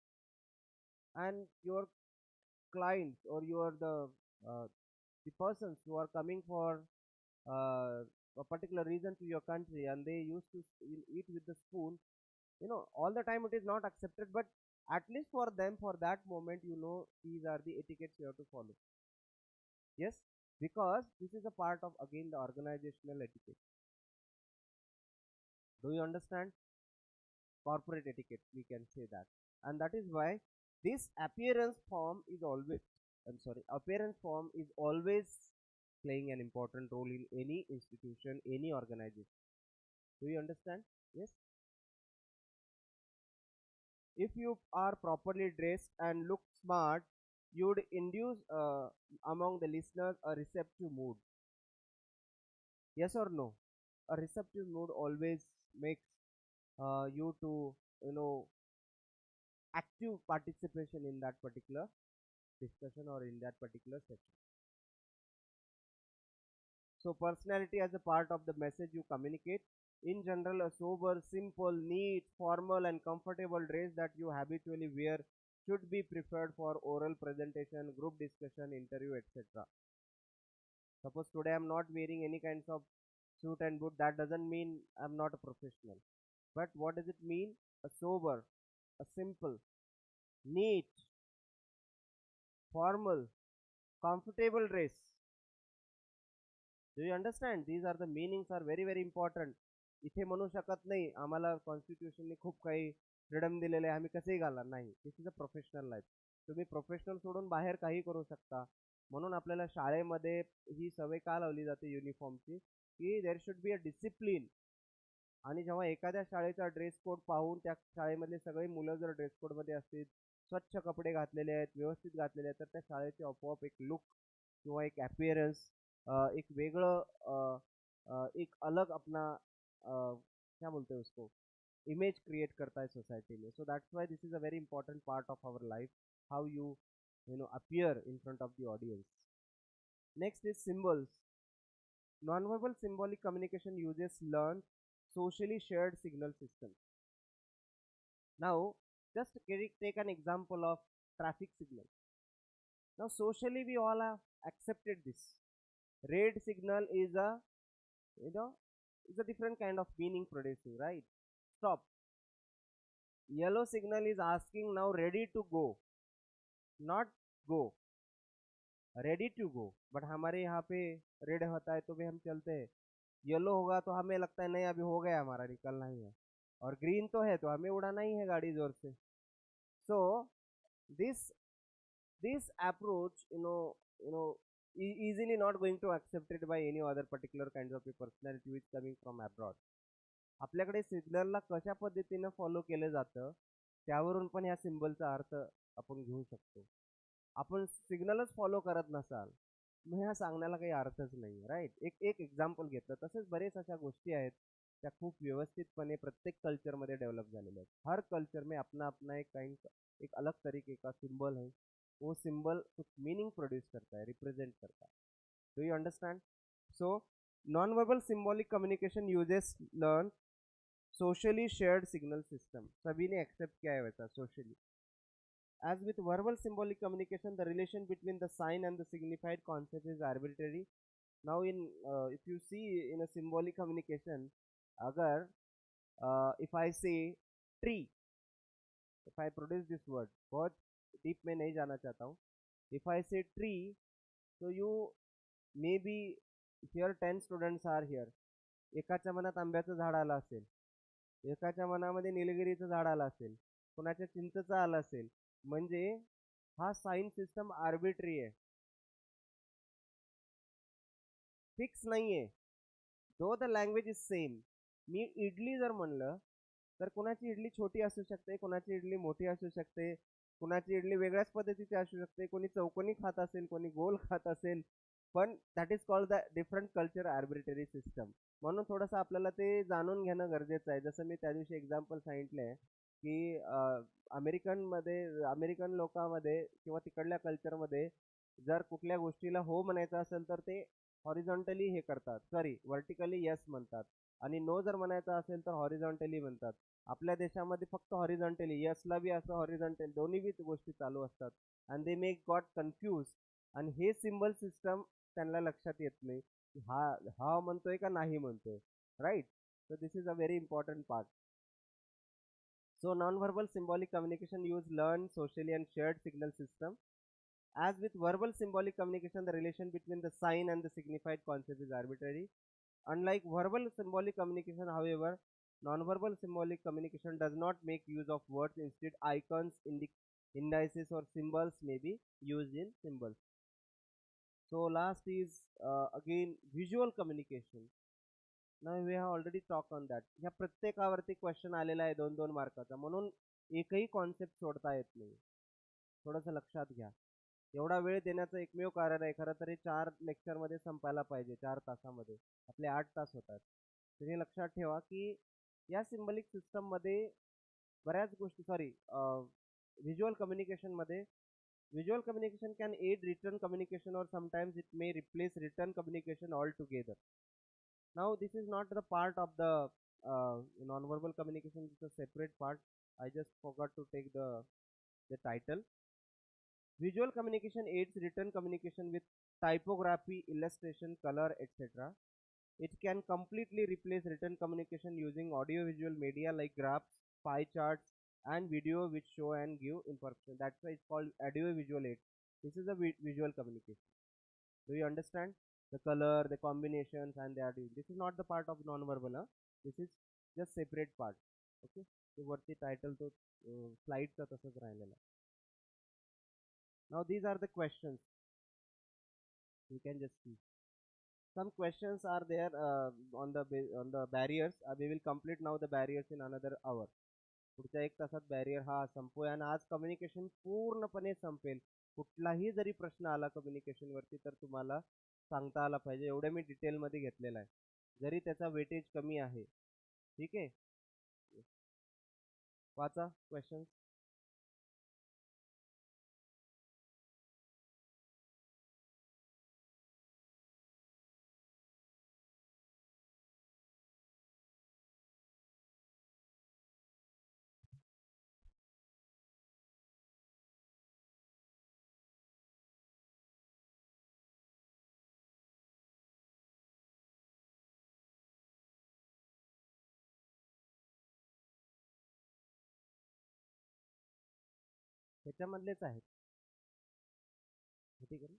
And your clients, or uh, the persons who are coming for uh, a particular reason to your country, and they used to eat with the spoon. All the time it is not accepted, but at least for them, for that moment, these are the etiquettes you have to follow. Yes, because this is a part of, again, the organizational etiquette. Do you understand? Corporate etiquette, we can say that. And that is why this appearance form is always playing an important role in any institution, any organization. Do you understand? Yes. If you are properly dressed and look smart, you would induce among the listeners a receptive mood. Yes or no? A receptive mood always makes you to, active participation in that particular discussion or in that particular session. So personality as a part of the message you communicate. In general, a sober, simple, neat, formal and comfortable dress that you habitually wear should be preferred for oral presentation, group discussion, interview, etc. Suppose today I'm not wearing any kinds of suit and boot, that doesn't mean I'm not a professional. But what does it mean? A sober, a simple, neat, formal, comfortable dress. Do you understand? These are the meanings are very very important. इथे म्हणू शकत नाही आम्हाला कॉन्स्टिट्यूशनने खूप काही freedom दिलेले आहे, आम्ही कसेही घालणार नाही. This is a professional life. तुम्ही प्रोफेशनल सोडून बाहेर काही करू शकता. म्हणून आपल्याला शाळेमध्ये ही सवय का लावली जाते युनिफॉर्मची, की there should be a discipline. आणि जेव्हा एखाद्या शाळेचा ड्रेस कोड पाहून त्या शाळेमधले सगळे मुलं जर ड्रेस कोडमध्ये असतील, स्वच्छ कपडे घातलेले आहेत, व्यवस्थित घातलेले आहेत, तर त्या शाळेचे आपोआप एक लुक किंवा एक ॲपियरन्स, एक वेगळं, एक अलग अपना क्या बोलते हैं उसको, इमेज क्रिएट करता है सोसाइटी में. So that's why this is a very important part of our life, how you appear in front of the audience. Next is symbols. Non-verbal symbolic communication uses learned socially shared signal systems. Now, just take an example of traffic signal. Now, socially we all have accepted this. Red signal is a, is a different kind of meaning producing, right? Stop. Yellow signal is asking now ready to go, not go, ready to go. But हमारे यहाँ पे red होता है तो भी हम चलते हैं, येलो होगा तो हमें लगता है नहीं अभी हो गया हमारा, निकलना ही है, और ग्रीन तो है तो हमें उड़ाना ही है गाड़ी जोर से. So this this approach, easily not going to accepted by any other particular kinds of a personality which coming from abroad. आपल्याकडे सिग्नलला कशा पद्धतीनं फॉलो केलं जातं त्यावरून पण ह्या सिम्बलचा अर्थ आपण घेऊ शकतो. आपण सिग्नलच फॉलो करत नसाल मग ह्या सांगण्याला काही अर्थच नाही, राईट. एक एक एक्झाम्पल घेतलं, तसेच बरेच अशा गोष्टी आहेत त्या खूप व्यवस्थितपणे प्रत्येक कल्चरमध्ये डेव्हलप झालेल्या आहेत. हर कल्चर में अपना अपना एक अलग तरीके का सिंबल है, वो सिंबल कुछ मीनिंग प्रोड्यूस करता है, रिप्रेजेंट करता है. Do you understand? So non verbal symbolic communication uses learn socially shared signal system. सभी ने एक्सेप्ट किया है वैसा socially. As with verbal symbolic communication, the relation between the sign and the signified concept is arbitrary. Now, if you see in a symbolic communication, agar if I say tree, if I produce this word, बहुत deep में नहीं जाना चाहता हूँ. If I say tree, so you maybe here 10 students are here. एकाच्या मनात आंब्याचं झाड आलं असेल, एकाच्या मनामध्ये निलगिरीचं झाड आलं असेल, कोणाच्या चिंचेचं आलं असेल, म्हणजे हा साइन सिस्टम आर्बिट्री आहे, फिक्स नाही आहे. दो द लँग्वेज इज सेम. मी इडली जर म्हणलं तर कोणाची इडली छोटी असू शकते, कोणाची इडली मोठी असू शकते, कोणाची इडली वेगळ्याच पद्धतीची असू शकते, कोणी चौकोनी खात असेल, कोणी गोल खात असेल, पण that is called the different culture arbitrary system. म्हणून थोडंसं आपल्याला ते जाणून घेणं गरजेचं आहे. जसं मी त्या दिवशी एक्झाम्पल सांगितलंय की अमेरिकन लोकांमध्ये किंवा तिकडल्या कल्चरमध्ये जर कुठल्या गोष्टीला हो म्हणायचं असेल तर ते हॉरिझॉन्टली हे करतात, सॉरी व्हर्टिकली यस म्हणतात, आणि नो जर म्हणायचं असेल तर हॉरिझॉन्टली म्हणतात. आपल्या देशामध्ये फक्त हॉरिझॉन्टली, यसला बी असं हॉरिझॉन्टली दोन्ही बी गोष्टी चालू असतात, and they make got confuse. आणि हे सिम्बल सिस्टम त्यांना लक्षात येत नाही हा हा म्हणतोय का नाही म्हणतोय, right. So this is a very important part. So non-verbal symbolic communication use learned socially and shared signal system. As with verbal symbolic communication, the relation between the sign and the signified concept is arbitrary. Unlike verbal symbolic communication, however, non-verbal symbolic communication does not make use of words. Instead, icons, indices or symbols may be used in symbols. So last is again visual communication. Now we have already talked on that. ह्या प्रत्येकावरती question आलेला आहे 2-2 मार्काचा, म्हणून एकही concept सोडता येत नाही. थोडंसं लक्षात घ्या. एवढा वेळ देण्याचं एकमेव कारण आहे, खरं तरी 4 लेक्चरमध्ये संपायला पाहिजे, 4 तासामध्ये आपले 8 तास होतात. तुम्ही लक्षात ठेवा की या सिम्बॉलिक सिस्टममध्ये बऱ्याच गोष्टी, सॉरी व्हिज्युअल कम्युनिकेशनमध्ये, visual communication can aid written communication or sometimes it may replace written communication all together. Now this is not the part of the non-verbal communication, it's a separate part. I just forgot to take the title. Visual communication aids written communication with typography, illustration, color, etc. It can completely replace written communication using audio-visual media like graphs, pie charts, and video which show and give information. That's why it's called audio-visual aid. This is a visual communication. Do you understand? The color, the combinations, and they are doing. This is not the part of non-verbal. This is just separate part. Okay. So what's the title to slides are tasas राहिलेला. Now these are the questions. You can just see. Some questions are there on the barriers. We will complete now the barriers in another hour. पुढच्या 1 तासात barrier हा संपूया आणि आज communication पूर्णपणे संपेल. कुठलाही जरी प्रश्न आला कम्युनिकेशन वरती तर तुम्हाला सांगता आला पाहिजे, एवढं मी डिटेलमध्ये घेतलेलं आहे, जरी त्याचा वेटेज कमी आहे. ठीक आहे. वाचा क्वेश्चन. ह्याच्यामधलेच आहेत. ठीक आहे.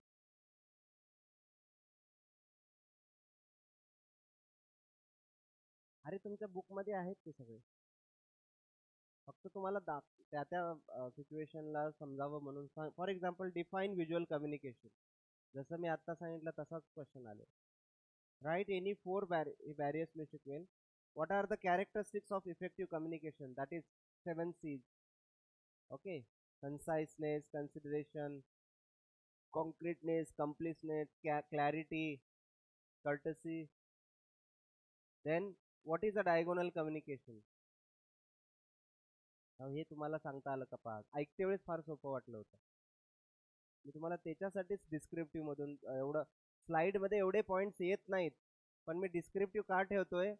अरे तुमच्या बुकमध्ये आहेत ते सगळे, फक्त तुम्हाला त्या त्या सिच्युएशनला समजावं म्हणून. For example define visual communication, जसं मी आत्ता सांगितलं तसाच क्वेश्चन आले. राईट एनी फोर बॅरियर्स में शिकवेल. What are the characteristics of effective communication? That is 7 C's. Okay. Conciseness, consideration, concreteness, completeness, clarity, courtesy. Then what is a diagonal communication? हे तुम्हाला सांगता आलं का? पहा, ऐकते वेळेस फार सोपं वाटलं होतं. मी तुम्हाला त्याच्यासाठीच डिस्क्रिप्टिव्ह मधून एवढं स्लाइड मध्ये एवढे पॉइंट्स येत नाहीत, पण मी डिस्क्रिप्टिव्ह का ठेवतोय,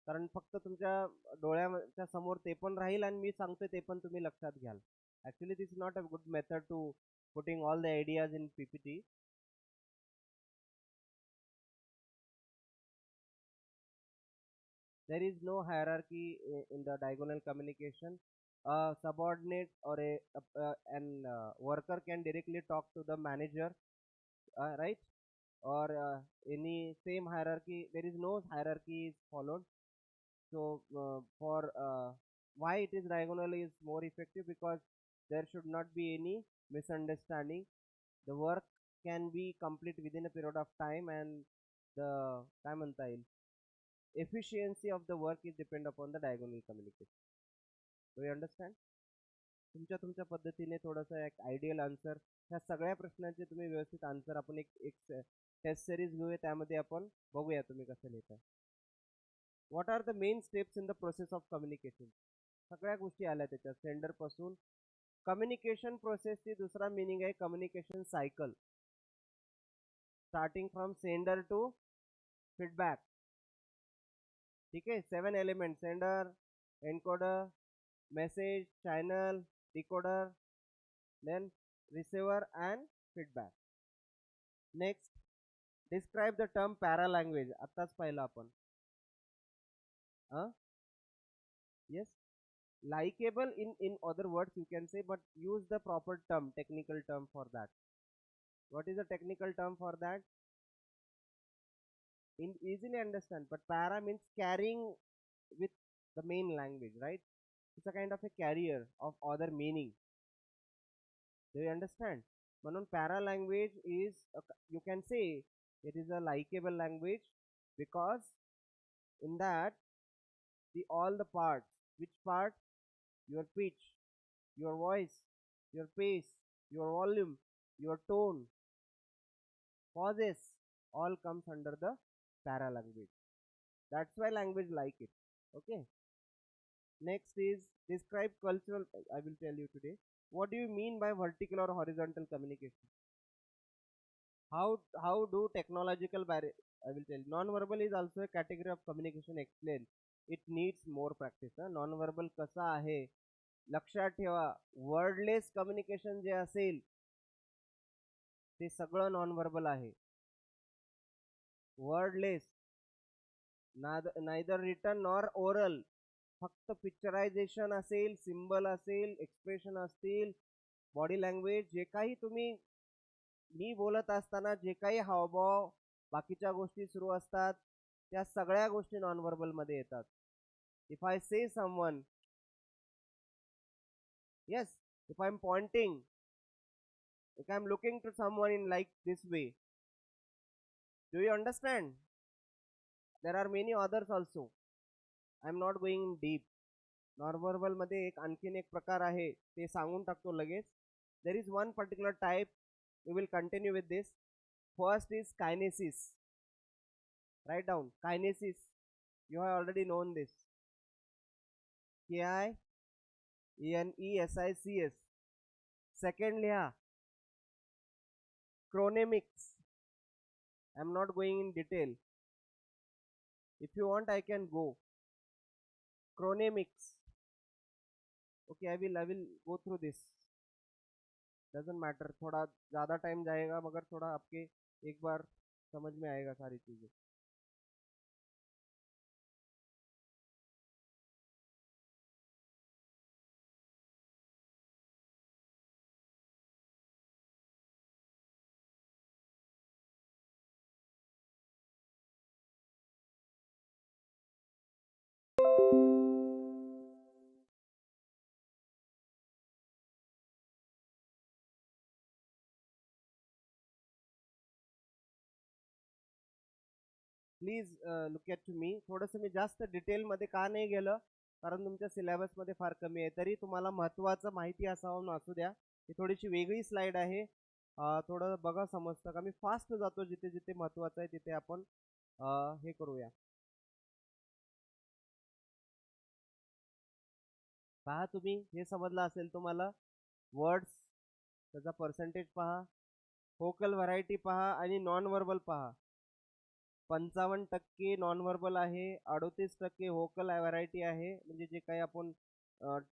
कारण फक्त तुमच्या डोळ्याच्या समोर ते पण राहील आणि मी सांगतोय ते पण तुम्ही लक्षात घ्याल. Actually this is not a good method to putting all the ideas in PPT. There is no hierarchy in the diagonal communication. A subordinate or an worker can directly talk to the manager, right? Or any same hierarchy. There is no hierarchy is followed. So for why it is diagonal is more effective, because there should not be any misunderstanding. The work can be complete within a period of time, and the काय म्हणता येईल, efficiency of the work is depend upon the diagonal communication. Do you understand? तुमच्या तुमच्या पद्धतीने थोडंसं एक ideal answer, ह्या सगळ्या प्रश्नांचे तुम्ही व्यवस्थित आन्सर आपण एक एक टेस्ट सिरीज घेऊया, त्यामध्ये आपण बघूया तुम्ही कसं लिहिता. What are the main steps in the process of communication? सगळ्या गोष्टी आल्या त्याच्यात, सेंडर पासून. कम्युनिकेशन प्रोसेसची दुसरा मिनिंग आहे communication cycle, starting from sender to feedback. ठीक आहे. 7 element: sender, encoder, message, channel, decoder, then receiver and feedback. Next, describe the term paralanguage. आत्ताच पाहिलं आपण. yes, likeable in other words you can say, but use the proper term, technical term for that. What is the technical term for that? In easily understand, but para means carrying with the main language, right? It's a kind of a carrier of other meaning. Do you understand? Manon para language is you can say it is a likeable language, because in that the all the parts, which part? Your pitch, your voice, your pace, your volume, your tone, pauses, all comes under the para language. That's why language like it. Okay. Next is describe cultural. I will tell you today. What do you mean by vertical or horizontal communication? How do technological barrier? I will tell you. Non-verbal is also a category of communication. Explain. It needs more practice. Non-verbal कसा आहे लक्षात ठेवा. Wordless communication जे असेल ते सगळं non verbal आहे. Wordless, neither written nor oral. फक्त picturization असेल, सिम्बल असेल, एक्सप्रेशन असतील, बॉडी लँग्वेज, जे काही तुम्ही मी बोलत असताना जे काही हावभाव बाकीच्या गोष्टी सुरू असतात त्या सगळ्या गोष्टी नॉन व्हर्बल मध्ये येतात. इफ आय से someone, yes, if I'm pointing, if I'm looking to someone in like this way, do you understand? There are many others also. I'm not going in deep. Non-verbal मध्ये एक आणखीन एक प्रकार आहे, ते सांगून टाकतो लगेच. There is one particular type. We will continue with this. First is kinesis. Write down kinesis. You have already known this. KINESICS. Second लिहा chronemics. I'm not going in detail. If you want I can go. Chronemics. Okay, I will go through this. Doesn't matter, थोड़ा ज़्यादा time जाएगा मगर थोड़ा आपके एक बार समझ में आएगा सारी चीज़ें. Please look at to me. थोडंसं मी जास्त डिटेलमध्ये का नाही गेलं, कारण तुमच्या सिलेबसमध्ये फार कमी आहे. तरी तुम्हाला महत्त्वाचं माहिती असावं असू द्या. ही थोडीशी वेगळी स्लाईड आहे. थोडं बघा, समजतं का? मी फास्ट जातो, जिथे जिथे महत्त्वाचं आहे तिथे आपण हे करूया. पहा, तुम्ही हे समजलं असेल तुम्हाला. वर्ड्स, त्याचा पर्सेंटेज पहा, व्होकल व्हरायटी पहा आणि नॉन व्हर्बल पहा. 55% नॉन व्हर्बल आहे, 38% व्होकल व्हरायटी आहे, म्हणजे जे काही आपण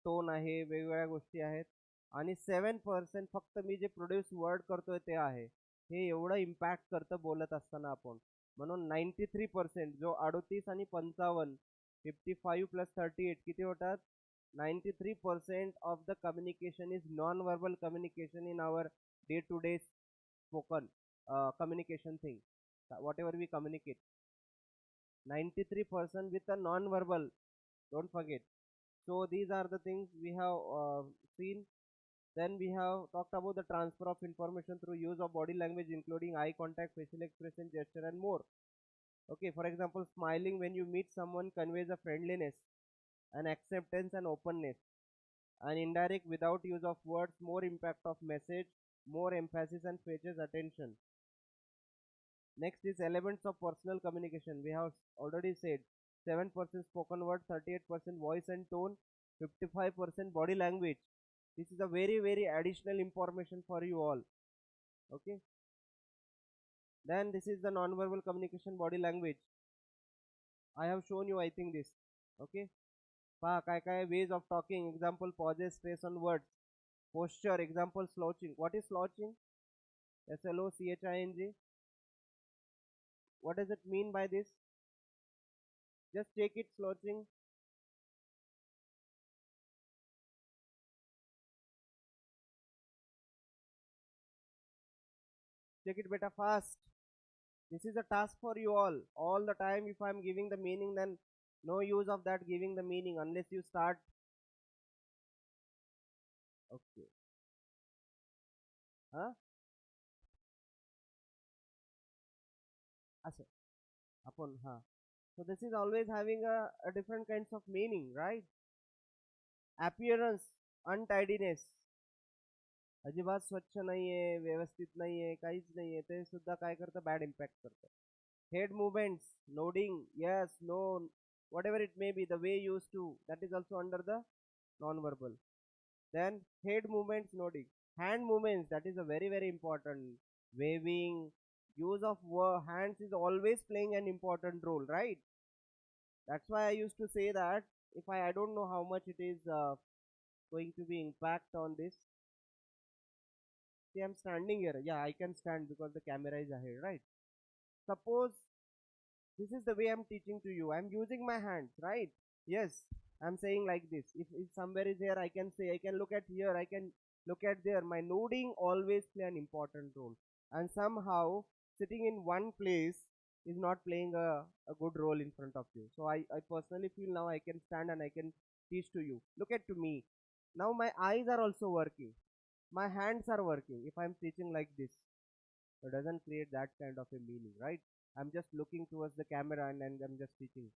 टोन आहे, वेगवेगळ्या गोष्टी आहेत, आणि 7% फक्त मी जे प्रोड्यूस वर्ड करतोय ते आहे. हे एवढं इम्पॅक्ट करतं बोलत असताना आपण. म्हणून 93% जो 38 आणि 55, 55 प्लस 38 किती होतात? 93% of the communication is non verbal communication in our day to day spoken communication thing, whatever we communicate. 93% with a non-verbal, don't forget. So these are the things we have seen. Then we have talked about the transfer of information through use of body language, including eye contact, facial expression, gesture, and more. Okay, for example, smiling when you meet someone conveys a friendliness, an acceptance, and openness. And indirect, without use of words, more impact of message, more emphasis, and fetches attention. Next is elements of personal communication. We have already said 7% spoken word, 38% voice and tone, 55% body language. This is a very, very additional information for you all. Okay. Then this is the non-verbal communication body language. I have shown you, I think, this. Okay. Kai ways of talking. Example, pauses, stress on words. Posture. Example, slouching. What is slouching? SLOCHING. What does it mean by this? Just take it, slouching. Take it better fast. This is a task for you all the time. If I'm giving the meaning, then no use of that giving the meaning unless you start. Okay. Huh? Asa. Upon, huh? So this is always having a different kinds of meaning, right? Appearance, untidiness. अजिबात स्वच्छ नाहीये, व्यवस्थित नाहीये, काहीच नाहीये, ते सुद्धा काय करतं? बॅड इम्पॅक्ट करतं. Head movements, nodding, yes, no, whatever it may be, the way used to, that is also under the non-verbal. Then head movements, nodding. Hand movements, that is a very, very important. Waving, use of hands is always playing an important role, right? That's why I used to say that if I don't know how much it is going to be impact on this. See, I'm standing here. Yeah, I can stand because the camera is ahead, right? Suppose this is the way I'm teaching to you. I'm using my hands, right? Yes, I'm saying like this. If somewhere is here, I can say, I can look at here, I can look at there. My nodding always play an important role. And somehow sitting in one place is not playing a good role in front of you. So I personally feel now I can stand and I can teach to you. Look at to me. Now my eyes are also working. My hands are working. If I'm teaching like this, it doesn't create that kind of a meaning, right? I'm just looking towards the camera and I'm just teaching.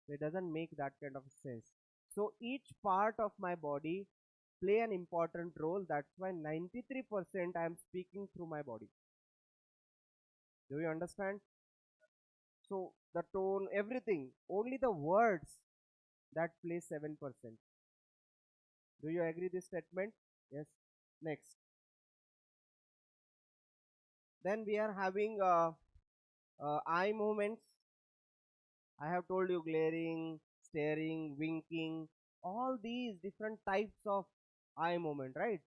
So it doesn't make that kind of sense. So each part of my body play an important role. That's why 93% I'm speaking through my body. Do you understand? So the tone, everything, only the words that play 7%. Do you agree this statement? Yes. Next. Then we are having eye movements. I have told you glaring, staring, winking, all these different types of eye movement, right?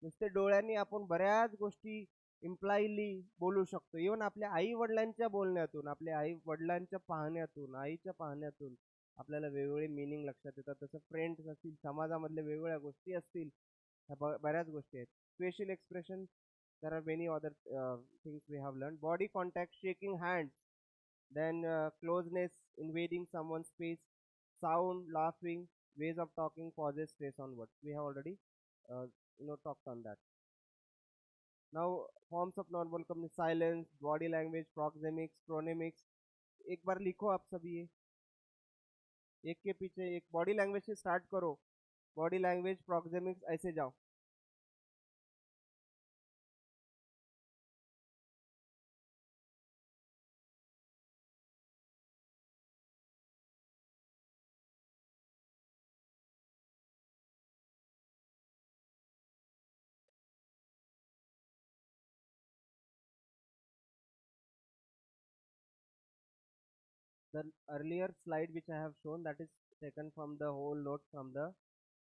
नुसते डोळ्यांनी आपण बऱ्याच गोष्टी इम्प्लाइली बोलू शकतो. Even आपल्या आई वडिलांच्या बोलण्यातून, आपल्या आई वडिलांच्या पाहण्यातून, आईच्या पाहण्यातून आपल्याला वेगवेगळे मिनिंग लक्षात येतात. तसं फ्रेंड्स असतील, समाजामधल्या वेगवेगळ्या गोष्टी असतील, बऱ्याच गोष्टी आहेत. Facial expression, there are many other things we have learned. Body contact, shaking hands, then closeness, invading someone's space, sound, laughing, ways of talking, pauses, stress on words. We have already talked on that. Now, forms of non-verbal communication: silence, body language, proxemics, chronemics. एक बार लिखो आप सभी ये, एक के पीछे एक। Body language से स्टार्ट करो, बॉडी लैंग्वेज प्रोक्सेमिक्स ऐसे जाओ। The earlier slide which I have shown, that is taken from the whole note from the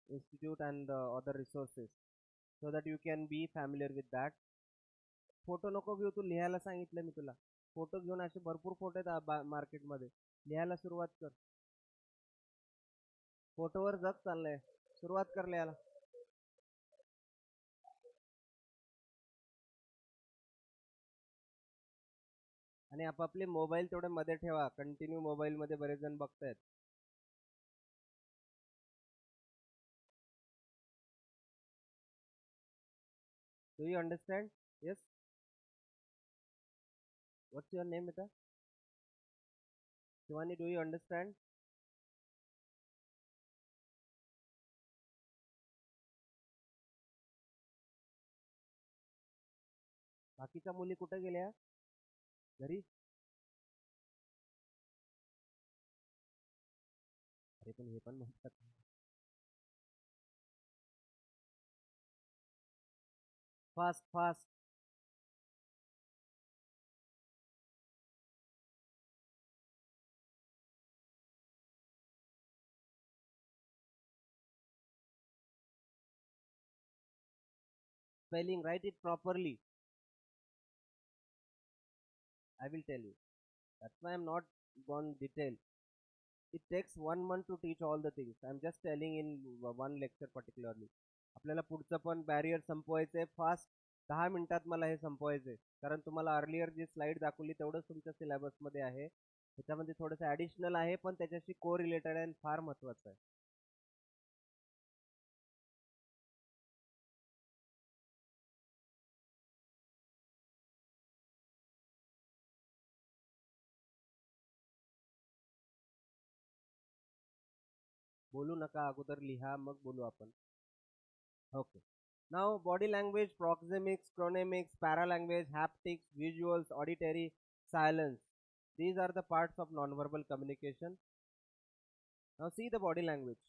institute and other resources, so that you can be familiar with that. Photo नको घेऊ, तू लिहायला सांगितलं मी तुला. Photo घेऊन असे भरपूर फोटो आहेत मार्केटमध्ये, लिहायला सुरुवात कर. फोटोवर जग चाललंय, सुरुवात कर लिहायला. आणि आपापले मोबाईल तेवढे मध्ये ठेवा, कंटिन्यू मोबाईल मध्ये बरेच जण बघतायत. Do you understand? Yes. What's your name बेटा? Shivani, do you understand? बाकीच्या मुली कुठे गेल्या? घरी? अरे पण हे पण म्हणतात. Fast fast. Spelling, write it properly. I will tell you. That's why I'm not gone detail. It takes 1 month to teach all the things. I'm just telling in one lecture particularly. आपल्याला पुढचं पण barrier संपवायचंय fast. 10 मिनिटात मला हे संपवायचंय, कारण तुम्हाला earlier जी slide दाखवली तेवढंच तुमच्या सिलेबस मध्ये आहे. त्याच्यामध्ये थोडंसं ऍडिशनल आहे, पण त्याच्याशी को रिलेटेड आहे, फार महत्वाचं आहे. बोलू नका, अगोदर लिहा, मग बोलू आपण. Okay. Now body language, proxemics, chronemics, paralanguage, haptics, visuals, auditory, silence. These are the parts of nonverbal communication. Now see the body language.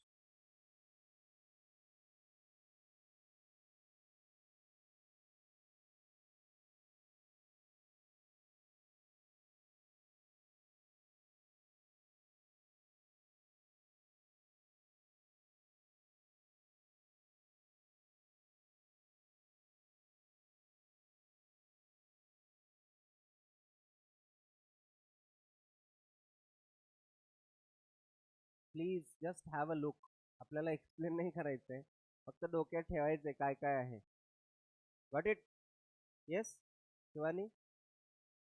Please just have a look. आपल्याला एक्सप्लेन नाही करायचंय, फक्त डोक्यात ठेवायचंय काय काय आहे. Got it? Yes Shivani,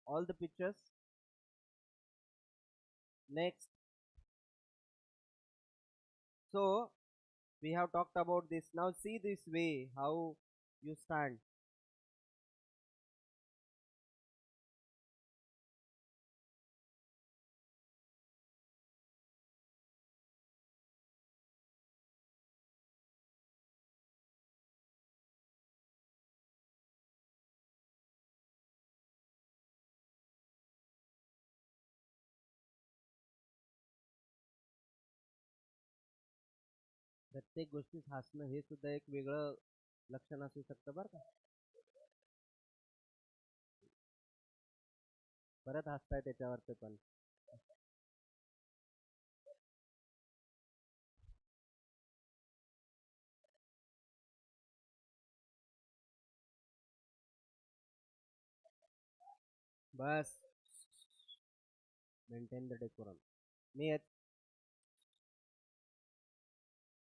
all the pictures. Next. So we have talked about this. Now see this way how you stand. प्रत्येक गोष्टीत हसणं हे सुद्धा एक वेगळं लक्षण असू शकतं बरं का. परत हसताय त्याच्यावरती पण. बस, maintain the decorum. Me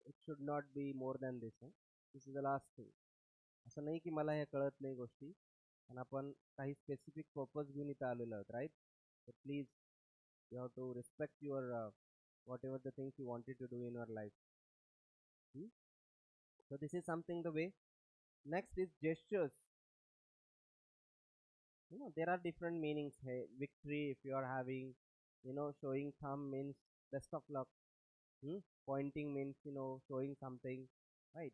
it should not be more than this. This is the last thing. असं नाही की मला हे कळत नाही गोष्टी, पण आपण काही स्पेसिफिक पर्पज घेऊन इथं आलेलो आहोत, राईट? तर please you have to respect your whatever the things you wanted to do in your life. So this is something the way. Next is gestures. You know there are different meanings. Hey, victory if you are having, Showing thumb means best of luck. Hmm? Pointing means, showing something, right?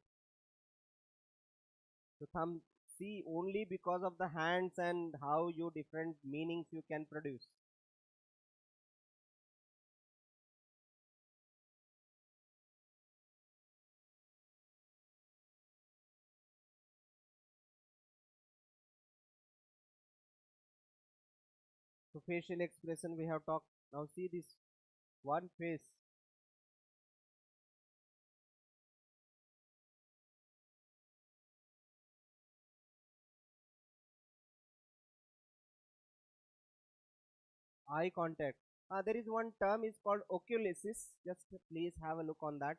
So thumb, see, only because of the hands and how you different meanings you can produce. So facial expression we have talked. Now see this one face. Eye contact. There is one term is called oculesis. Just please have a look on that.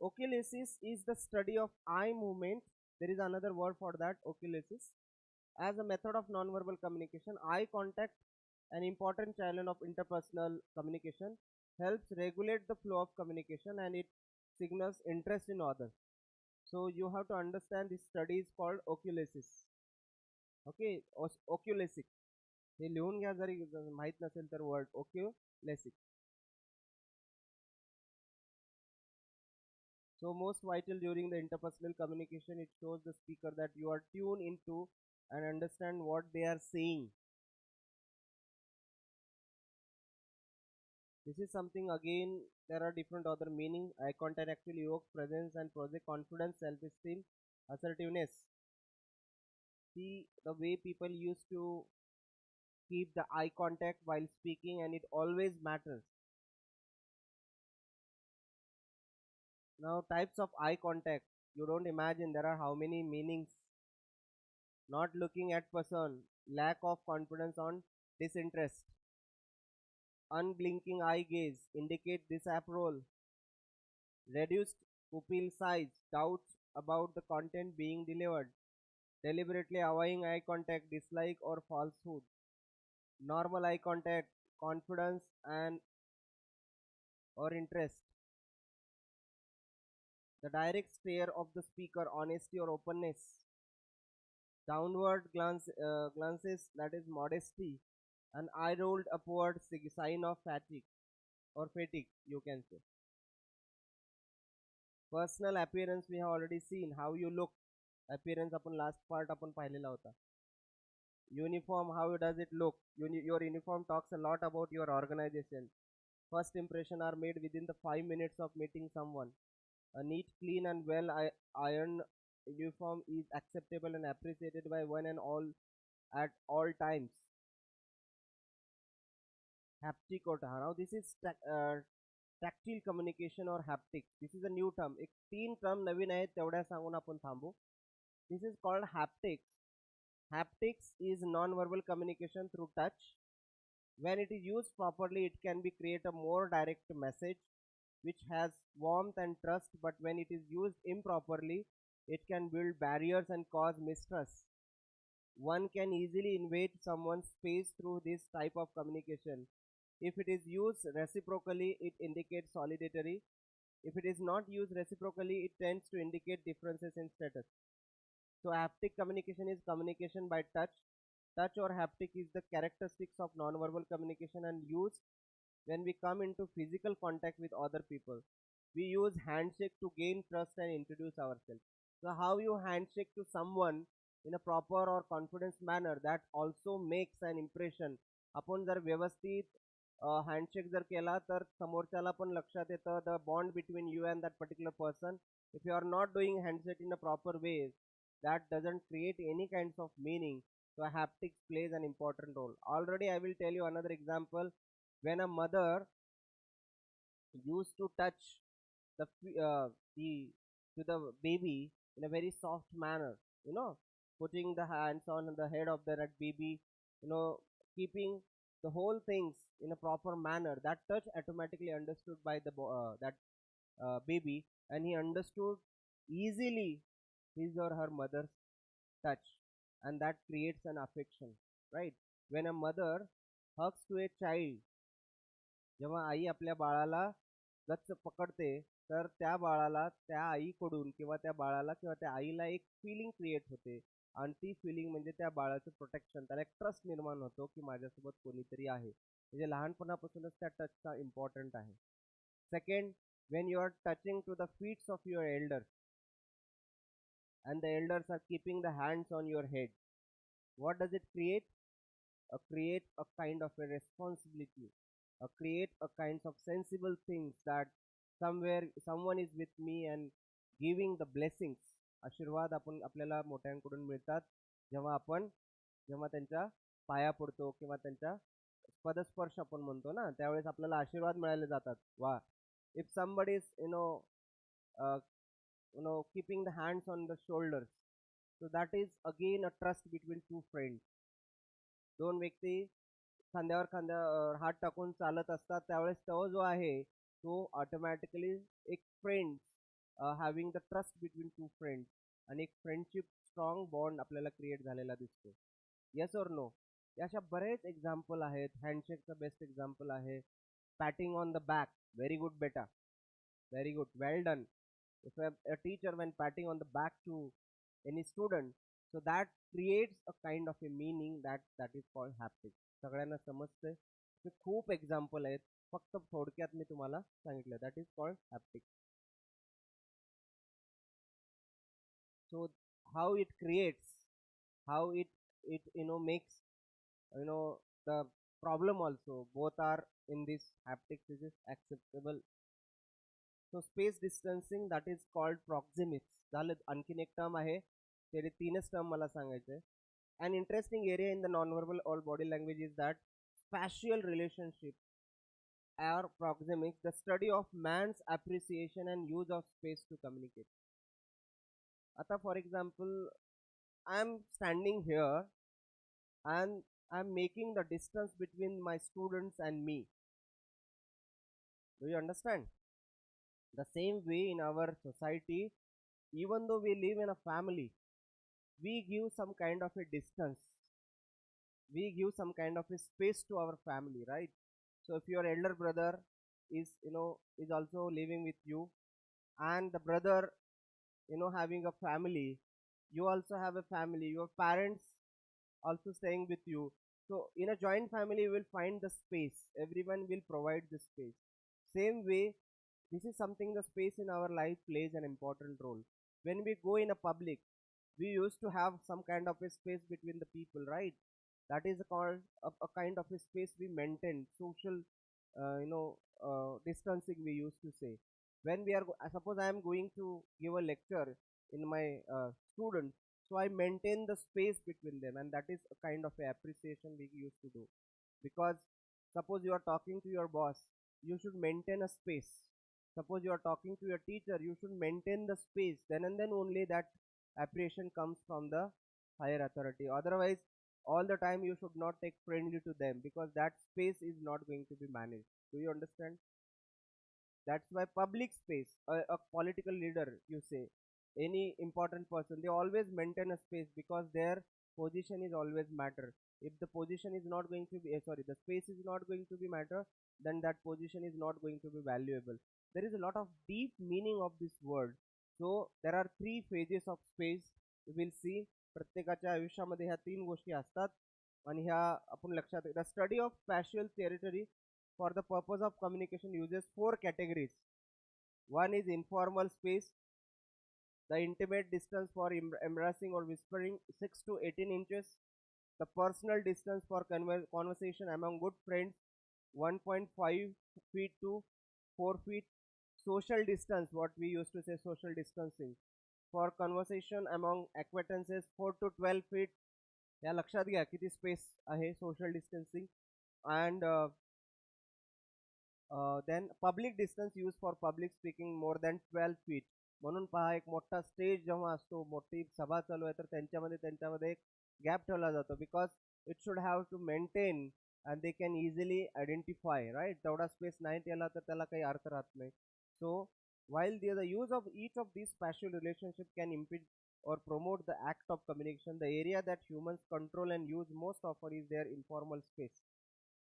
Oculesis is the study of eye movement. There is another word for that, oculesis. As a method of non-verbal communication, eye contact, an important channel of interpersonal communication, helps regulate the flow of communication and it signals interest in others. So you have to understand this study is called oculesis. Okay, oculesic. हे लिहून घ्या जरी माहित नसेल तर word oculesic. So most vital during the interpersonal communication, it shows the speaker that you are tuned into and understand what they are saying. This is something again, there are different other meaning. Eye contact actually evokes presence and project confidence, self-esteem, assertiveness. See the way people used to keep the eye contact while speaking and it always matters. Now types of eye contact. You don't imagine there are how many meanings. Not looking at person, lack of confidence on disinterest. Unblinking eye gaze indicate disapproval. Reduced pupil size, doubts about the content being delivered. Deliberately avoiding eye contact, dislike or falsehood. Normal eye contact, confidence and or interest. The direct stare of the speaker, honesty or openness. Downward glances, that is modesty. An eye rolled upward, sign of fatigue or fatigue, you can say. Personal appearance we have already seen. How you look. Appearance upon last part upon पाहिलेला होता. Uniform, how does it look? Your uniform talks a lot about your organization. First impression are made within the 5 minutes of meeting someone. A neat, clean and well ironed uniform is acceptable and appreciated by one and all at all times. Haptic or now this is tactile communication or haptics. This is a new term. एक तीन term नवीन आहे तेवढ्या सांगून आपण थांबू. This is called haptics. Haptics is non-verbal communication through touch. When it is used properly, it can be create a more direct message which has warmth and trust, but when it is used improperly, it can build barriers and cause mistrust. One can easily invade someone's space through this type of communication. If it is used reciprocally, it indicates solidarity. If it is not used reciprocally, it tends to indicate differences in status. So haptic communication is communication by touch. Touch or haptic is the characteristics of non-verbal communication and used when we come into physical contact with other people. We use handshake to gain trust and introduce ourselves. So how you handshake to someone in a proper or confidence manner, that also makes an impression. आपण जर व्यवस्थित handshake जर केला तर समोरच्याला पण लक्षात येतं the bond between you and that particular person. If you are not doing handshake in a proper way, that doesn't create any kinds of meaning. So haptics plays an important role. Already I will tell you another example. When a mother used to touch the the to the baby in a very soft manner, putting the hands on the head of that baby, keeping the whole things in a proper manner, that touch automatically understood by that baby, and he understood easily his or her mother's touch, and that creates an affection, right? When a mother hugs to a child, जेव्हा आई आपल्या बाळाला गच्च पकडते, तर त्या बाळाला त्या आईकडून किंवा त्या बाळाला किंवा त्या आईला एक फिलिंग क्रिएट होते. आणि ती फिलिंग म्हणजे त्या बाळाचं प्रोटेक्शन, त्याला एक ट्रस्ट निर्माण होतो की माझ्यासोबत कोणीतरी आहे. म्हणजे लहानपणापासूनच त्या टचचा इम्पॉर्टंट आहे. Second, when you are touching to the feet of your elders and the elders are keeping the hands on your head, what does it create? Create a kind of a responsibility, create a kinds of sensible things that somewhere someone is with me and giving the blessings. आशीर्वाद आपण आपल्याला मोठ्यांकडून मिळतात जेव्हा त्यांच्या पाया पडतो किंवा त्यांच्या पदस्पर्श आपण म्हणतो ना, त्यावेळेस आपल्याला आशीर्वाद मिळाले जातात. वा, if somebody is uh, keeping the hands on the shoulders, so that is again a trust between two friends. दोन व्यक्ती खांद्यावर हात टाकून चालत असतात, त्यावेळेस तो जो आहे तो ऑटोमॅटिकली एक friend, having the trust between two friends, आणि एक फ्रेंडशिप स्ट्रॉंग बॉन्ड आपल्याला क्रिएट झालेला दिसतो. Yes or no? अशा बरेच एक्झाम्पल आहेत. हँडशेकचं बेस्ट एक्झाम्पल आहे. Patting on the back, very good बेटा, very good, well done. If a teacher when patting on the back to any student, so that creates a kind of a meaning that is called haptics. सगळ्यांना समजते? ते खूप example आहेत, फक्त थोडक्यात मी तुम्हाला सांगितलं. That is called haptics. So how it creates, how it makes the problem also, both are in this haptics, this is acceptable. So space distancing that is called proxemics. झालं. आणखीन एक टर्म आहे, ते तीनच टर्म मला सांगायचं आहे. An interesting area in the non verbal all body language is that spatial relationship or proxemics, the study of man's appreciation and use of space to communicate. आता for example, I am standing here and I am making the distance between my students and me. Do you understand? The same way in our society, even though we live in a family, we give some kind of a distance, we give some kind of a space to our family, right? So if your elder brother is also living with you, and the brother having a family, you also have a family, your parents also staying with you. So in a joint family you will find the space, everyone will provide the space. Same way, this is something, the space in our life plays an important role. When we go in a public, we used to have some kind of a space between the people, right? That is called a kind of a space we maintain, social distancing we used to say. When we are suppose I am going to give a lecture in my students, so I maintain the space between them, and that is a kind of a appreciation we used to do. Because suppose you are talking to your boss, you should maintain a space. Suppose you are talking to your teacher, you should maintain the space. Then and then only that appreciation comes from the higher authority. Otherwise, all the time you should not take friendly to them, because that space is not going to be managed. Do you understand? That's why public space, a political leader, you say, any important person, they always maintain a space, because their position is always matter. If the position is not going to be, the space is not going to be matter, then that position is not going to be valuable. There is a lot of deep meaning of this word. So there are three phases of space. We will see. प्रत्येकाच्या आयुष्यामध्ये ह्या तीन गोष्टी असतात, आणि ह्या आपण लक्षात. The study of spatial territory for the purpose of communication uses four categories. One is informal space, the intimate distance for embracing or whispering 6 to 18 inches, the personal distance for conversation among good friends 1.5 feet to 4 feet, social distance, what we used to say social distancing, for conversation among acquaintances 4 to 12 feet. या लक्षात घ्या किती space आहे social distancing. And then public distance use for public speaking more than 12 feet. म्हणून पहा, एक मोठा stage जेव्हा असतो, मोठी सभा चालू आहे, तर त्यांच्यामध्ये एक गॅप ठेवला जातो, because it should have to maintain and they can easily identify, right? तेवढा स्पेस नाही त्याला, तर त्याला काही अर्थ राहत नाही. So while the use of each of these spatial relationship can impede or promote the act of communication, the area that humans control and use most often is their informal space.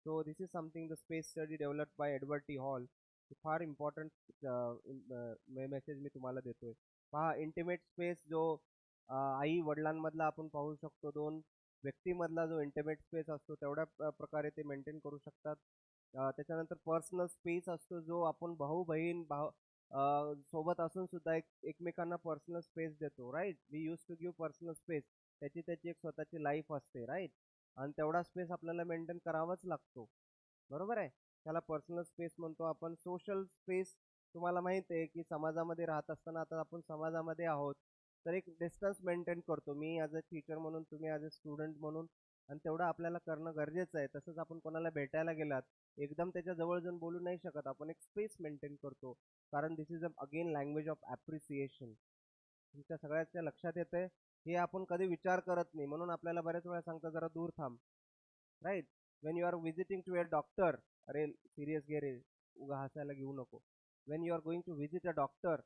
So this is something, the space study developed by Edward T. Hall. फार important message मी तुम्हाला देतोय. पहा, intimate space जो आई वडिलांमधला आपण पाहू शकतो, दोन व्यक्तीमधला जो इंटिमेट स्पेस असतो तेवढ्या प्रकारे ते मेंटेन करू शकतात. त्याच्यानंतर पर्सनल स्पेस असतो, जो आपण भाऊ बहीण सोबत असून सुद्धा एकमेकांना पर्सनल स्पेस देतो, right. We use to give personal space. त्याची त्याची एक स्वतःची लाईफ असते, राईट. आणि तेवढा स्पेस आपल्याला मेंटेन करावाच लागतो, बरोबर आहे. त्याला पर्सनल स्पेस म्हणतो आपण. सोशल स्पेस, तुम्हाला माहित आहे की समाजामध्ये राहत असताना, आता आपण समाजामध्ये आहोत, तर एक डिस्टन्स मेंटेन करतो, मी ॲज अ टीचर म्हणून, तुम्ही ॲज अ स्टुडंट म्हणून, आणि तेवढं आपल्याला करणं गरजेचं आहे. तसंच आपण कोणाला भेटायला गेलात, एकदम त्याच्या जवळ जाऊन बोलू नाही शकत, आपण एक स्पेस मेंटेन करतो, कारण this is again language of appreciation. तुमच्या सगळ्याच्या लक्षात येतंय, हे आपण कधी विचार करत नाही, म्हणून आपल्याला बऱ्याच वेळा सांगता जरा दूर थांब, right. When you are visiting to a doctor, अरे सिरियस घे रे, उगा हसायला घेऊ नको. When you are going to visit a doctor,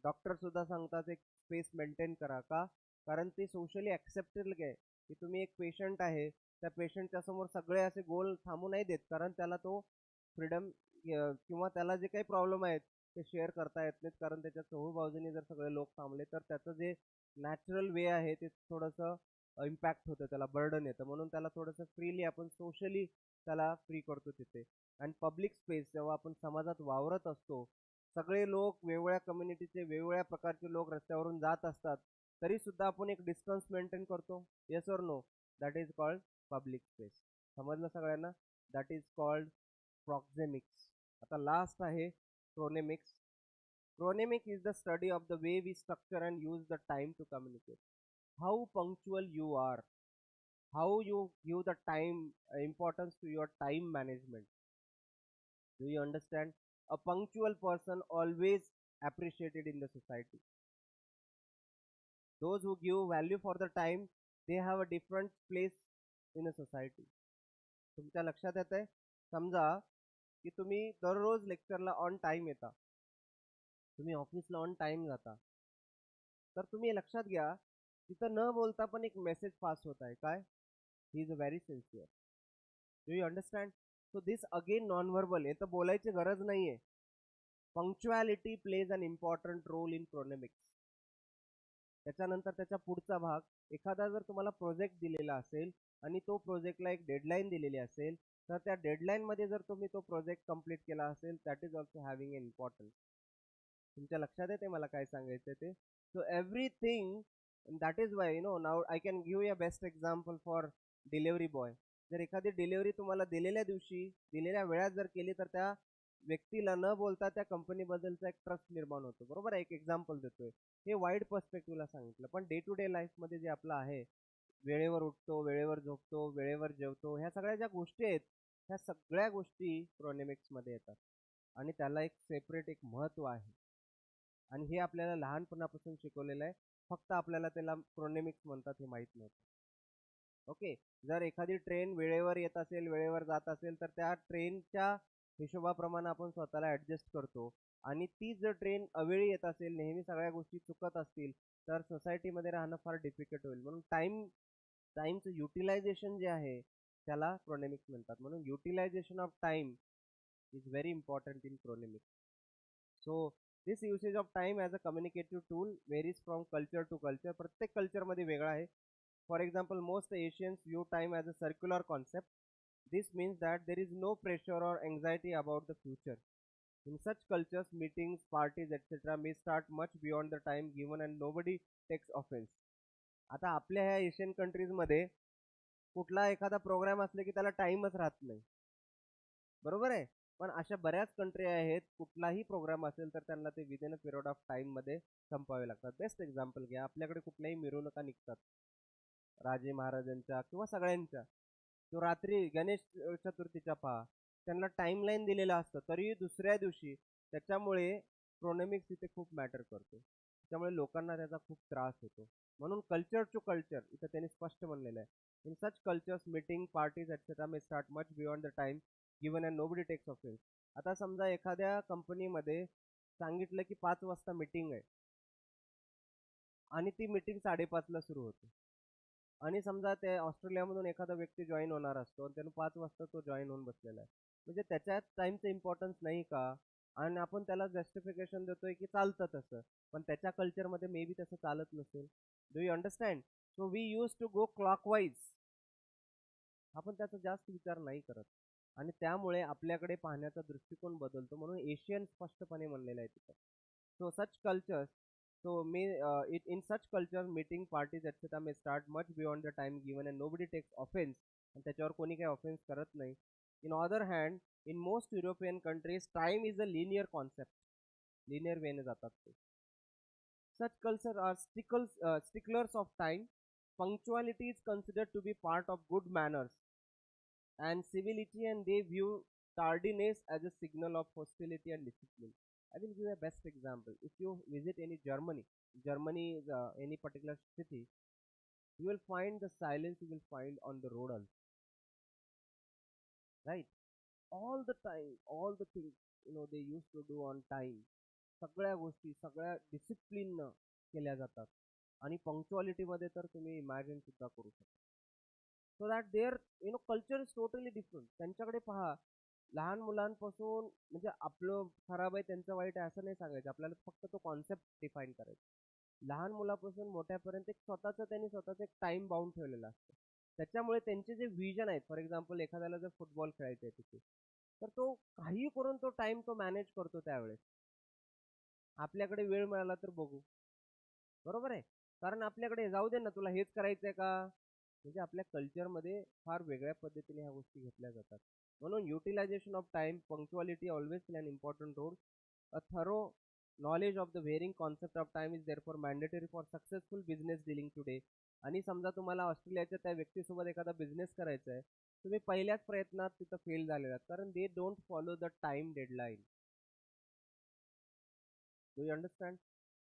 doctor सुद्धा सांगतात एक स्पेस मेंटेन करा. का? कारण ते सोशली ॲक्सेप्टेबल आहे की तुम्ही एक पेशंट आहे, त्या पेशंटच्या समोर सगळे असे गोल थांबू नाही देत, कारण त्याला तो फ्रीडम किंवा त्याला जे काही प्रॉब्लेम आहेत ते शेअर करता येत नाहीत, कारण त्याच्या चहूबाजूने जर सगळे लोक थांबले तर त्याचं जे नॅचरल वे आहे ते थोडंसं इम्पॅक्ट होतं, त्याला बर्डन येतं, म्हणून त्याला थोडंसं फ्रीली आपण सोशली त्याला फ्री करतो तिथे. आणि पब्लिक स्पेस, जेव्हा आपण समाजात वावरत असतो, सगळे लोक वेगवेगळ्या कम्युनिटीचे, वेगवेगळ्या प्रकारचे लोक रस्त्यावरून जात असतात, तरी सुद्धा आपण एक डिस्टन्स मेंटेन करतो. Yes or no? That is called public space. समजलं सगळ्यांना? That is called proxemics. आता लास्ट आहे chronemics. Chronemic is the study of the way we structure and use the time to communicate. How punctual you are, how you give the time, importance to your time management. Do you understand? A punctual person always appreciated in the society. Those who give value for the time, they have a different place in a society. तुमच्या लक्षात येत आहे? समजा की तुम्ही दररोज लेक्चरला on time येता, तुम्ही ऑफिसला ऑन टाइम जाता, तर तुम्ही लक्षात घ्या, तिथं न बोलता पण एक मेसेज पास होत आहे. काय? He is a very sincere. Do you understand? So this again non verbal, तर बोलायची गरज नाहीये. Punctuality plays an important role in chronemics. त्याच्यानंतर त्याचा पुढचा भाग, एखादा जर तुम्हाला प्रोजेक्ट दिलेला असेल आणि तो प्रोजेक्टला एक डेडलाईन दिलेली असेल, तर त्या डेडलाईनमध्ये जर तुम्ही तो प्रोजेक्ट कंप्लीट केला असेल, that is also having an importance. तुमच्या लक्षात येते मला काय सांगायचं ते? So everything, that is why now I can give a best example for delivery boy. जर एखादी डिलेव्हरी तुम्हाला दिलेल्या दिवशी, दिलेल्या वेळात जर केली, तर त्या व्यक्तीला न बोलता त्या कंपनीबद्दलचा एक ट्रस्ट निर्माण होतो, बरोबर आहे. एक एक्झाम्पल देतोय, हे वाईड पर्स्पेक्टिव्हला सांगितलं. पण डे टू डे लाईफमध्ये जे आपलं आहे, वेळेवर उठतो, वेळेवर झोपतो, वेळेवर जेवतो, ह्या सगळ्या ज्या गोष्टी आहेत, ह्या सगळ्या गोष्टी क्रोनेमिक्समध्ये येतात आणि त्याला एक सेपरेट एक महत्त्व आहे. आणि हे आपल्याला लहानपणापासून शिकवलेलं आहे, फक्त आपल्याला त्याला क्रोनेमिक्स म्हणतात हे माहीत नव्हतं. ओके. जर एखादी ट्रेन वेळेवर येत असेल, वेळेवर जात असेल, तर त्या ट्रेनच्या हिशोबाप्रमाणे आपण स्वतःला ॲडजस्ट करतो. आणि ती जर ट्रेन अवेळी येत असेल, नेहमी सगळ्या गोष्टी चुकत असतील, तर सोसायटीमध्ये राहणं फार डिफिकल्ट होईल. म्हणून टाईमचं युटिलायझेशन जे आहे त्याला क्रोनेमिक्स म्हणतात. म्हणून utilization of time is very important in chronemics. So this usage of time as a communicative tool varies from culture to culture. प्रत्येक कल्चरमध्ये वेगळा आहे. For example, most Asians view time as a circular concept. This means that there is no pressure or anxiety about the future. In such cultures, meetings, parties, etc. may start much beyond the time given and nobody takes offense. आता आपल्या ह्या Asian कंट्रीजमध्ये कुठला एखादा programme असले की त्याला टाईमच राहत नाही, बरोबर आहे. पण अशा बऱ्याच कंट्री आहेत, कुठलाही प्रोग्राम असेल तर त्यांना ते विदिन अ पिरियड ऑफ टाईममध्ये संपवावे लागतात. बेस्ट एक्झाम्पल घ्या, आपल्याकडे कुठल्याही मिरवणुका निघतात राजे महाराजांच्या किंवा सगळ्यांच्या, तो रात्री गणेश चतुर्थीच्या पहा, त्यांना टाईमलाईन दिलेलं असतं, तरी दुसऱ्या दिवशी. त्याच्यामुळे क्रोनॉमिक्स इथे खूप मॅटर करतो, त्यामुळे लोकांना त्याचा खूप त्रास होतो. म्हणून कल्चर टू कल्चर इथं त्यांनी स्पष्ट म्हणलेलं आहे. In such cultures meeting parties etcetera may start much beyond the time given and nobody takes offence. आता समजा एखाद्या कंपनीमध्ये सांगितलं की 5 वाजता मीटिंग आहे आणि ती मीटिंग 5:30ला सुरू होते, आणि समजा ते ऑस्ट्रेलियामधून एखादा व्यक्ती जॉईन होणार असतो आणि त्यानं 5 वाजता तो जॉईन होऊन बसलेला आहे, म्हणजे त्याच्यात टाईमचं इम्पॉर्टन्स नाही का? आणि आपण त्याला जस्टिफिकेशन देतोय की चालतं तसं, पण त्याच्या कल्चरमध्ये मे बी तसं चालत नसेल. Do you understand? So we use to go clockwise. आपण त्याचा जास्त विचार नाही करत आणि त्यामुळे आपल्याकडे पाहण्याचा दृष्टिकोन बदलतो, म्हणून एशियन स्पष्टपणे म्हणलेलं आहे तिथं. सो सच cultures, so may in such culture meeting parties etc may start much beyond the time given and nobody takes offense, आणि त्याच्यावर कोणी काही ऑफेन्स करत नाही. In other hand, in most European countries time is a linear concept. Linear वेने जातात ते. Such culture are sticklers of time. Punctuality is considered to be part of good manners and civility, and they view tardiness as a signal of hostility and discipline. I will give a best example. If you visit any Germany is any particular city, you will find the silence you will find on the road also, right? All the time, all the things, they used to do on time. सगळ्या गोष्टी सगळ्या discipline केल्या जातात आणि पंक्च्युअलिटीमध्ये तर तुम्ही imagine सुद्धा करू शकता. So that their culture is totally different. त्यांच्याकडे पहा, लहान मुलांपासून, म्हणजे आपलं खराब आहे त्यांचं वाईट आहे असं नाही सांगायचं, आपल्याला फक्त तो कॉन्सेप्ट डिफाईन करायचा. लहान मुलापासून मोठ्यापर्यंत एक स्वतःचं एक टाइम बाउंड ठेवलेला असतो. त्याच्यामुळे त्यांचे जे विजन आहेत, फॉर एक्झाम्पल एखाद्याला जर फुटबॉल खेळायचं आहे तिथे, तर तो काही करून तो टाइम तो मॅनेज करतो त्यावेळेस. आपल्याकडे वेळ मिळाला तर बघू, बरोबर आहे, कारण आपल्याकडे जाऊ दे ना तुला हेच करायचंय का, म्हणजे आपल्या कल्चरमध्ये फार वेगळ्या पद्धतीने ह्या गोष्टी घेतल्या जातात. म्हणून utilization of time, punctuality always play an important role. A thorough knowledge of the varying concept of time is therefore mandatory for successful business dealing today. आणि समजा तुम्हाला ऑस्ट्रेलियाच्या त्या व्यक्तीसोबत एखादा बिझनेस करायचा आहे, तुम्ही पहिल्याच प्रयत्नात तिथं फेल झालेला आहात, कारण they don't follow the time deadline. Do you understand?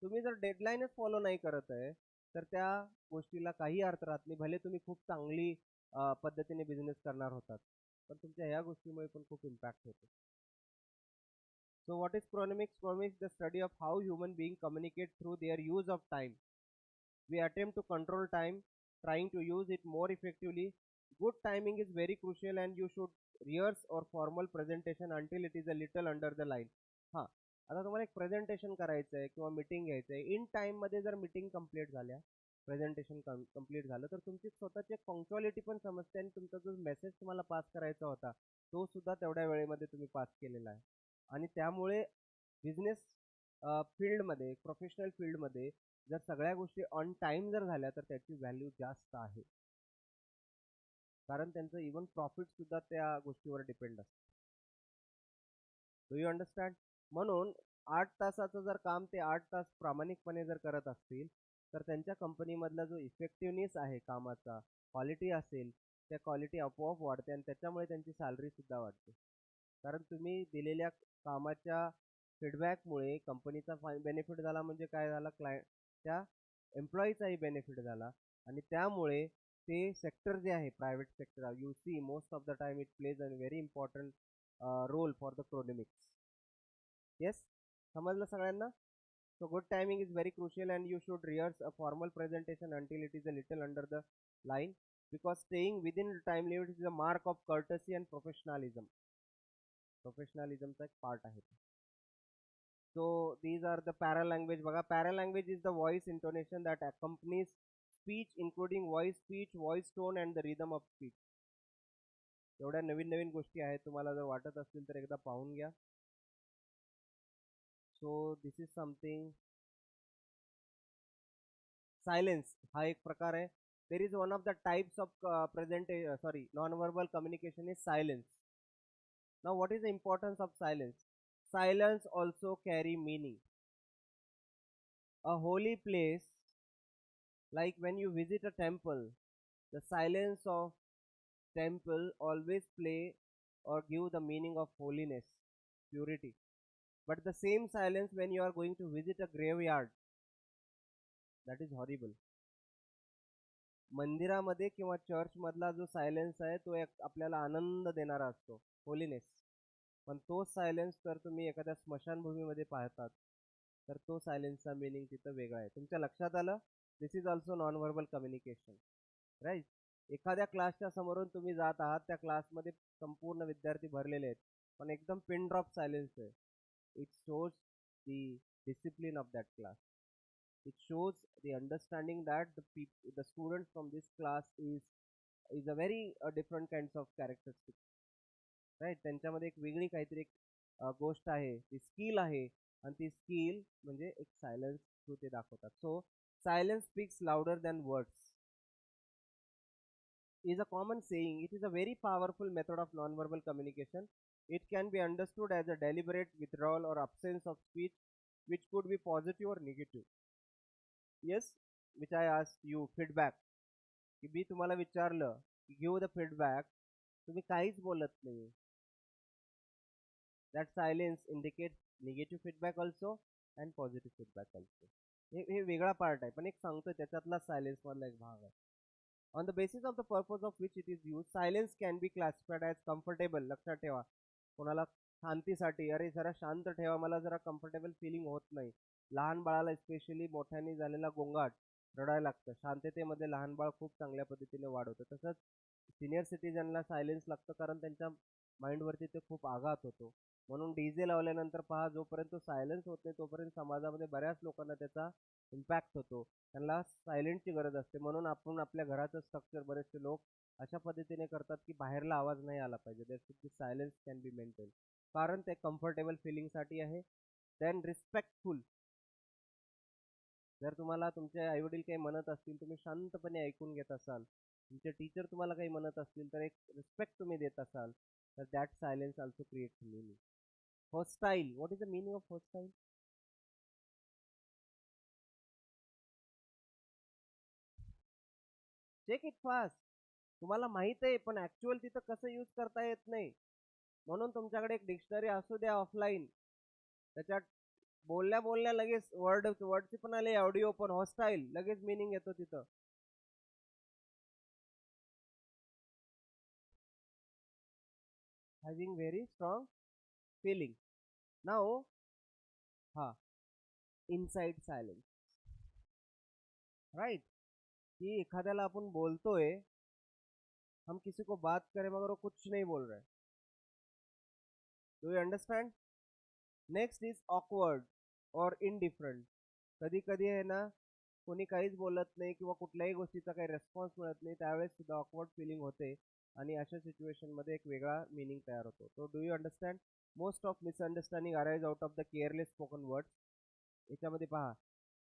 तुम्ही जर डेडलाईनच फॉलो नाही करत आहे तर त्या गोष्टीला काही अर्थ राहत नाही. भले तुम्ही खूप चांगली पद्धतीने बिझनेस करणार होतात, पण तुमच्या ह्या गोष्टीमुळे पण खूप इम्पॅक्ट होतो. So what is chronomics? Chronomics is the study of how human beings communicate through their use of time. We attempt to control time, trying to use it more effectively. Good timing is very crucial and you should rehearse or formal presentation until it is a little under the line. हां, आता तुम्हाला एक presentation करायचं आहे किंवा meeting घ्यायचं आहे, इन टाईममध्ये जर मीटिंग कंप्लीट झाल्या, प्रेझेंटेशन कंप्लीट झालं, तर तुमची स्वतःची एक पंक्च्युअलिटी पण समजते आणि तुमचा जो मेसेज तुम्हाला पास करायचा होता तो सुद्धा तेवढ्या वेळेमध्ये तुम्ही पास केलेला आहे. आणि त्यामुळे बिझनेस फील्डमध्ये, प्रोफेशनल फील्डमध्ये जर सगळ्या गोष्टी ऑन टाईम जर झाल्या तर त्याची व्हॅल्यू जास्त आहे, कारण त्यांचं इवन प्रॉफिट सुद्धा त्या गोष्टीवर डिपेंड असतं. Do you understand? म्हणून 8 तासाचं जर काम ते 8 तास प्रामाणिकपणे जर करत असतील तर त्यांच्या कंपनीमधला जो इफेक्टिव्हनेस आहे कामाचा, क्वालिटी असेल, त्या क्वालिटी आपोआप वाढते आणि त्याच्यामुळे त्यांची सॅलरी सुद्धा वाढते. कारण तुम्ही दिलेल्या कामाच्या फीडबॅकमुळे कंपनीचा बेनिफिट झाला, म्हणजे काय झाला, त्या एम्प्लॉईचाही बेनिफिट झाला आणि त्यामुळे ते सेक्टर जे आहे private sector, you see most of the time it plays a very important role for the chronemics. Yes, समजलं सगळ्यांना? So good timing is very crucial and you should rehearse a formal presentation until it is a little under the line, because staying within the time limit is a mark of courtesy and professionalism. प्रोफेशनलिझमचा एक part आहे. So these are the paralanguage. बघा, paralanguage is the voice intonation that accompanies speech, including voice speech, voice tone and the rhythm of speech. एवढ्या नवीन नवीन गोष्टी आहेत, तुम्हाला जर वाटत असतील तर एकदा पाहून घ्या. सो दिस इज समथिंग. सायलेन्स हा एक प्रकार आहे. There is one of the types of non-verbal communication is silence. Now what is the importance of silence? Silence also carry meaning. A holy place, like when you visit a temple, the silence of temple always play or give the meaning of holiness, purity. But the same silence when you are going to visit a graveyard, that is horrible. मंदिरामध्ये किंवा church मधला जो silence आहे तो एक आपल्याला आनंद देणारा असतो, होलीनेस. पण तोच सायलेन्स जर तुम्ही एखाद्या स्मशानभूमीमध्ये पाहतात तर तो सायलेन्सचा मिनिंग तिथं वेगळा आहे. तुमच्या लक्षात आलं? This is also non verbal communication, right? एखाद्या क्लासच्या समोरून तुम्ही जात आहात, त्या क्लासमध्ये संपूर्ण विद्यार्थी भरलेले आहेत, पण एकदम पिन ड्रॉप सायलेन्स आहे. It shows the discipline of that class. It shows the understanding that the students from this class is a very different kinds of characteristics, right. त्यांच्यामध्ये एक वेगळी काहीतरी एक गोष्ट आहे, ती स्किल आहे, आणि ती स्किल म्हणजे एक सायलन्स थ्रू ते दाखवतात. So silence speaks louder than words is a common saying. It is a very powerful method of non-verbal communication. It can be understood as a deliberate withdrawal or absence of speech, which could be positive or negative. Yes, which I asked you feedback. की मी तुम्हाला विचारलं की give the feedback, तुम्ही काहीच बोलत नाही. That silence indicates negative feedback also and positive feedback also. हे वेगळा part आहे, पण एक सांगतोय त्याच्यातला सायलेन्स मधला एक भाग आहे. On the basis of the purpose of which it is used, silence can be classified as comfortable. लक्षात ठेवा, कोणाला शांतीसाठी, अरे जरा शांत ठेवा, मला जरा कम्फर्टेबल फिलिंग होत नाही. लहान बाळाला स्पेशली मोठ्याने झालेला गोंगाट रडायला लागतं, शांततेमध्ये लहान बाळ खूप चांगल्या पद्धतीने वाढवतं. तसंच सिनियर सिटीजनला सायलेन्स लागतं, कारण त्यांच्या माइंडवरती ते खूप आघात होतो. म्हणून डीजे लावल्यानंतर पहा, जोपर्यंत सायलेन्स होत नाही तोपर्यंत समाजामध्ये बऱ्याच लोकांना त्याचा इम्पॅक्ट होतो. त्यांना सायलेंटची गरज असते. म्हणून आपण आपल्या घराचं स्ट्रक्चर बरेचसे लोक अशा पद्धतीने करतात की बाहेरला आवाज नाही आला पाहिजे. There should be silence can be maintain, कारण ते कम्फर्टेबल फिलिंगसाठी आहे. देन रिस्पेक्टफुल, जर तुम्हाला तुमचे आईवडील काही म्हणत असतील, तुम्ही शांतपणे ऐकून घेत असाल, तुमचे टीचर तुम्हाला काही म्हणत असतील तर एक रिस्पेक्ट तुम्ही देत असाल, तर that silence also creates meaning. Hostile, what is the meaning of hostile? Check it fast. तुम्हाला माहित आहे, पण ऍक्च्युअल तिथं कसं यूज करता येत नाही. म्हणून तुमच्याकडे एक डिक्शनरी असू द्या ऑफलाईन, त्याच्यात बोलल्या बोलल्या लगेच वर्डचे पण आले, ऑडिओ पण. हॉस्टाईल लगेच मिनिंग येतो तिथं. Having very strong feeling. Now हा इनसाइड सायलेन्स, राइट. कि एखाद्याला आपण बोलतोय, हम किसी को बात करें मगर वो कुछ नहीं बोल रहे. Do you understand? Next is awkward और इनडिफरंट. कधी कधी आहे ना, कोणी काहीच बोलत नाही किंवा कुठल्याही गोष्टीचा काही रेस्पॉन्स मिळत नाही, त्यावेळेस सुद्धा ऑकवर्ड फिलिंग होते, आणि अशा सिच्युएशनमध्ये एक वेगळा मिनिंग तयार होतो. So do you understand? Most of misunderstanding arise out of the careless spoken words. याच्यामध्ये पहा,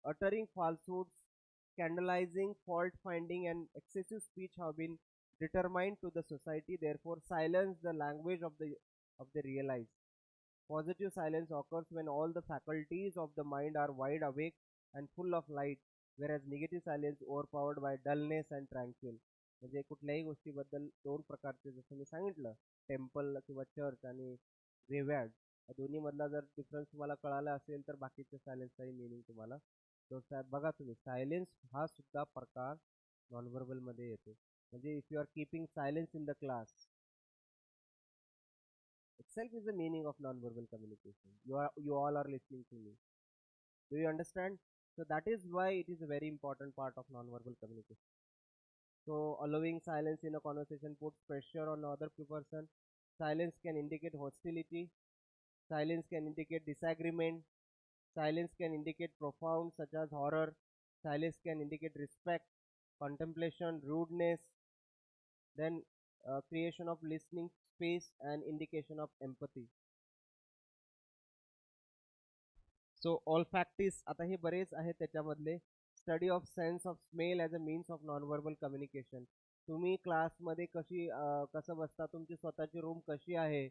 uttering falsehoods, scandalizing, fault finding, and excessive speech have been determined to the society. Therefore, silence the language of the realized. Positive silence occurs when all the faculties of the mind are wide awake and full of light, whereas negative silence overpowered by dullness and tranquil. म्हणजे कुठल्याही गोष्टीबद्दल दोन प्रकारचे, जसं मी सांगितलं, temple किंवा church आणि ग्रेव्हयार्ड, या दोन्ही मधला जर डिफरन्स तुम्हाला कळाला असेल तर बाकीच्या सायलेन्सचाही मिनिंग तुम्हाला. तर बघा तुम्ही, सायलेन्स हा सुद्धा प्रकार नॉनव्हर्बल मध्ये येतो. म्हणजे if you are keeping silence in the class, itself is the meaning of non-verbal communication. You all are listening to me. Do you understand? So that is why it is a very important part of non-verbal communication. So allowing silence in a conversation puts pressure on the other person. Silence can indicate hostility. Silence can indicate disagreement. Silence can indicate profound, such as horror. Silence can indicate respect, contemplation, rudeness. Then creation of listening space and indication of empathy. सो ऑलफॅक्टिस, आता हे बरेच आहेत त्याच्यामधले. Study of sense of smell as a means of non verbal communication. तुम्ही क्लासमध्ये कसं बसता, तुमची स्वतःची रूम कशी आहे,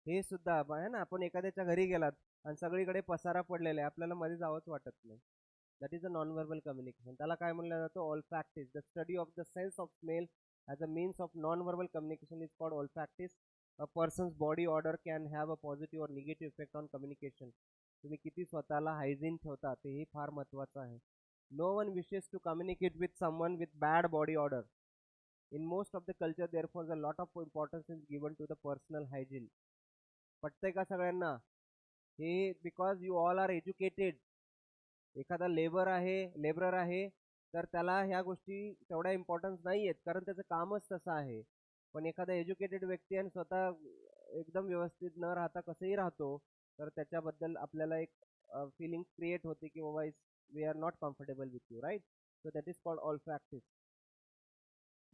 हे सुद्धा आहे ना. आपण एखाद्याच्या घरी गेलात आणि सगळीकडे पसारा पडलेला आहे, आपल्याला मध्ये जावंच वाटत नाही. That is a non verbal communication. त्याला काय म्हणलं जातं? Olfactics. The study of the sense of smell as a means of non verbal communication is called olfactics. A person's body order can have a positive or negative effect on communication. तुम्ही किती स्वतःला hygiene ठेवता तेही फार महत्त्वाचं आहे. No one wishes to communicate with someone with bad body order. In most of the culture therefore a lot of importance is given to the personal hygiene. पटतंय का सगळ्यांना? हे because you all are educated. एखादा labourer आहे तर त्याला ह्या गोष्टी तेवढ्या इम्पॉर्टन्स नाही आहेत, कारण त्याचं कामच तसं आहे. पण एखादा एज्युकेटेड व्यक्ती आणि स्वतः एकदम व्यवस्थित न राहता कसंही राहतो, तर त्याच्याबद्दल आपल्याला एक फिलिंग क्रिएट होते की बाबा we are not comfortable with you, right? So that is called olfactics.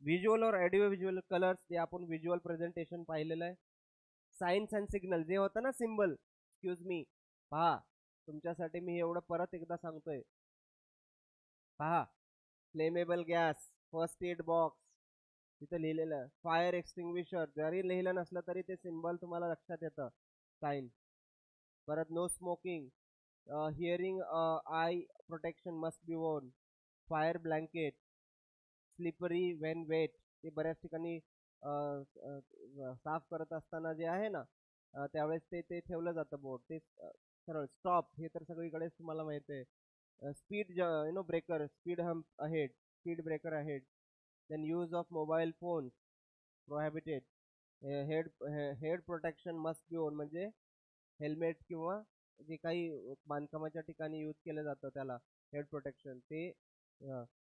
Visual और ऑडिओ व्हिज्युअल कलर्स जे आपण व्हिज्युअल प्रेझेंटेशन पाहिलेलं आहे. सायन्स अँड सिग्नल जे होतं ना सिम्बल, एक्सक्यूज मी, पहा तुमच्यासाठी मी एवढं परत एकदा सांगतोय. पहा, flammable gas, first aid box, तिथं लिहिलेलं फायर एक्सटिंग्विशर, जरी लिहिलं नसलं तरी ते सिम्बल तुम्हाला लक्षात येतं, साइन. परत no smoking, hearing eye protection must be worn, fire blanket, slippery when wet, ते बऱ्याच ठिकाणी साफ करत असताना जे आहे ना त्यावेळेस ते ते ठेवलं जातं बोर्ड, ते सरळ स्टॉप, हे तर सगळीकडेच तुम्हाला माहिती आहे. Speed breaker, speed hump ahead, speed breaker ahead. Then use of mobile phone prohibited. Head head protection must be worn, म्हणजे हेल्मेट किंवा जे काही बांधकामाच्या ठिकाणी यूज केलं जातं त्याला हेड प्रोटेक्शन ते.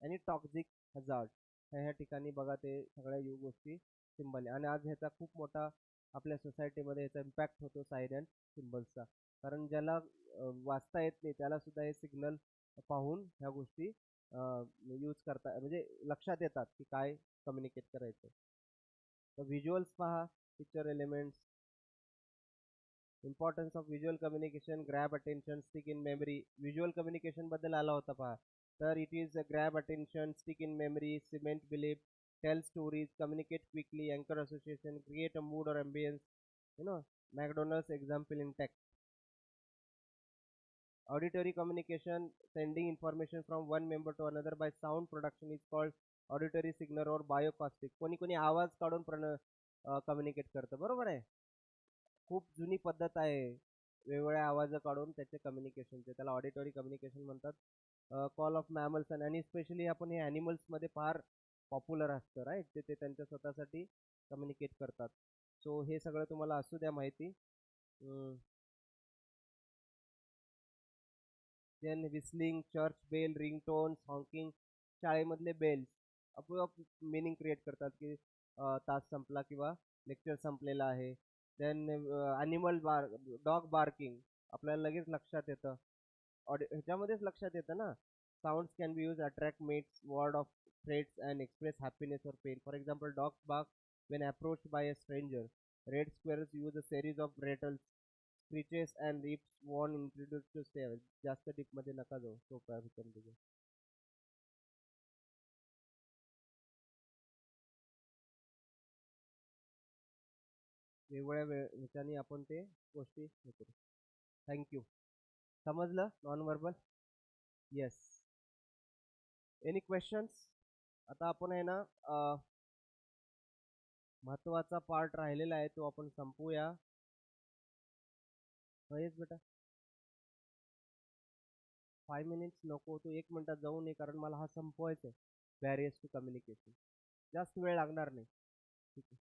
आणि टॉक्झिक हजार्ड, ह्या ठिकाणी बघा ते सगळ्या गोष्टी सिम्बल. आणि आज ह्याचा खूप मोठा आपल्या सोसायटीमध्ये याचा इम्पॅक्ट होतो साइन अँड सिम्बल्सचा, कारण ज्याला वाचता येत नाही त्याला सुद्धा हे सिग्नल पाहून ह्या गोष्टी यूज करता, म्हणजे लक्षात येतात की काय कम्युनिकेट करायचं. तर व्हिज्युअल्स पहा, picture elements. Importance of visual communication, grab attention, stick in memory. Visual communication बद्दल आला होता पहा. तर it is grab attention, stick in memory, cement belief, tell stories, communicate quickly, अँकर association, create a mood or ambience. McDonald's example in tech. Auditory communication, sending information from one member to another by sound production, is called auditory signal or bioacoustic. कोणी कोणी आवाज काढून communicate करतं, बरोबर आहे. खूप जुनी पद्धत आहे वेगवेगळ्या आवाज काढून त्याचे कम्युनिकेशनचे, त्याला ऑडिटरी कम्युनिकेशन म्हणतात. कॉल ऑफ मॅमल्स आणि स्पेशली आपण हे ॲनिमल्समध्ये फार पॉप्युलर असतं, राईट. ते त्यांच्या स्वतःसाठी कम्युनिकेट करतात. सो हे सगळं तुम्हाला असू द्या माहिती. Then whistling, church bell, ringtones, honking, शाळेमधले बेल्स आपोआप मिनिंग क्रिएट करतात की तास संपला किंवा लेक्चर संपलेला आहे. देन ॲनिमल डॉग बार्किंग, आपल्याला लगेच लक्षात येतं, ह्याच्यामध्येच लक्षात येतं ना. Sounds can be use attract mates, ward off threats and express happiness or pain. For example dogs bark when approached by a stranger. Red squirrels use a series of rattles, screeches and rips warn intruders to stay away. जास्त deep मध्ये नका जाऊ, सोपं आहे तुझं. वेगवेगळ्या ह्याच्यानी आपण ते गोष्टी हे करू. थँक्यू. समजलं non verbal? Yes. Any questions? आता आपण आहे ना महत्वाचा पार्ट राहिलेला आहे तो आपण संपूया. महेश बेटा 5 मिनिट्स नको, तो 1 मिनिटात जाऊ नये, कारण मला हा संपवायचा आहे. बॅरियर्स टू कम्युनिकेशन, जास्त वेळ लागणार नाही. ठीक आहे.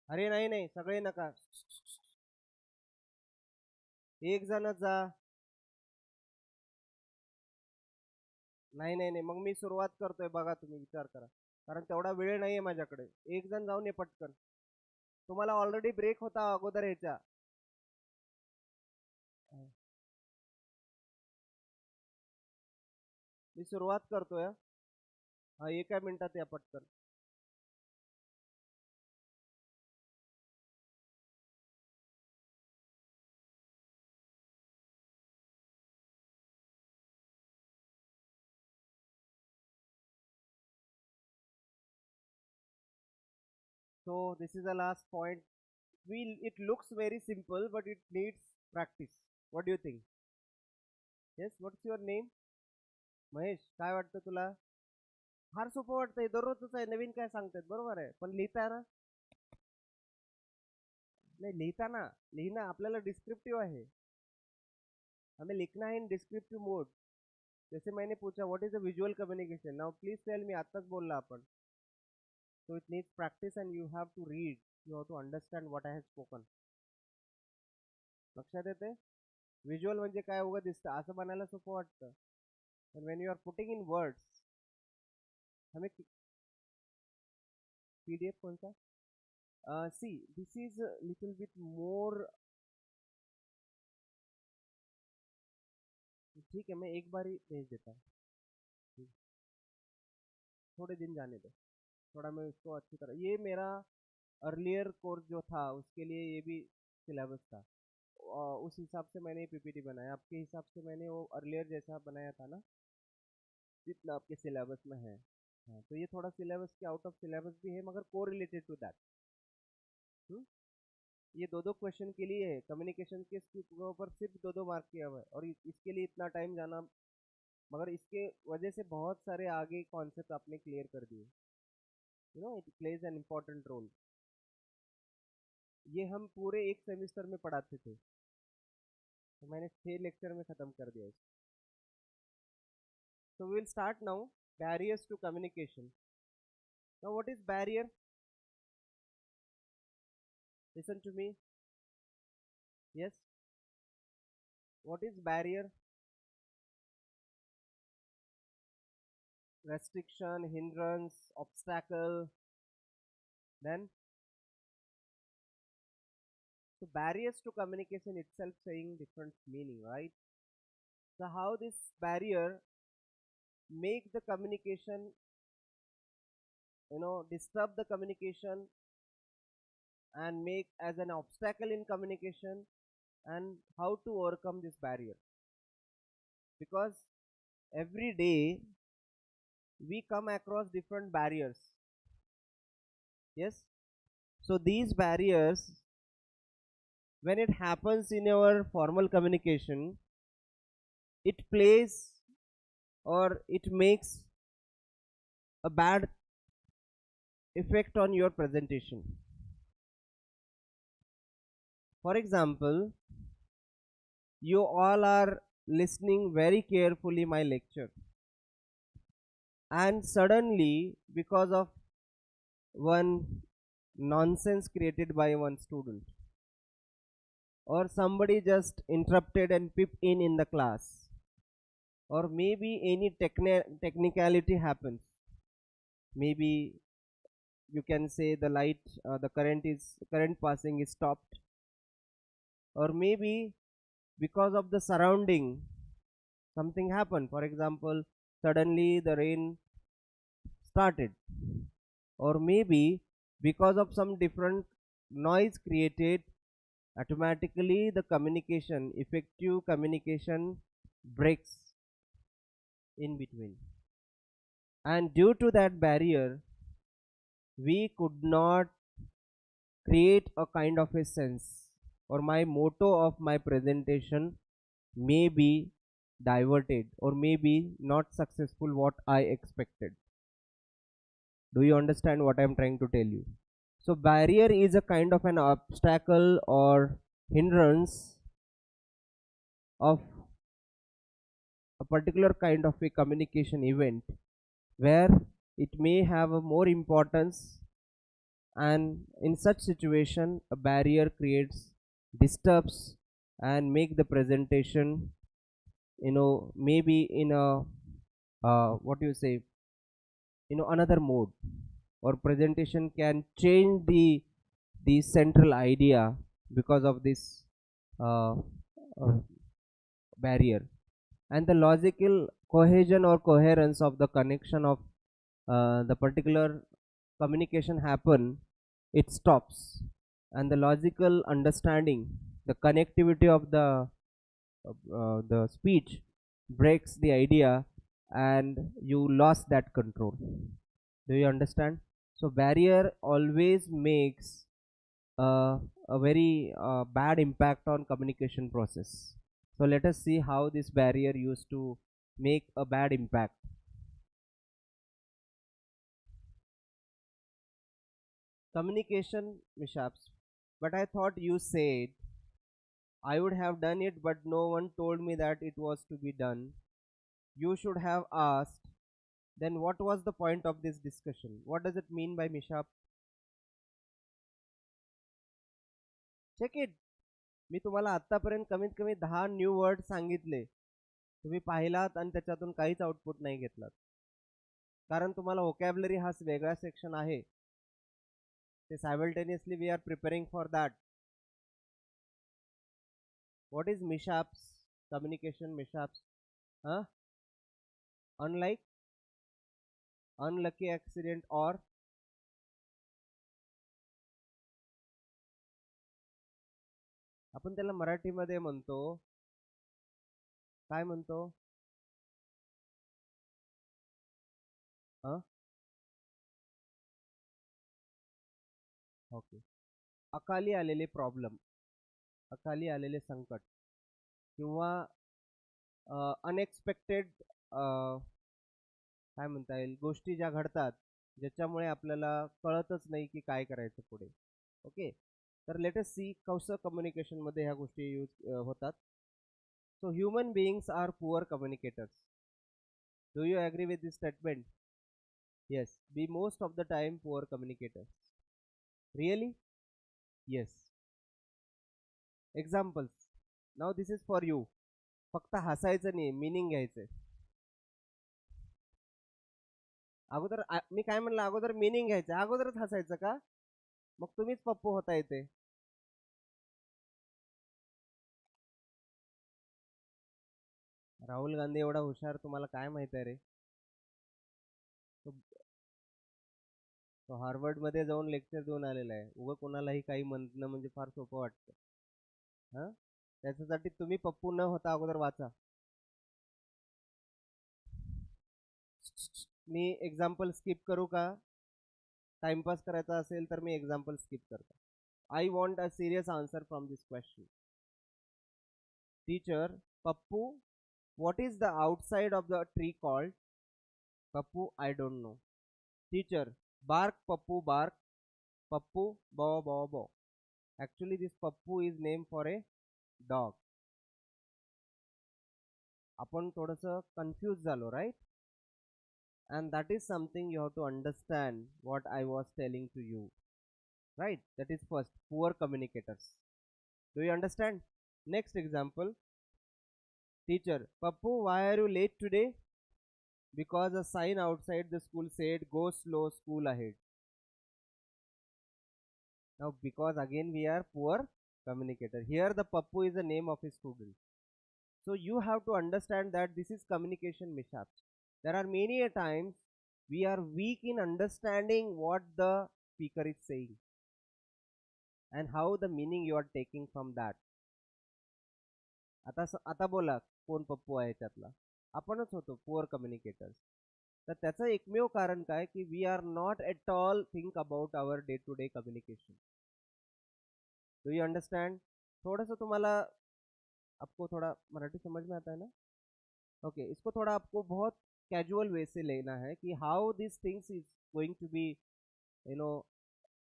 अरे नाही नाही, सगळे नका, एक जणच जा. नाही नाही नाही, मग मी सुरुवात करतोय, बघा तुम्ही विचार करा, कारण तेवढा वेळ नाहीये माझ्याकडे. एक जण जाऊन ये पटकन. तुम्हाला ऑलरेडी ब्रेक होता अगोदर याच्या. मी सुरुवात करतोय. हा, एका मिनिटात या पटकन. So this is the last point. It looks very simple, but it needs practice. What do you think? Yes, what's your name? Mahesh, काय वाटतं तुला? फार सोपं वाटतंय, दररोजच आहे, नवीन काय सांगतायत, बरोबर आहे, पण लिहिताना नहीं, लिखना आपल्याला डिस्क्रिप्टिव आहे, हमें लिखना है इन डिस्क्रिप्टिव मोड. जैसे मैंने पूछा what is a visual communication, now please tell me, आताच बोलला आपण. So it needs practice and you have to read, you have to understand what I have spoken. लक्षात येते? व्हिज्युअल म्हणजे काय, उगं दिसतं असं बनायला सोपं वाटतं, पण when you are putting in words, हमें PDF कौन सा? See, this is a little bit more. ठीक है, मैं एक बार ही भेज देता हूँ, थोड़े दिन जाने दो, थोड़ा मैं उसको अच्छी तरह, ये मेरा अर्लियर कोर्स जो था उसके लिए ये भी सिलेबस था, उस हिसाब से मैंने पीपीटी बनाया, आपके हिसाब से मैंने वो अर्लियर जैसा बनाया था ना, जितना आपके सिलेबस में है। हाँ, तो ये थोड़ा सिलेबस के आउट ऑफ सिलेबस भी है, मगर को रिलेटेड टू दैट। ये दो दो क्वेश्चन के लिए है, कम्युनिकेशन के ऊपर सिर्फ दो दो मार्क किया हुआ है, और इसके लिए इतना टाइम जाना, मगर इसके वजह से बहुत सारे आगे कॉन्सेप्ट आपने क्लियर कर दिए। It plays an important role. ये हम पूरे एक सेमिस्टर में पढ़ाते थे, तो मैंने 6 लेक्चर में खत्म कर दिया इसको। So we will start now. Barriers to communication. Now what is barrier? Listen to me. Yes. What is barrier? Restriction, hindrance, obstacle. Then so barriers to communication itself saying different meaning, right? So how this barrier make the communication, disturb the communication and make as an obstacle in communication, and how to overcome this barrier. Because every day we come across different barriers. Yes. So these barriers, when it happens in our formal communication, it plays or it makes a bad effect on your presentation. For example, you all are listening very carefully my lecture, and suddenly, because of one nonsense created by one student, or somebody just interrupted and peeped in the class, or maybe any technicality happens, maybe you can say the light, the current passing is stopped, or maybe because of the surrounding something happened, for example suddenly the rain started, or maybe because of some different noise created, automatically the effective communication breaks in between, and due to that barrier we could not create a kind of a sense, or my motto of my presentation may be diverted, or maybe not successful what I expected. Do you understand what I am trying to tell you? So barrier is a kind of an obstacle or hindrance of a particular kind of a communication event, where it may have a more importance, and in such situation a barrier creates, disturbs, and make the presentation, maybe in a what you say, another mode, or presentation can change the central idea because of this uh, uh, barrier, and the logical cohesion or coherence of the connection of the particular communication happen, it stops, and the logical understanding, the connectivity of the speech breaks the idea, and you lost that control. Do you understand? So barrier always makes a very bad impact on communication process. So let us see how this barrier used to make a bad impact. Communication mishaps. But I thought you said I would have done it, but no one told me that it was to be done. You should have asked. Then what was the point of this discussion? What does it mean by mishap? Check it. मी तुम्हाला आतापर्यंत कमीत कमी 10 new word सांगितले, तुम्ही पाहिलात आणि त्याच्यातून काहीच आउटपुट नाही घेतलात, कारण तुम्हाला व्होकॅब्युलरी हा वेगळा सेक्शन आहे, simultaneously we are preparing for that. What is mishaps? Communication mishaps. Huh? Unlike unlucky accident or आपण त्याला मराठीमध्ये म्हणतो काय म्हणतो? ओके. अकाली आलेले प्रॉब्लेम, अकाली आलेले संकट किंवा अनएक्सपेक्टेड काय म्हणता येईल गोष्टी ज्या घडतात ज्याच्यामुळे आपल्याला कळतच नाही की काय करायचं पुढे. ओके. तर लेट अस सी कसं कम्युनिकेशनमध्ये ह्या गोष्टी यूज होतात. So human beings are poor communicators. Do you agree with this statement? Yes, be most of the time poor communicators. Really? Yes. Examples. Now this is for you. फक्त हसायचं नाही, meaning घ्यायचंय. अगोदर मी काय म्हणलं, अगोदर मिनिंग घ्यायचं, अगोदरच हसायचं का? मग तुम्हीच पप्पू होता येते. राहुल गांधी एवढा हुशार, तुम्हाला काय माहित आहे रे? तो हार्वर्ड मध्ये जाऊन लेक्चर देऊन आलेला आहे. उगं कोणालाही काही म्हणणं म्हणजे फार सोपं वाटतं. हा, त्याच्यासाठी तुम्ही पप्पू न होता अगोदर वाचा. मी एक्झाम्पल स्किप करू का? टाइमपास करायचा असेल तर मी एक्झाम्पल स्किप करतो. I want a serious answer from this question. Teacher, Pappu, what is the outside of the tree called? Pappu, I don't know. Teacher, bark Pappu bark. Pappu, bow bow bow. Actually, this Pappu is named for a dog. आपण थोडंसं confuse झालो, right? And that is something you have to understand what I was telling to you. Right? That is first, poor communicators. Do you understand? Next example. Teacher, Pappu, why are you late today? Because a sign outside the school said, go slow, school ahead. Now, because again we are poor communicator. Here the Pappu is the name of a student. So you have to understand that this is communication mishaps. There are many a times we are weak in understanding what the speaker is saying and how the meaning you are taking from that. आता बोला कोण पप्पू आहे त्यातला? आपणच होतो poor communicators. तर त्याचं एकमेव कारण काय की we are not at all think about our day to day communication. Do you understand? थोड़ा सा तुम्हारा आपको थोड़ा मराठी समझ में आता है ना? ओके, इसको थोड़ा आपको बहुत कैजुअल वे से लेना है कि how this things is going to be you know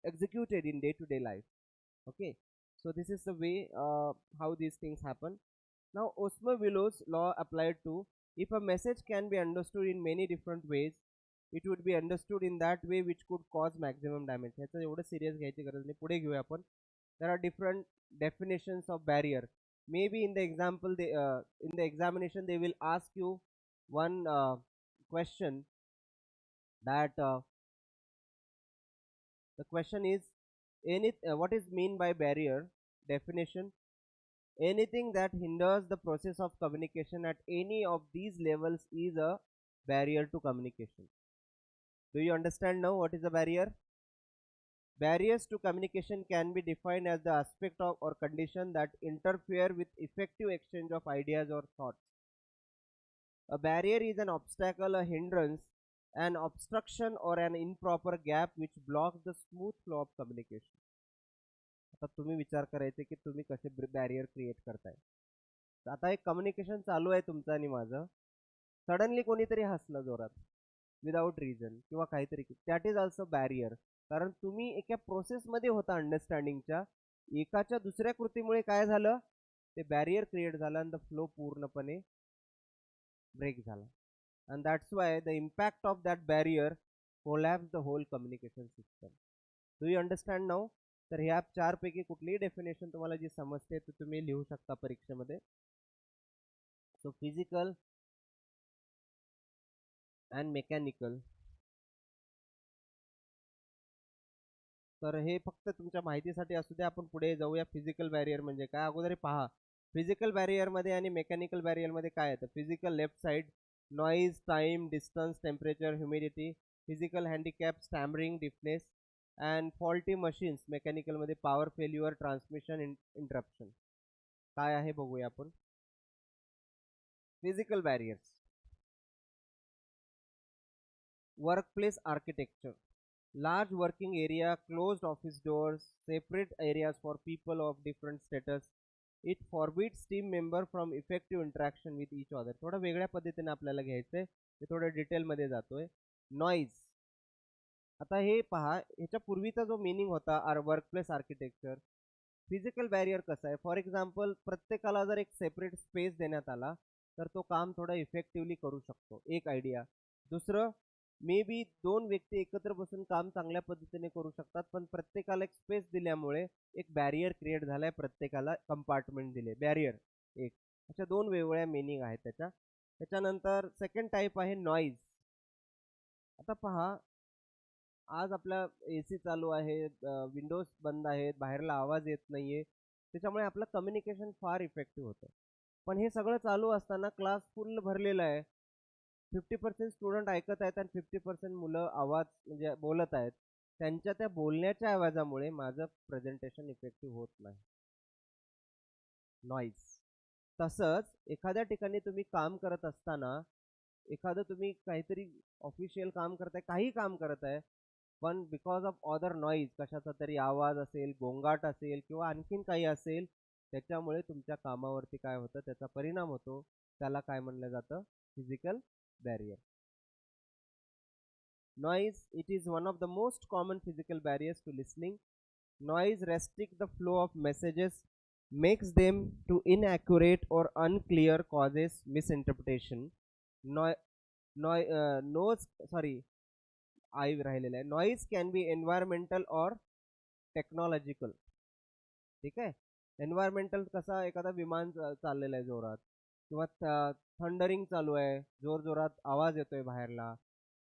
executed in day to day life. Okay, so this is the way how these things happen. Now Osmer-Willows law applied to if a message can be understood in many different ways, it would be understood in that way which could cause maximum damage. ह्याचं एवढं serious घ्यायची गरज नाही, पुढे घेऊया आपण. There are different definitions of barrier. Maybe in the example they in the examination they will ask you one question that the question is what is mean by barrier? Definition: anything that hinders the process of communication at any of these levels is a barrier to communication. Do you understand now what is a barrier? Barriers to communication can be defined as the aspect of or condition that interfere with effective exchange of ideas or thoughts. A barrier is an obstacle, a hindrance, an obstruction or an improper gap which blocks the smooth flow of communication. आता तुम्ही विचार करायचे की तुम्ही कसे barrier create करताय. आता एक कम्युनिकेशन चालू आहे तुमचं आणि माझं, सडनली कोणीतरी हसलं जोरात विदाउट रिझन किंवा काहीतरी, दॅट इज ऑल्सो बॅरियर. कारण तुम्ही एका प्रोसेसमध्ये होता अंडरस्टँडिंगच्या, एकाच्या दुसऱ्या कृतीमुळे काय झालं, ते बॅरियर क्रिएट झालं आणि द फ्लो पूर्णपणे ब्रेक झाला. and that's why the impact of that barrier collapse the whole communication system. Do you understand now? तर ह्या चार पैकी कुठलीही डेफिनेशन तुम्हाला जी समजते ते तुम्ही लिहू शकता परीक्षेमध्ये. सो फिजिकल and mechanical तर हे फक्त तुमच्या माहितीसाठी असू दे. आपण पुढे जाऊया. फिजिकल बॅरियर म्हणजे काय अगोदर पहा. फिजिकल बॅरियरमध्ये आणि मेकॅनिकल बॅरियरमध्ये काय येतं. Physical left side noise, time, distance, temperature, humidity. Physical handicap stammering, deafness and faulty machines. मेकॅनिकलमध्ये पॉवर फेल्युअर, ट्रान्समिशन इंटरप्शन. काय आहे बघूया आपण. Physical barriers. Workplace architecture. Large working area, closed office doors, separate areas for people of different status. It forbids team member from effective interaction with each other. थोडं वेगळ्या पद्धतीने आपल्याला घ्यायचंय. ते थोडं डिटेलमध्ये जातोय. नॉईज. आता हे पहा, ह्याच्या पूर्वीचा जो मिनिंग होता वर्कप्लेस आर्किटेक्चर. फिजिकल बॅरियर कसं आहे. फॉर एक्झाम्पल प्रत्येकाला जर एक सेपरेट स्पेस देण्यात आला तर तो काम थोडं इफेक्टिव्हली करू शकतो. एक आयडिया. दुसरं, मे बी दोन व्यक्ती एकत्र बसून काम चांगल्या पद्धतीने करू शकतात, पण प्रत्येकाला एक स्पेस दिल्यामुळे एक बॅरियर क्रिएट झालाय. प्रत्येकाला कंपार्टमेंट दिले, बॅरियर एक. अशा दोन वेगवेगळ्या मिनिंग आहेत त्याच्या. त्याच्यानंतर सेकंड टाईप आहे नॉईज. आता पहा, आज आपला AC चालू आहे, विंडोज बंद आहेत, बाहेरला आवाज येत नाहीये, त्याच्यामुळे आपलं कम्युनिकेशन फार इफेक्टिव्ह होतं. पण हे सगळं चालू असताना क्लास फुल भरलेला आहे. 50% स्टुडंट ऐकत आहेत आणि 50% मुलं आवाज म्हणजे बोलत आहेत. त्यांच्या त्या बोलण्याच्या आवाजामुळे माझं प्रेझेंटेशन इफेक्टिव्ह होत नाही. नॉईज. तसंच एखाद्या ठिकाणी तुम्ही काम करत असताना, एखादं तुम्ही काहीतरी ऑफिशियल काम करताय, काही काम करत आहे, पण बिकॉज ऑफ अदर नॉईज, कशाचा तरी आवाज असेल, गोंगाट असेल किंवा आणखीन काही असेल, त्याच्यामुळे तुमच्या कामावरती काय होतं, त्याचा परिणाम होतो. त्याला काय म्हणलं जातं. Physical barrier. Noise, it is one of the most common physical barriers to listening. Noise restricts the flow of messages, makes them to inaccurate or unclear, causes misinterpretation. Noise can be environmental or technological. ठीक आहे. Environmental कसा, एखादा विमान चाललेलं आहे जोरात, किंवा thundering चालू आहे, जोर जोरात आवाज येतोय बाहेरला.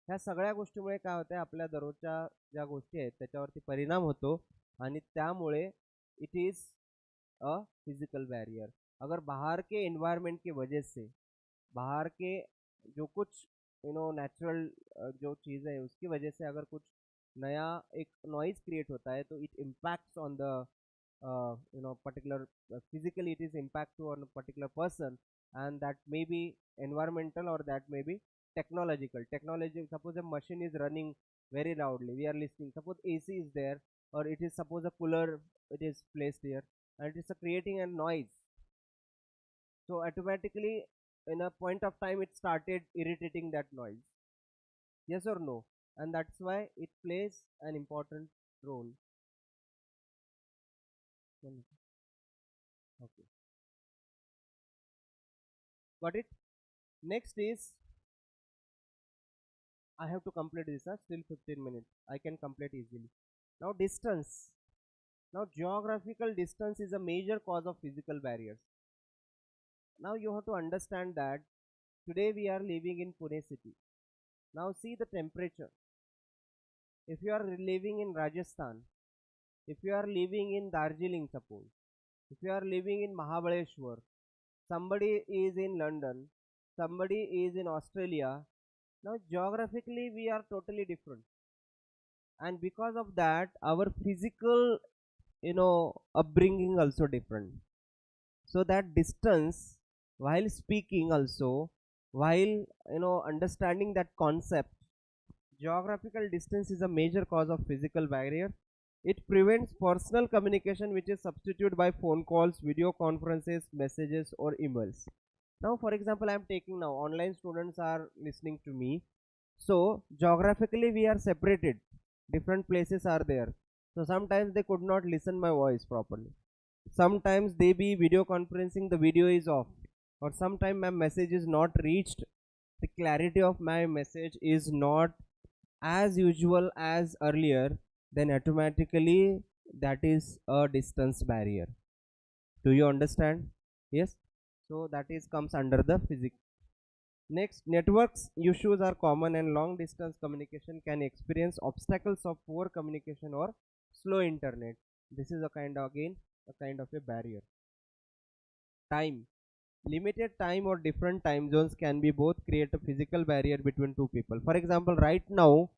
ह्या सगळ्या गोष्टीमुळे काय होतंय, आपल्या दररोजच्या ज्या गोष्टी आहेत त्याच्यावरती परिणाम होतो आणि त्यामुळे it is a physical barrier. अगर बाहर के एनवायरनमेंट की वजह से, बाहर के जो कुछ नेचुरल जो चीज़ है उसकी वजह से अगर कुछ नया एक नॉइज क्रिएट होता है तो it impacts on the particular physically it is impact to on a particular person, and that may be environmental or that may be technology. Suppose a machine is running very loudly, we are listening. Suppose AC is there, or it is suppose a cooler it is placed here, and it is creating a noise, so automatically in a point of time it started irritating that noise. Yes or no? And that's why it plays an important role. Okay, got it. Next is, I have to complete this. Still 15 minutes. I can complete easily. Now distance. Now geographical distance is a major cause of physical barriers. Now you have to understand that today we are living in Pune city. Now see the temperature. If you are living in Rajasthan, if you are living in Darjeeling suppose, if you are living in Mahabaleshwar, somebody is in London, somebody is in Australia. Now geographically we are totally different, and because of that our physical upbringing also different. So that distance, while speaking also, while understanding that concept, geographical distance is a major cause of physical barrier. It prevents personal communication, which is substituted by phone calls, video conferences, messages or emails. Now for example, I am taking now online students are listening to me, so geographically we are separated, different places are there, so sometimes they could not listen my voice properly, sometimes they be video conferencing, the video is off, or sometimes my message is not reached, the clarity of my message is not as usual as earlier, then automatically that is a distance barrier. Do you understand? Yes. So that is comes under the physics. Next, networks issues are common, and long distance communication can experience obstacles of poor communication or slow internet. This is a kind of, again, a kind of a barrier. Time. Limited time or different time zones can be both create a physical barrier between two people. For example, right now,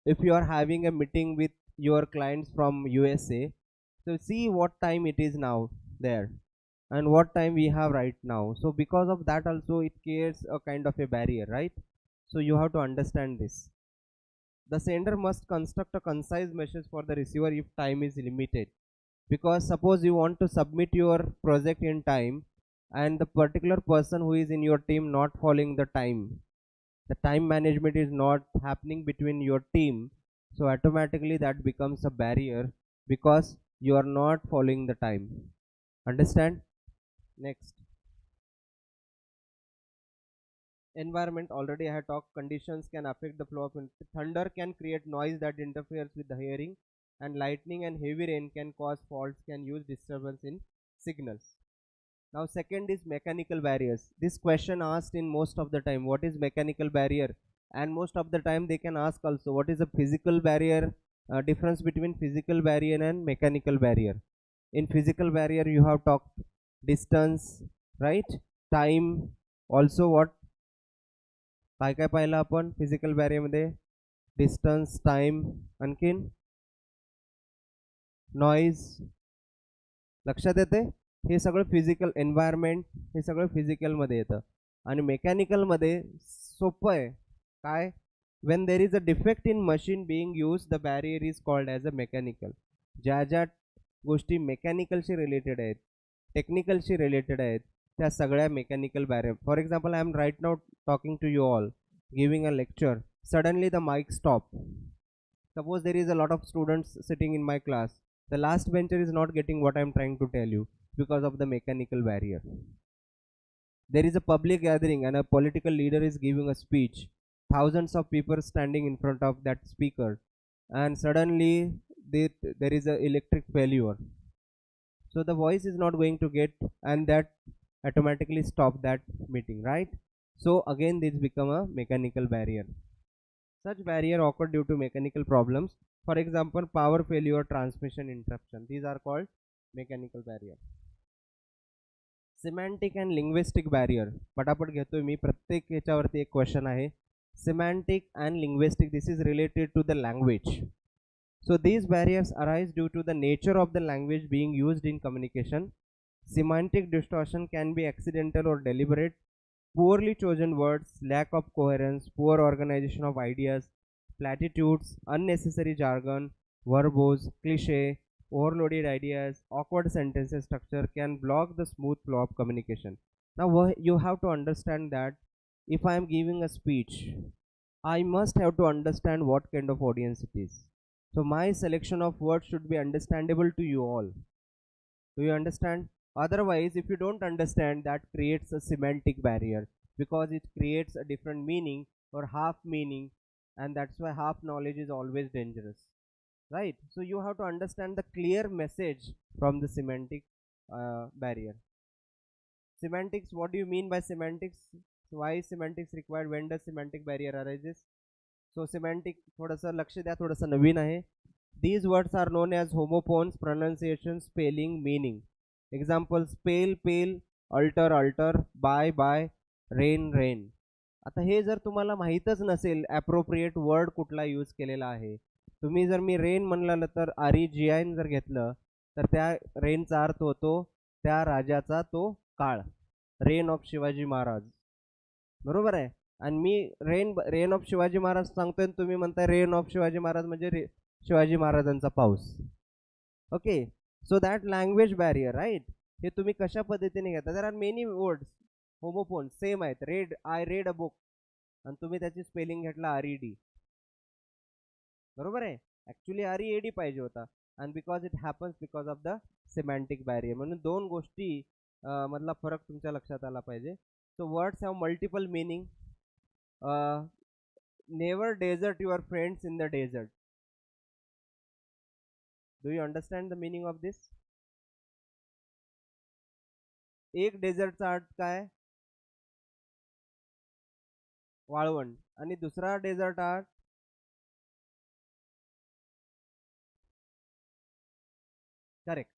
if you are having a meeting with your clients from USA, so see what time it is now there and what time we have right now. So because of that also it creates a kind of a barrier, right? So you have to understand this. The sender must construct a concise message for the receiver if time is limited, because suppose you want to submit your project in time and the particular person who is in your team not following the time management is not happening between your team, so automatically that becomes a barrier because you are not following the time. Understand? Next, environment. Already I have talked. Conditions can affect the flow of thunder can create noise that interferes with the hearing, and lightning and heavy rain can cause faults, can use disturbance in signals. Now second is mechanical barriers. This question asked in most of the time, what is mechanical barrier, and most of the time they can ask also what is a physical barrier, difference between physical barrier and mechanical barrier. In physical barrier you have talked distance, right? Time. Also what काय काय पाहिलं आपण physical barrier मध्ये? Distance, time, आणखीन noise. लक्षात येते? हे सगळं physical, environment, हे सगळं फिजिकल मध्ये येतं. आणि मेकॅनिकल मध्ये सोपं आहे. काय? when there is a defect in machine being used, the barrier is called as a mechanical. ज्या ज्या गोष्टी मेकॅनिकलशी रिलेटेड आहेत, टेक्निकलशी रिलेटेड आहेत, त्या सगळ्या mechanical barrier. For example, I am right now talking to you all, giving a lecture. Suddenly the mic stop. Suppose there is a lot of students sitting in my class. The last bencher is not getting what I am trying to tell you because of the mechanical barrier. There is a public gathering and a political leader is giving a speech. Thousands of people standing in front of that speaker, and suddenly there is a electric failure. So the voice is not going to get, and that automatically stop that meeting, right? So again this become a mechanical barrier. Such barrier occur due to mechanical problems. For example, power failure, transmission interruption. These are called mechanical barrier. Semantic and linguistic barrier. पटापट घेतोय मी, प्रत्येक याच्यावरती एक question आहे. Semantic and linguistic, this is related to the language. So these barriers arise due to the nature of the language being used in communication. Semantic distortion can be accidental or deliberate. Poorly chosen words, lack of coherence, poor organization of ideas, platitudes, unnecessary jargon, verbose, cliché, overloaded ideas, awkward sentences structure can block the smooth flow of communication. Now you have to understand that if I am giving a speech, I must have to understand what kind of audience it is. So my selection of words should be understandable to you all. Do you understand? Otherwise, if you don't understand, that creates a semantic barrier, because it creates a different meaning or half meaning, and that's why half knowledge is always dangerous, right? So you have to understand the clear message from the semantic barrier. Semantics, what do you mean by semantics? Why is semantics required? When does semantic barrier arises? So semantic, थोडंसं लक्ष द्या, थोडंसं नवीन आहे. These words are known as homophones, pronunciation, spelling, meaning. Examples: pale, pale, alter, alter, buy, buy, rain, rain. आता हे जर तुम्हाला माहीतच नसेल ॲप्रोप्रिएट वर्ड कुठला यूज केलेला आहे, तुम्ही जर मी रेन म्हणलं तर REGIN जर घेतलं तर त्या रेनचा अर्थ होतो त्या राजाचा तो काळ, रेन ऑफ शिवाजी महाराज, बरोबर आहे. आणि मी रेन ऑफ शिवाजी महाराज सांगतोय, तुम्ही म्हणताय रेन ऑफ शिवाजी महाराज म्हणजे शिवाजी महाराजांचा पाऊस. Okay, so that language barrier, right. हे तुम्ही कशा पद्धतीने घेता? There are many words homophone same आहेत. आय रेड अ बुक, आणि तुम्ही त्याची स्पेलिंग घेतला RED, बरोबर आहे. ऍक्च्युली READ पाहिजे होता, and because it happens because of the semantic barrier. म्हणून दोन गोष्टी मधला फरक तुमच्या लक्षात आला पाहिजे. So words have multiple meaning. Never desert your friends in the desert. Do you understand the meaning of this? एक डेझर्टचा अर्थ काय? वाळवंट. आणि दुसरा डेझर्ट अर्थ करेक्ट,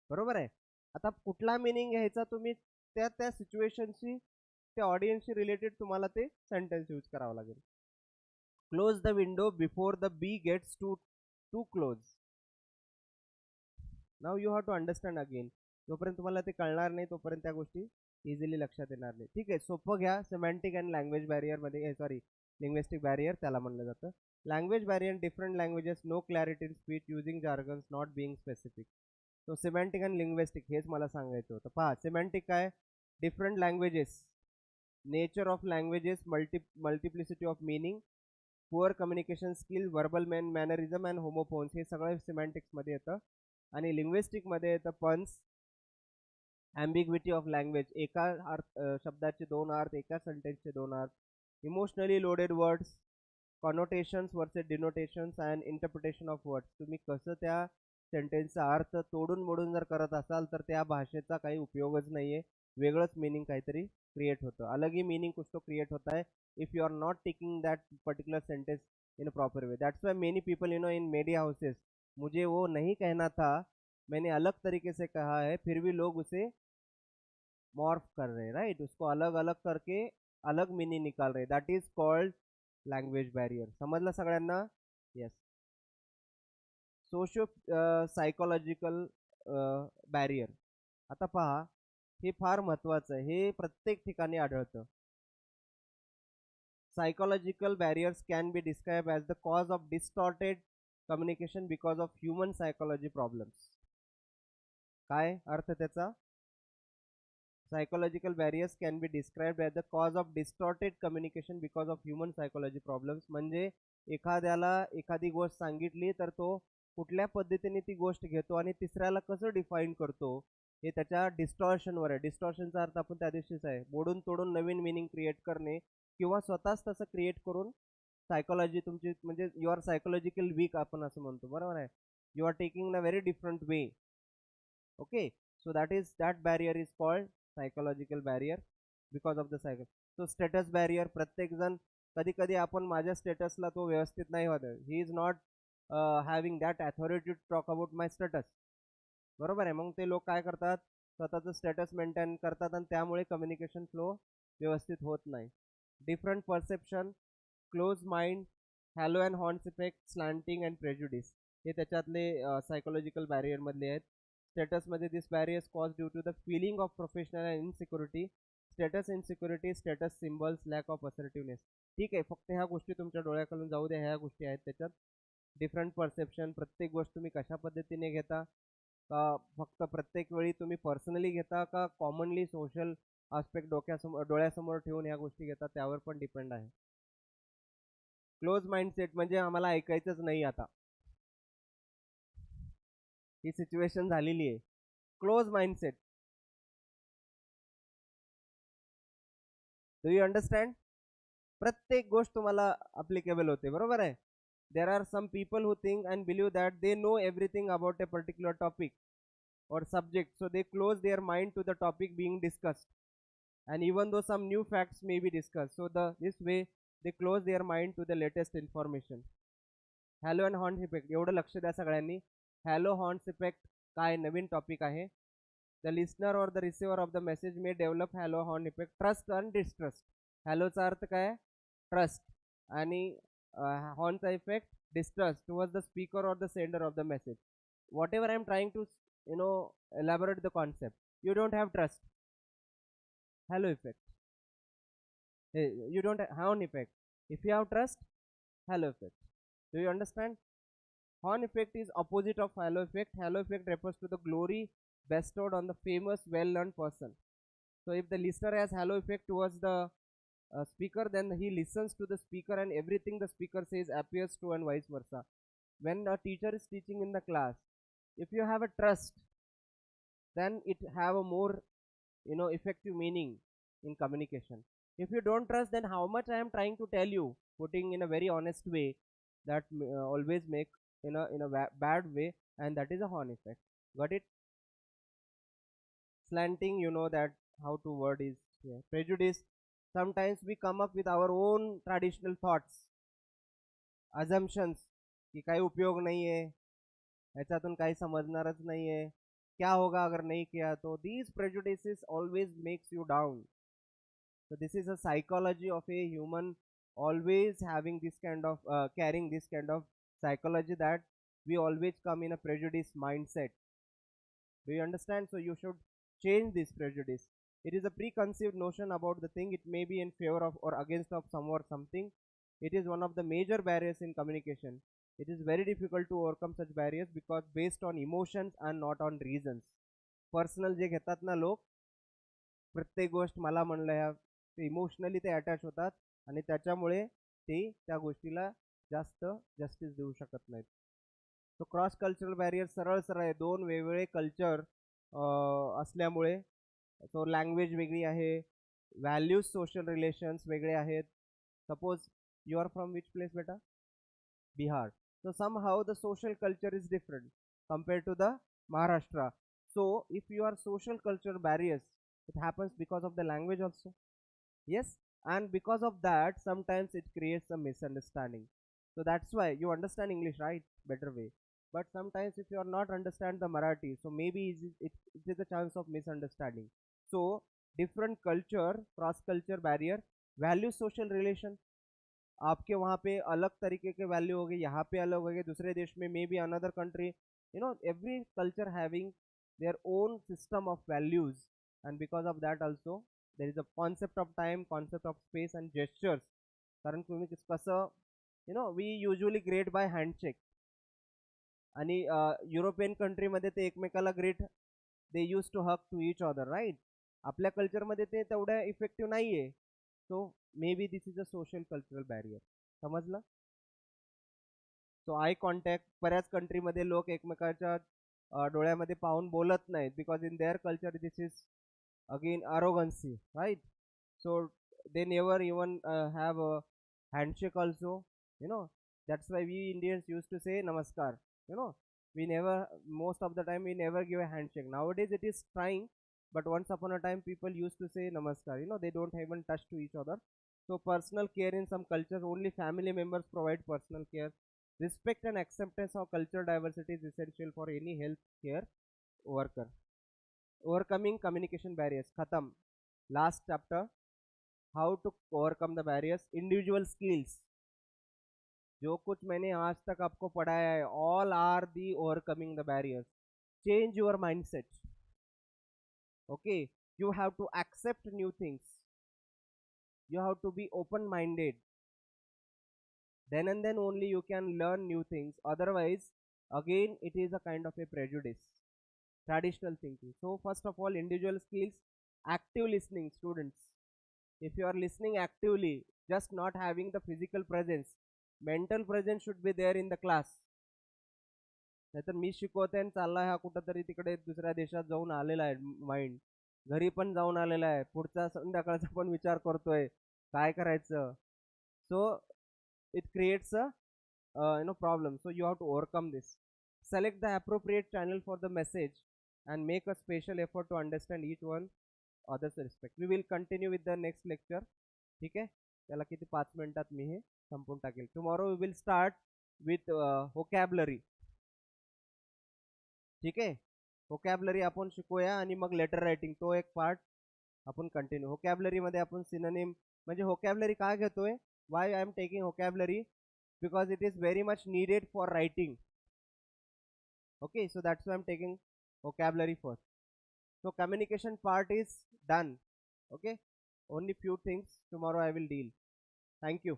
बरोबर आहे. आता कुठला मिनिंग घ्यायचा तुम्ही त्या त्या सिच्युएशनशी, त्या ऑडियन्सशी रिलेटेड तुम्हाला ते सेंटेन्स यूज करावं लागेल. Close the window before the bee gets to close. Now you have to understand again. जोपर्यंत तुम्हाला ते कळणार नाही तोपर्यंत त्या गोष्टी इझिली लक्षात येणार नाही. ठीक आहे, सोपं घ्या. सिमॅन्टिक अँड लँग्वेज बॅरियरमध्ये, सॉरी, लिंग्विस्टिक बॅरियर त्याला म्हणलं जातं. Language barrier, different languages, no clarity in speech, using jargons, not being specific. So semantic and linguistic हेच मला सांगायचं होतं. पहा, सिमॅन्टिक काय, different languages, nature of languages, multiplicity of meaning, poor communication skill, verbal mannerism and homophones, हे सगळं सिमॅन्टिक्समध्ये येतं. आणि लिंग्विस्टिकमध्ये येतं पन्स, ॲम्बिग्विटी ऑफ लँग्वेज, एका शब्दाचे दोन अर्थ, एका सेंटेन्सचे दोन अर्थ, emotionally loaded words, connotations versus denotations and interpretation of words. तुम्ही कसं त्या सेंटेन्सचा अर्थ तोडून मोडून जर करत असाल तर त्या भाषेचा काही उपयोगच नाही आहे. वेगळंच मीनिंग काहीतरी क्रिएट होतं, अलग ही मीनिंग कुछ तो क्रिएट होता है if you are not taking that particular sentence in a proper way. That's why many people in media houses, मुझे वो नहीं कहना था, मैंने अलग तरीके से कहा है, फिर भी लोग उसे मॉर्फ कर रहे हैं, राइट, उसको अलग अलग करके अलग मीनिंग निकाल रहे. That is called language barrier. समजलं सगळ्यांना? येस. Socio psychological barrier. आता पहा, हे फार महत्वाचं आहे, हे प्रत्येक ठिकाणी आढळतं. Psychological barriers can be describe as the cause of distorted communication because of human psychology problems. काय अर्थ त्याचा? Psychological barriers can be described as the cause of distorted communication because of human psychology problems. म्हणजे एखाद्याला एखादी गोष्ट सांगितली तर तो कुठल्या पद्धतीने ती गोष्ट घेतो आणि तिसऱ्याला कसं डिफाईन करतो हे त्याच्या डिस्टॉर्शनवर आहे. डिस्टॉर्शनचा अर्थ आपण त्या दिवशीच आहे, मोडून तोडून नवीन मिनिंग क्रिएट करणे किंवा स्वतःच तसं क्रिएट करून सायकोलॉजी तुमची, म्हणजे यू आर सायकोलॉजिकल वीक आपण असं म्हणतो, बरोबर आहे. You are taking in a very different way. Okay, so that barrier is called psychological barrier because of the cycle. So status barrier, प्रत्येक जण कधी कधी आपण माझ्या स्टेटसला तो व्यवस्थित नाही होत, he is not having that authority to talk about my status, बरोबर आहे. मग ते लोक काय करतात, स्वतःचं स्टेटस मेंटेन करतात आणि त्यामुळे कम्युनिकेशन फ्लो व्यवस्थित होत नाही. Different perception, close mind, halo and horns effect, slanting and prejudice, हे त्याच्यातले सायकोलॉजिकल बॅरियर मधले आहेत. स्टेटसमध्ये this barriers cause due to the feeling of professional and insecurity, status insecurity, status symbols, lack of assertiveness. ठीक आहे, फक्त ह्या गोष्टी तुमच्या डोळ्याखालून जाऊ द्या, ह्या गोष्टी आहेत त्याच्यात. डिफरंट परसेप्शन, प्रत्येक गोष्ट तुम्ही कशा पद्धतीने घेता, का फक्त प्रत्येक वेळी तुम्ही पर्सनली घेता का कॉमनली सोशल आस्पेक्ट डोळ्यासमोर ठेवून ह्या गोष्टी घेता, त्यावर पण डिपेंड आहे. क्लोज माइंडसेट म्हणजे आम्हाला ऐकायचंच नाही, आता ही सिच्युएशन झालेली आहे. Close mindset, do you understand? प्रत्येक गोष्ट तुम्हाला अप्लिकेबल होते, बरोबर आहे. There are some people who think and believe that they know everything about a particular topic or subject, so they close their mind to the topic being discussed, and even though some new facts may be discussed, so this way they close their mind to the latest information. Halo and horns effect, एवढं लक्ष द्या सगळ्यांनी. Halo horns effect काय नवीन topic आहे. The listener or the receiver of the message may develop halo horn effect, trust and distrust. हॅलोचा अर्थ काय? ट्रस्ट, आणि हॉर्नचा effect distrust towards the speaker or the sender of the message. whatever I am trying to elaborate the concept, you don't have trust, halo effect. You don't have horn effect. If you have trust, halo effect. Do you understand? Horn effect is opposite of halo effect. Halo effect refers to the glory bestowed on the famous well known person. So if the listener has halo effect towards the speaker, then he listens to the speaker and everything the speaker says appears true and vice versa. When a teacher is teaching in the class, if you have a trust, then it have a more effective meaning in communication. If you don't trust, then how much I am trying to tell you, putting in a very honest way, that always make in a bad way, and that is a horn effect. Got it? Slanting, you know that how to word is here. Prejudice, sometimes we come up with our own traditional thoughts, assumptions, की काही उपयोग नाही आहे, ह्याच्यातून काही समजणारच नाहीये, क्या होगा अगर नहीं किया तो. These prejudices always makes you down. So this is a psychology of a human always having this kind of carrying this kind of psychology, that we always come in a prejudice mindset. Do you understand? So you should change this prejudice. It is a preconceived notion about the thing. It may be in favor of or against of some or something. It is one of the major barriers in communication. It is very difficult to overcome such barriers because based on emotions and not on reasons. Personal जे घेतात ना लोक, प्रत्येक गोष्ट मला म्हणलं ह्या, ते इमोशनली ते अटॅच होतात आणि त्याच्यामुळे ते त्या गोष्टीला जास्त जस्टिस देऊ शकत नाहीत. तो क्रॉस कल्चरल बॅरियर सरळ सरळ आहे, दोन वेगवेगळे कल्चर असल्यामुळे. तो लँग्वेज वेगळी आहे, व्हॅल्यूज सोशल रिलेशन्स वेगळे आहेत. Suppose you are from which place बेटा? Bihar. So somehow the social culture is different compared to the Maharashtra. So if you are social culture barriers, it happens because of the language also. Yes, and because of that, sometimes it creates a misunderstanding. So that's why you understand English, right? Better way. But sometimes if you are not understand the Marathi, so maybe it is a chance of misunderstanding. So different culture, cross culture barrier, value social relation. आपके वहाँ पे अलग तरीके के value हो गए, यहाँ पे अलग हो गए, दूसरे देश में may be another country, every culture having their own system of values, and because of that also there is a concept of time, concept of space and gestures. कारण तुम्ही कसं, we usually greet by handshake, आणि European कंट्रीमध्ये ते एकमेकाला greet, they use to hug to each other, right. आपल्या कल्चरमध्ये ते तेवढ्या इफेक्टिव्ह नाहीये. So may be this is a social cultural barrier. समजलं? सो आय कॉन्टॅक्ट, बऱ्याच कंट्रीमध्ये लोक एकमेकाच्या डोळ्यामध्ये पाहून बोलत नाहीत, because in their culture this is again arrogancy, right. So they never even have a handshake also, that's why we Indians used to say namaskar. you know we never, most of the time we never give a handshake. Nowadays it is trying, but once upon a time people used to say namaskar. They don't even touch to each other. So personal care in some cultures, only family members provide personal care. Respect and acceptance of cultural diversity is essential for any health care worker. Overcoming communication barriers, khatam. Last chapter, how to overcome the barriers. Individual skills, जो कुछ मैंने आज तक आपको पढ़ाया है, all are the overcoming the barriers. Change your mindset. Okay, you have to accept new things, you have to be open minded, then and then only you can learn new things. Otherwise again it is a kind of a prejudice, traditional thinking. So first of all, individual skills. Active listening, students. If you are listening actively, just not having the physical presence, mental presence should be there in the class. नाहीतर मी शिकवते आणि चालला ह्या कुठंतरी तिकडे दुसऱ्या देशात जाऊन आलेला आहे माइंड, घरी पण जाऊन आलेला आहे, पुढचा संध्याकाळचा पण विचार करतोय काय करायचं. So it creates a problem. So you have to overcome this. Select the appropriate channel for the message and make a special effort to understand each one others respect. We will continue with the next lecture. ठीक आहे, त्याला किती 5 मिनिटात मी हे संपून टाकेल. Tomorrow we will start with vocabulary. ठीक आहे, vocabulary आपण शिकूया आणि मग लेटर रायटिंग तो एक पार्ट आपण कंटिन्यू. vocabulary मध्ये आपण सिनोनिम, म्हणजे vocabulary काय घेतोय, why I am taking vocabulary, because it is very much needed for writing. Okay, so that's why I'm taking vocabulary first. So communication part is done. Okay, only few things tomorrow I will deal. Thank you.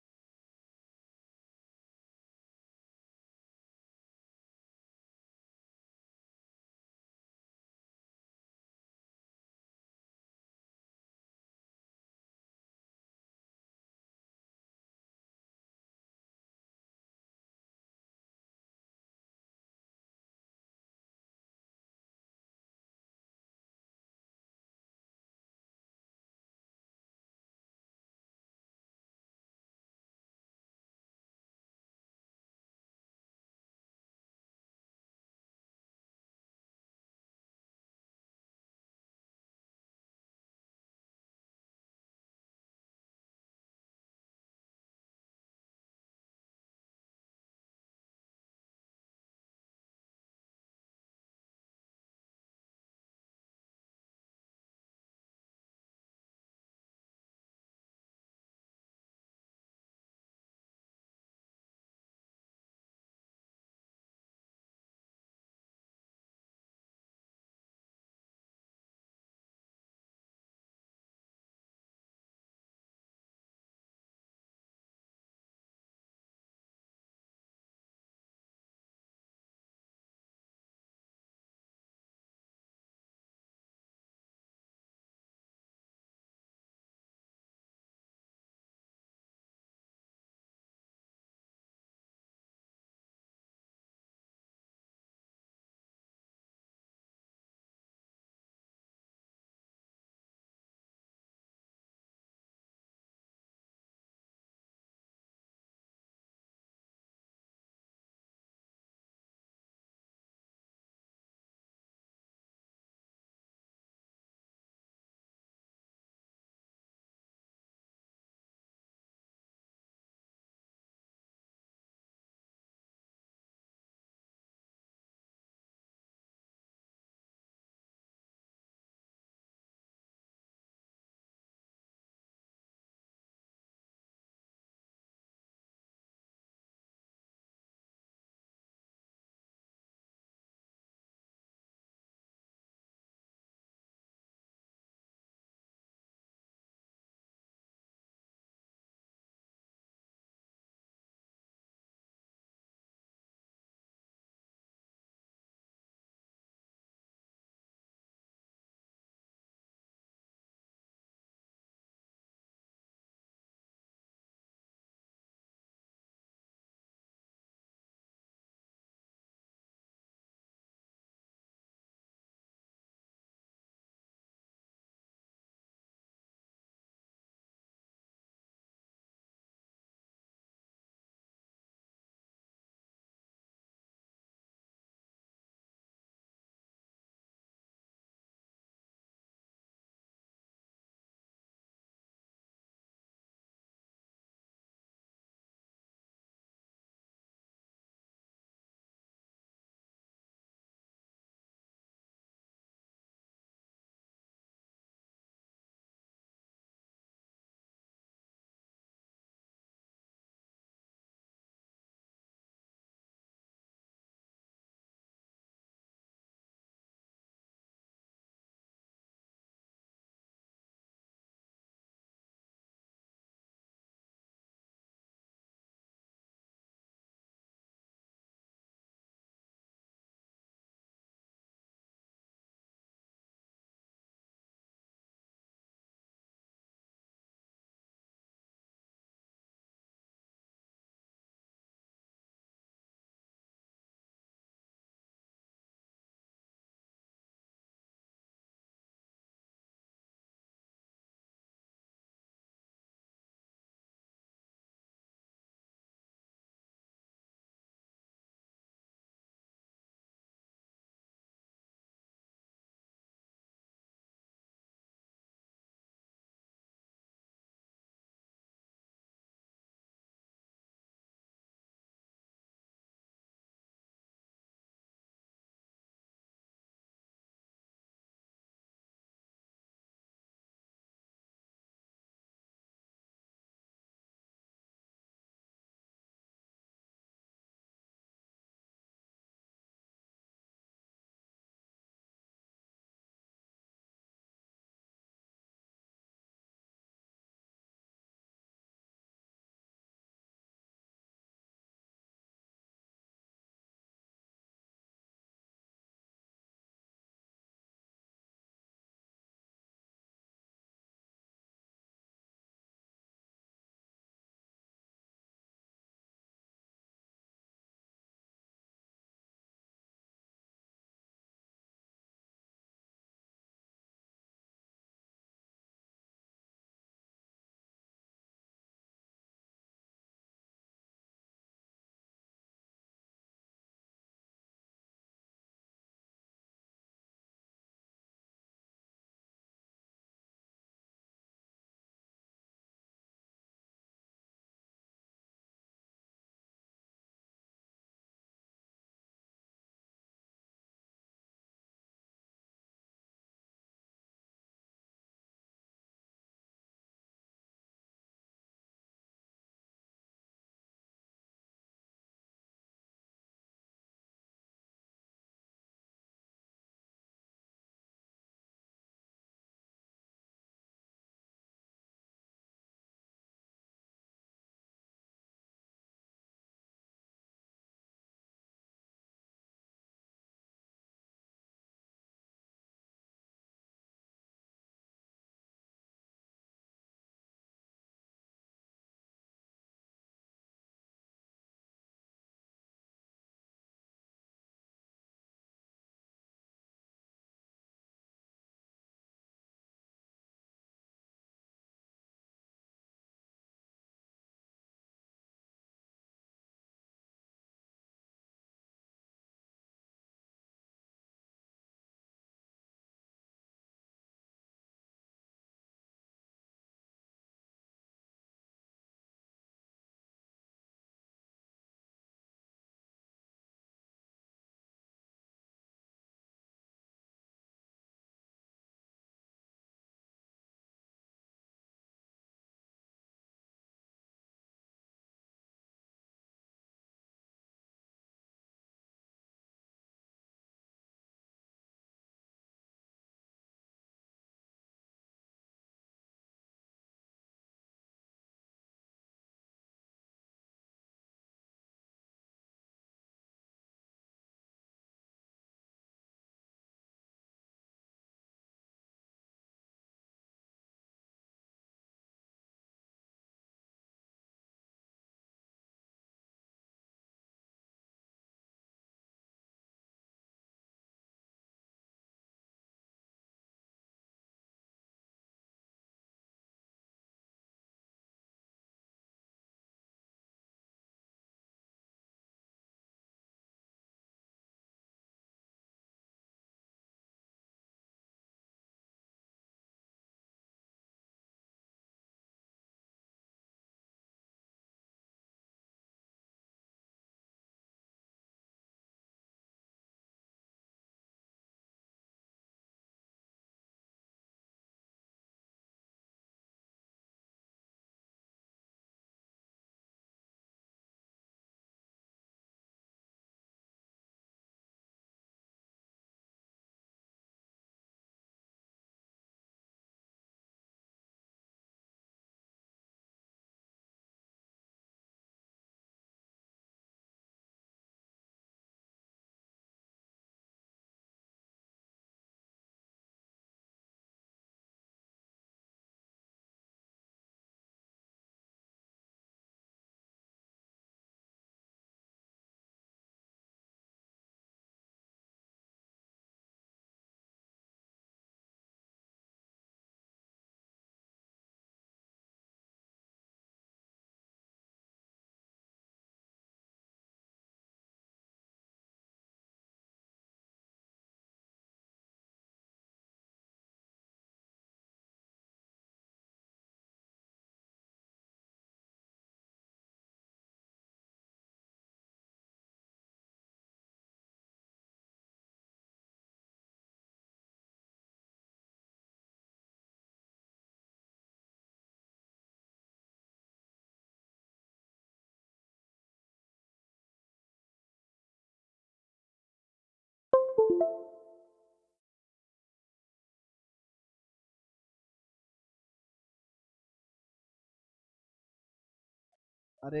अरे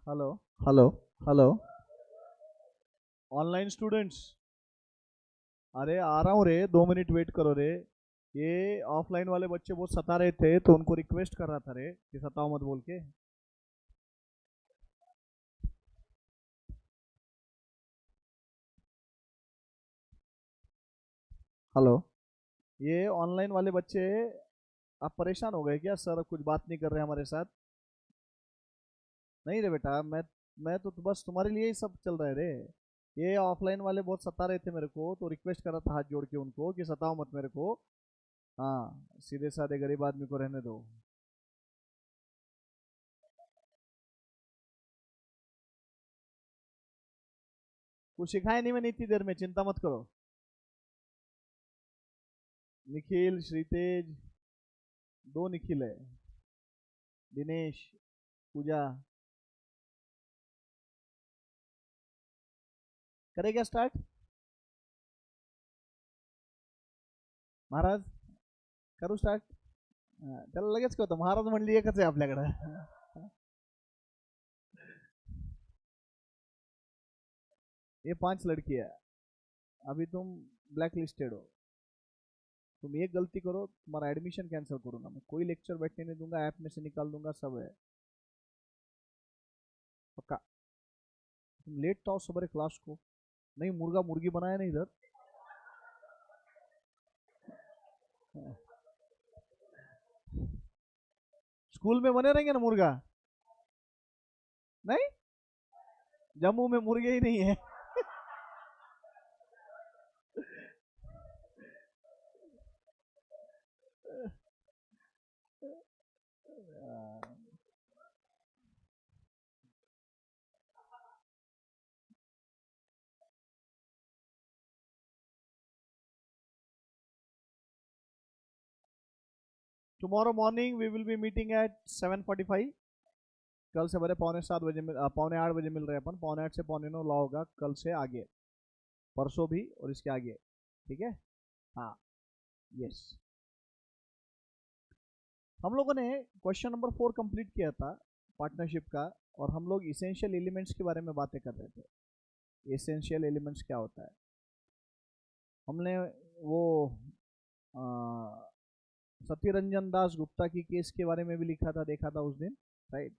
hello, hello, hello, online students, अरे आ रहा हूँ रे, 2 minute wait करो रे। ये offline वाले बच्चे बहुत सता रहे थे तो उनको रिक्वेस्ट कर रहा था रे कि सताओ मत बोल के। हेलो, ये ऑनलाइन वाले बच्चे, आप परेशान हो गए क्या सर, कुछ बात नहीं कर रहे हमारे साथ? नहीं रे बेटा, मैं तो बस तुम्हारे लिए ही सब चल रहा है रे। ये ऑफलाइन वाले बहुत सता रहे थे मेरे को, तो रिक्वेस्ट कर रहा था हाथ जोड़ के उनको कि सताओ मत मेरे को। हाँ, सीधे साधे गरीब आदमी को रहने दो। कुछ सिखाया नहीं मैंने इतनी देर में, चिंता मत करो। निखिल, श्रीतेज, 2 निखिल है, दिनेश, पूजा। करेगा स्टार्ट महाराज, करू स्टार्ट? त्याला लगेच कळतं महाराज म्हणली एकच आहे आपल्याकडे. ये 5 लड़की है, अभी तुम ब्लैक लिस्टेड हो। तुम एक गलती करो, तुम्हारा एडमिशन कैंसिल करूंगा मैं, कोई लेक्चर बैठने नहीं दूंगा, ऐप में से निकाल दूंगा, सब है पक्का। तुम लेट तो आओ सुबह क्लास को। नहीं, मुर्गा मुर्गी बनाया नहीं इधर। स्कूल में बने रहेंगे ना मुर्गा? नहीं, जम्मू में मुर्गे ही नहीं है। Tomorrow morning we will be meeting at 7:45। कल से बड़े पौने 7 बजे पौने 8 बजे मिल रहे हैं अपन, पौने 8 से पौने 9 ला होगा कल से आगे, परसों भी और इसके आगे। ठीक है? हाँ, यस। हम लोगों ने क्वेश्चन नंबर 4 कंप्लीट किया था पार्टनरशिप का, और हम लोग इसेंशियल एलिमेंट्स के बारे में बातें कर रहे थे। एसेंशियल एलिमेंट्स क्या होता है? हमने वो अ, सत्यरंजन दास गुप्ता की केस के बारे में भी लिखा था, देखा था उस दिन, राइट?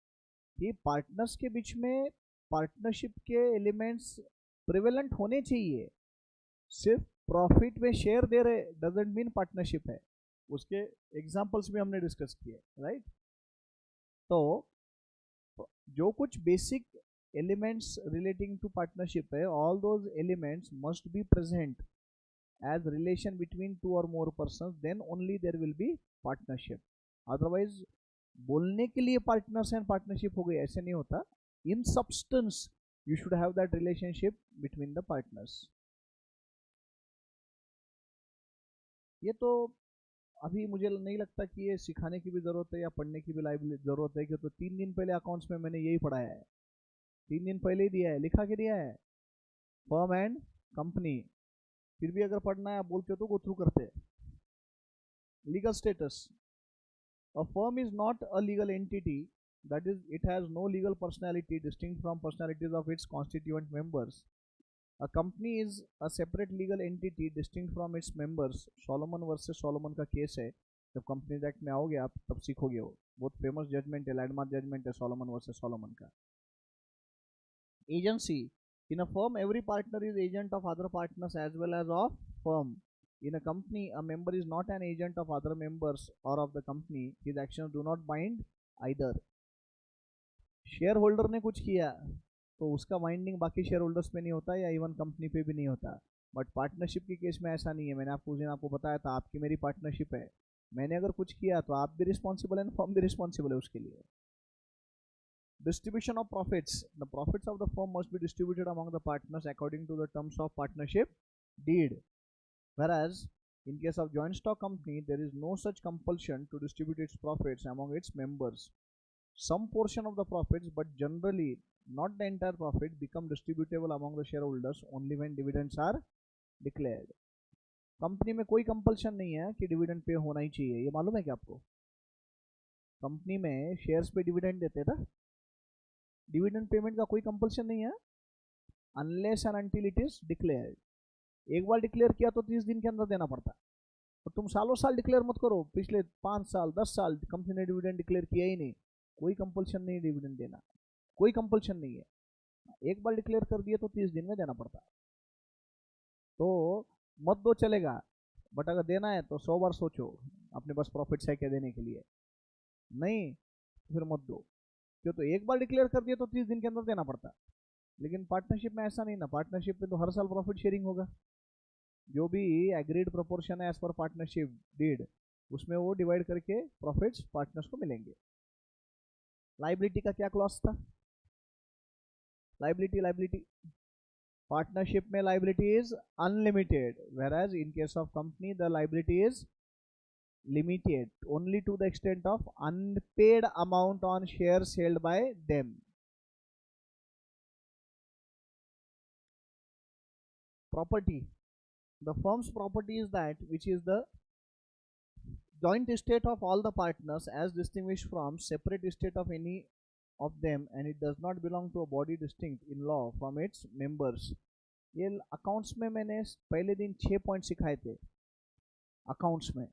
कि पार्टनर्स के बीच में पार्टनरशिप के एलिमेंट्स प्रिवेलेंट होने चाहिए। सिर्फ प्रॉफिट में शेयर दे रहे डजेंट मीन पार्टनरशिप है। उसके एग्जांपल्स भी हमने डिस्कस किए, राइट? तो जो कुछ basic elements relating to partnership है, all those elements must be present as relation between two or more persons, then only there will be partnership. Otherwise बोलने के लिए पार्टनर्स एंड पार्टनरशिप हो गई ऐसे नहीं होता। In substance you should have that relationship between the partners. ये तो अभी मुझे नहीं लगता कि ये सिखाने की भी जरूरत है या पढ़ने की भी जरूरत है, कि तो 3 दिन पहले अकाउंट्स में मैंने यही पढ़ाया है। 3 दिन पहले ही दिया है, लिखा के दिया है, फर्म एंड कंपनी। फिर भी अगर पढ़ना है आप बोलते हो तो गो थ्रू करते हैं। Legal status, a firm is not a legal entity, that is, it has no legal personality distinct from personalities of its constituent members. A company is a separate legal entity distinct from its members. Solomon versus Solomon का case है, जब companies act में आओगे आप तब सीखोगे। वो बहुत फेमस जजमेंट है, लैंडमार्क जजमेंट है सोलोमन वर्सेस सोलोमन का। Agency, in a firm every partner is agent of other partners as well as of firm. In a company, a member is not an agent of other members or of the company. His actions do not bind either. Share holder ने कुछ किया तो उसका binding बाकी share holders पे नहीं होता, या इवन कंपनी पे भी नहीं होता। बट पार्टनरशिप के केस में ऐसा नहीं है। मैंने आपको उस दिन आपको बताया था, आपकी मेरी पार्टनरशिप है, मैंने अगर कुछ किया तो आप भी रिस्पॉन्सिबल एंड फर्म भी रिस्पॉन्सिबल है उसके लिए। Distribution of profits. The profits of the firm must be distributed among the partners according to the terms of partnership deed. Whereas, in case of joint stock company, there is no such compulsion to distribute its profits among its members. Some portion of the profits, but generally not the entire profit, become distributable among the shareholders only when dividends are declared. Company में कोई compulsion नहीं है कि dividend pay होना ही चाहिए, ये मालूम है क्या आपको? कंपनी में शेयर्स पे डिविडेंड देते था, डिविडेंड पेमेंट का कोई कंपल्शन नहीं है unless and until it is declared. एक बार डिक्लेयर किया तो 30 दिन के अंदर देना पड़ता है। तो तुम सालों साल डिक्लेयर मत करो, पिछले 5 साल 10 साल कंपनी ने डिविडेंड डिक्लेयर किया ही नहीं, कोई कंपल्शन नहीं डिविडेंड देना, कोई कंपल्शन नहीं है। एक बार डिक्लेयर कर दिए तो 30 दिन में देना पड़ता है। तो मत दो चलेगा, बट अगर देना है तो 100 बार सोचो अपने पास प्रॉफिट्स है क्या देने के लिए, नहीं तो फिर मत दो। क्यों? तो एक बार डिक्लेयर कर दिए तो 30 दिन के अंदर देना पड़ता है। लेकिन पार्टनरशिप में ऐसा नहीं ना, पार्टनरशिप में तो हर साल प्रॉफिट शेयरिंग होगा, जो भी एग्रीड प्रोपोर्शन है एज पर पार्टनरशिप डीड उसमें वो डिवाइड करके प्रॉफिट्स पार्टनर्स को मिलेंगे। लाइबिलिटी का क्या क्लॉज था? लाइबिलिटी पार्टनरशिप में liability is unlimited, whereas in case of company the liability is limited only to the extent of unpaid amount on shares held by them. Property, the firm's property is that which is the joint estate of all the partners as distinguished from separate estate of any of them, and it does not belong to a body distinct in law from its members. ये accounts में मैंने पहले दिन 6 point सिखाए थे accounts में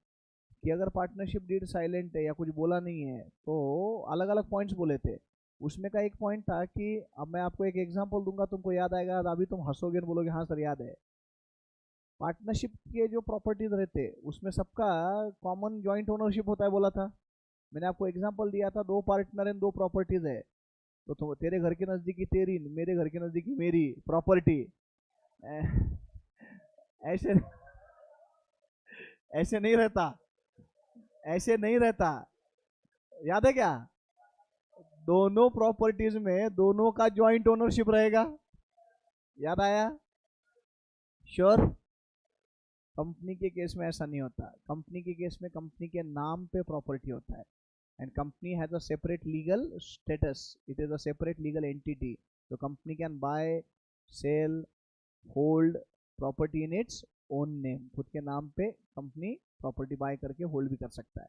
कि अगर पार्टनरशिप डीड साइलेंट है या कुछ बोला नहीं है तो अलग अलग पॉइंट्स बोले थे। उसमें का एक पॉइंट था कि अब मैं आपको एक एग्जांपल दूंगा, तुमको याद आएगा, अभी तुम हंसोगे और बोलोगे हाँ सर याद है। पार्टनरशिप के जो प्रॉपर्टीज रहते उसमें सबका कॉमन जॉइंट ओनरशिप होता है बोला था। मैंने आपको एग्जांपल दिया था 2 पार्टनर एंड 2 प्रॉपर्टीज है, तो तुम तेरे घर के नज़दीकी तेरी, मेरे घर के नज़दीकी मेरी प्रॉपर्टी, ऐसे ऐसे नहीं रहता, ऐसे नहीं रहता। याद है क्या? दोनों प्रॉपर्टीज में दोनों का जॉइंट ओनरशिप रहेगा। याद आया? श्योर? कंपनी के केस में ऐसा नहीं होता। कंपनी के केस में कंपनी के नाम पे प्रॉपर्टी होता है and company has a separate legal status, it is a separate legal entity. तो company can buy, sell, hold property in its own name, खुद के नाम पे कंपनी प्रॉपर्टी बाय करके होल्ड भी कर सकता है।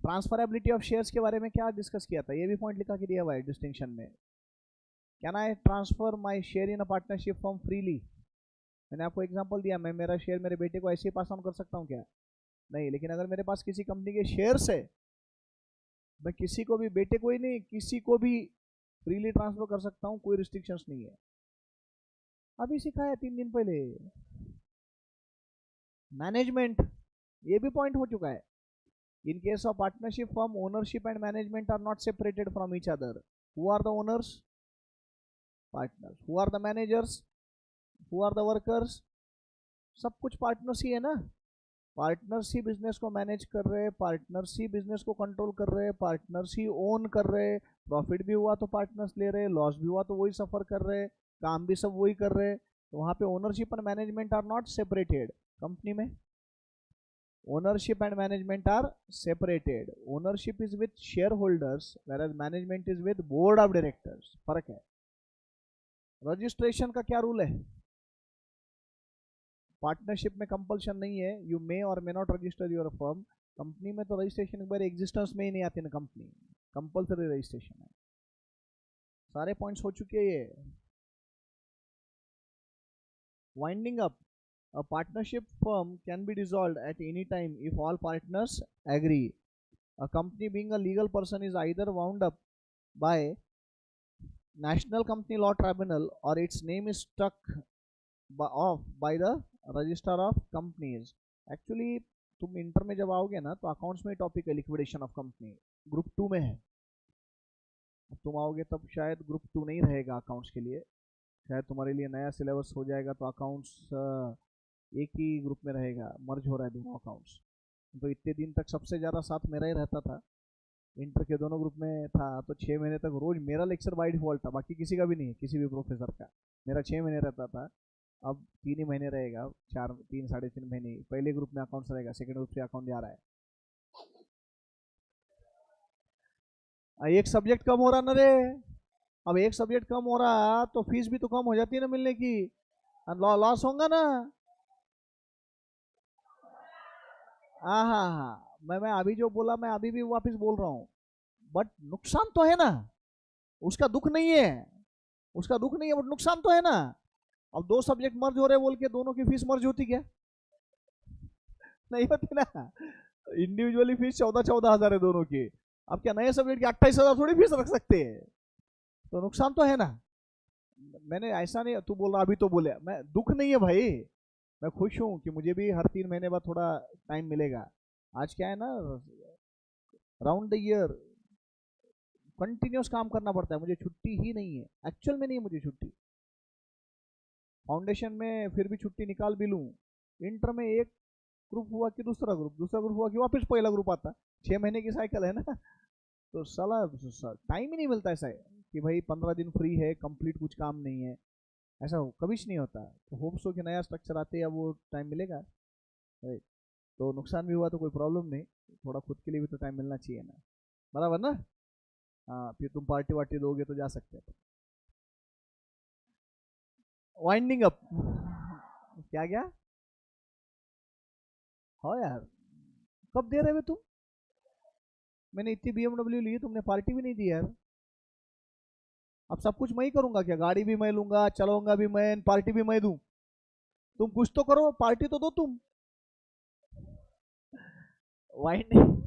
ट्रांसफरेबिलिटी ऑफ शेयर्स के बारे में क्या डिस्कस किया था, ये भी पॉइंट लिखा के दिया हुआ है डिस्टिंक्शन में। Can I transfer my share in a partnership form freely? मैंने आपको एग्जांपल दिया, मैं मेरा शेयर मेरे बेटे को ऐसे ही पास ऑन कर सकता हूँ क्या? नहीं। लेकिन अगर मेरे पास किसी कंपनी के शेयर्स है, मैं किसी को भी, बेटे को ही नहीं किसी को भी फ्रीली ट्रांसफर कर सकता हूँ, कोई रिस्ट्रिक्शंस नहीं है। अभी सिखाया 3 दिन पहले। मैनेजमेंट, ये भी पॉइंट हो चुका है। In case of partnership firm ownership and management are not separated from each other. Who are the owners? Partners. Who are the managers? Who are the workers? सब कुछ पार्टनर्स ही है ना। पार्टनर्स ही बिजनेस को मैनेज कर रहे, partners ही बिजनेस को कंट्रोल कर रहे, पार्टनर्स ही ओन कर रहे। प्रॉफिट भी हुआ तो पार्टनर्स ले रहे, लॉस भी हुआ तो वही सफर कर रहे, काम भी सब वही कर रहे। तो वहाँ पे ownership and management are not separated. Company में ownership and management are separated. Ownership is with shareholders where management is with board of directors. फर्क है। रजिस्ट्रेशन का क्या रूल है? पार्टनरशिप में कंपल्शन नहीं है, यू मे और may not register your firm. Company में तो रजिस्ट्रेशन एक बार एग्जिस्टेंस में ही नहीं आती ना कंपनी, कंपल्सरी रजिस्ट्रेशन है। सारे पॉइंट्स हो चुके हैं ये। Winding up, a partnership firm can be dissolved at any time if all partners agree. A company being a legal person is either wound up by National Company Law Tribunal or its name is struck off by the Register of Companies. Actually तुम inter में जब आओगे ना तो accounts में topic है liquidation of company, group 2 में है। अब तुम आओगे तब शायद ग्रुप 2 नहीं रहेगा अकाउंट्स के लिए, शायद तुम्हारे लिए नया सिलेबस हो जाएगा तो अकाउंट्स एक ही ग्रुप में रहेगा। मर्ज हो रहा है दोनों अकाउंट्स। तो इतने दिन तक सबसे ज़्यादा साथ मेरा ही रहता था, इंटर के दोनों ग्रुप में था। तो 6 महीने तक रोज मेरा लेक्चर बाय डिफॉल्ट था, बाकी किसी का भी नहीं, किसी भी प्रोफेसर का। मेरा 6 महीने रहता था, अब 3 ही महीने रहेगा, 3 साढ़े 3 महीने। पहले ग्रुप में अकाउंट्स रहेगा, सेकंड ग्रुप से अकाउंट जा रहा है। एक सब्जेक्ट कम हो रहा ना रे। अब एक सब्जेक्ट कम हो रहा तो फीस भी तो कम हो जाती है ना मिलने की, लॉस होगा ना। हाँ हाँ हाँ, मैं अभी जो बोला मैं अभी भी वापस बोल रहा हूँ, बट नुकसान तो है ना। उसका दुख नहीं है, उसका दुख नहीं है, बट नुकसान तो है ना। अब दो सब्जेक्ट मर्ज हो रहे बोल के दोनों की फीस मर्ज होती क्या? नहीं होती ना। इंडिविजुअली फीस 14,000 है दोनों की। अब क्या नए सब्जेक्ट की 28,000 थोड़ी फीस रख सकते हैं? तो नुकसान तो है ना। मैंने ऐसा नहीं, तू बोल रहा अभी तो बोले, मैं दुख नहीं है भाई, मैं खुश हूँ कि मुझे भी हर 3 महीने बाद थोड़ा टाइम मिलेगा। आज क्या है ना, राउंड द ईयर कंटिन्यूस काम करना पड़ता है, मुझे छुट्टी ही नहीं है, एक्चुअल में नहीं है मुझे छुट्टी। फाउंडेशन में फिर भी छुट्टी निकाल भी लूँ, इंटर में एक ग्रुप हुआ कि दूसरा ग्रुप हुआ कि वापस पहला ग्रुप आता, 6 महीने की साइकिल है ना। तो साला टाइम ही नहीं मिलता ऐसा है कि भाई 15 दिन फ्री है, कंप्लीट कुछ काम नहीं है, ऐसा कभी नहीं होता। तो होप्स हो कि नया स्ट्रक्चर आते या वो टाइम मिलेगा। राइट। तो नुकसान भी हुआ तो कोई प्रॉब्लम नहीं, थोड़ा खुद के लिए भी तो टाइम मिलना चाहिए ना, बराबर ना। हाँ, फिर तुम पार्टी वार्टी दोगे तो जा सकते हैं। Winding up. क्या क्या? हाँ यार, कब दे रहे हो तुम? मैंने इतनी BMW ली, तुमने पार्टी भी नहीं दी यार। अब सब कुछ मैं ही करूंगा क्या? गाड़ी भी मैं लूंगा, चलाऊंगा भी मैं, पार्टी भी मैं दूं? तुम कुछ तो करो, पार्टी तो दो तुम। Winding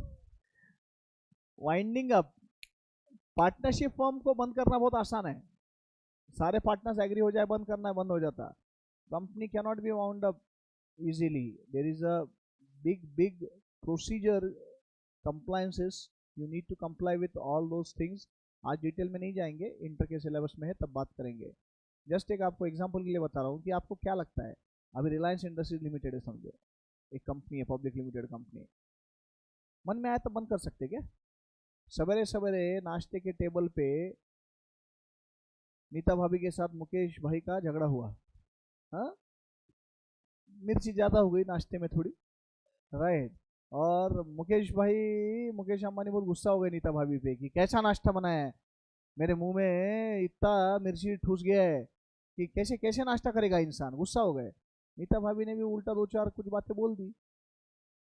winding up. Partnership form को बंद करना बहुत आसान है, सारे पार्टनर्स एग्री हो जाए बंद करना, बंद हो जाता। Company can not be wound up easily, there is a big big procedure, compliances, you need to comply with all those things. आज डिटेल में नहीं जाएंगे, इंटर के सिलेबस में है तब बात करेंगे। जस्ट एक आपको एग्जांपल के लिए बता रहा हूँ कि आपको क्या लगता है, अभी रिलायंस इंडस्ट्रीज लिमिटेड है समझो, एक कंपनी है, पब्लिक लिमिटेड कंपनी, मन में आया तो बंद कर सकते क्या? सवेरे सवेरे नाश्ते के टेबल पे नीता भाभी के साथ मुकेश भाई का झगड़ा हुआ, हाँ, मिर्ची ज्यादा हो गई नाश्ते में थोड़ी, राइट। और मुकेश अंबानी बहुत गुस्सा हो गए नीता भाभी पे कि कैसा नाश्ता बनाया है, मेरे मुंह में इतना मिर्ची ठूस गया है कि कैसे कैसे नाश्ता करेगा इंसान, गुस्सा हो गए। नीता भाभी ने भी उल्टा दो चार कुछ बातें बोल दी,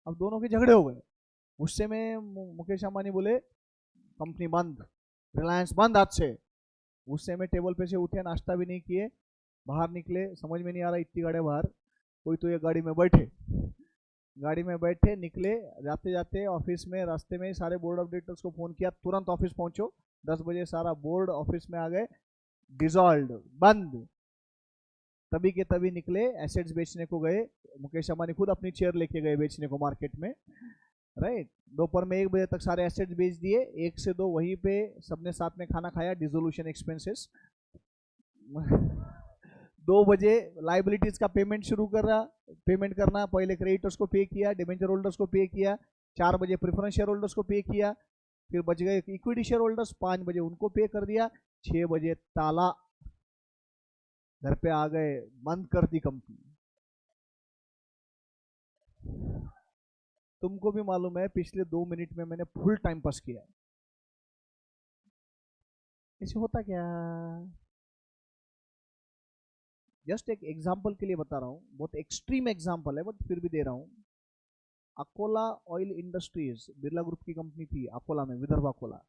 अब दोनों के झगड़े हो गए। गुस्से में मुकेश अंबानी बोले कंपनी बंद, रिलायंस बंद आज से। गुस्से में टेबल पे से उठे, नाश्ता भी नहीं किए, बाहर निकले, समझ में नहीं आ रहा इतनी गाड़ियाँ बाहर, कोई तो ये गाड़ी में बैठे, गाड़ी में बैठे निकले, जाते जाते ऑफिस में रास्ते में सारे बोर्ड ऑफ डायरेक्टर्स को फोन किया, तुरंत ऑफिस पहुंचो, 10 बजे सारा बोर्ड ऑफिस में आ गए, डिसॉल्व, बंद। तभी के तभी निकले, एसेट्स बेचने को गए, मुकेश अंबानी खुद अपनी चेयर लेके गए बेचने को मार्केट में, राइट। दोपहर में 1 बजे तक सारे एसेट्स बेच दिए, 1 से 2 वहीं पे सबने साथ में खाना खाया, डिसोल्यूशन एक्सपेंसेस। 2 बजे लाइबिलिटीज का पेमेंट शुरू कर रहा, पेमेंट करना, पहले क्रेडिटर्स को पे किया, डिबेंचर होल्डर्स को पे किया, 4 बजे प्रेफरेंस शेयर होल्डर्स को पे किया, फिर बच गए इक्विटी शेयर होल्डर्स, 5 बजे उनको पे कर दिया, 6 बजे ताला, घर पे आ गए, बंद कर दी कंपनी। तुमको भी मालूम है पिछले 2 मिनट में मैंने फुल टाइम पास किया, ऐसे होता क्या? जस्ट एक एग्जाम्पल के लिए बता रहा हूँ, बहुत एक्सट्रीम एग्जाम्पल है बट फिर भी दे रहा हूँ। Akola oil industries Birla group की कंपनी थी अकोला में, विदर्भ अकोला।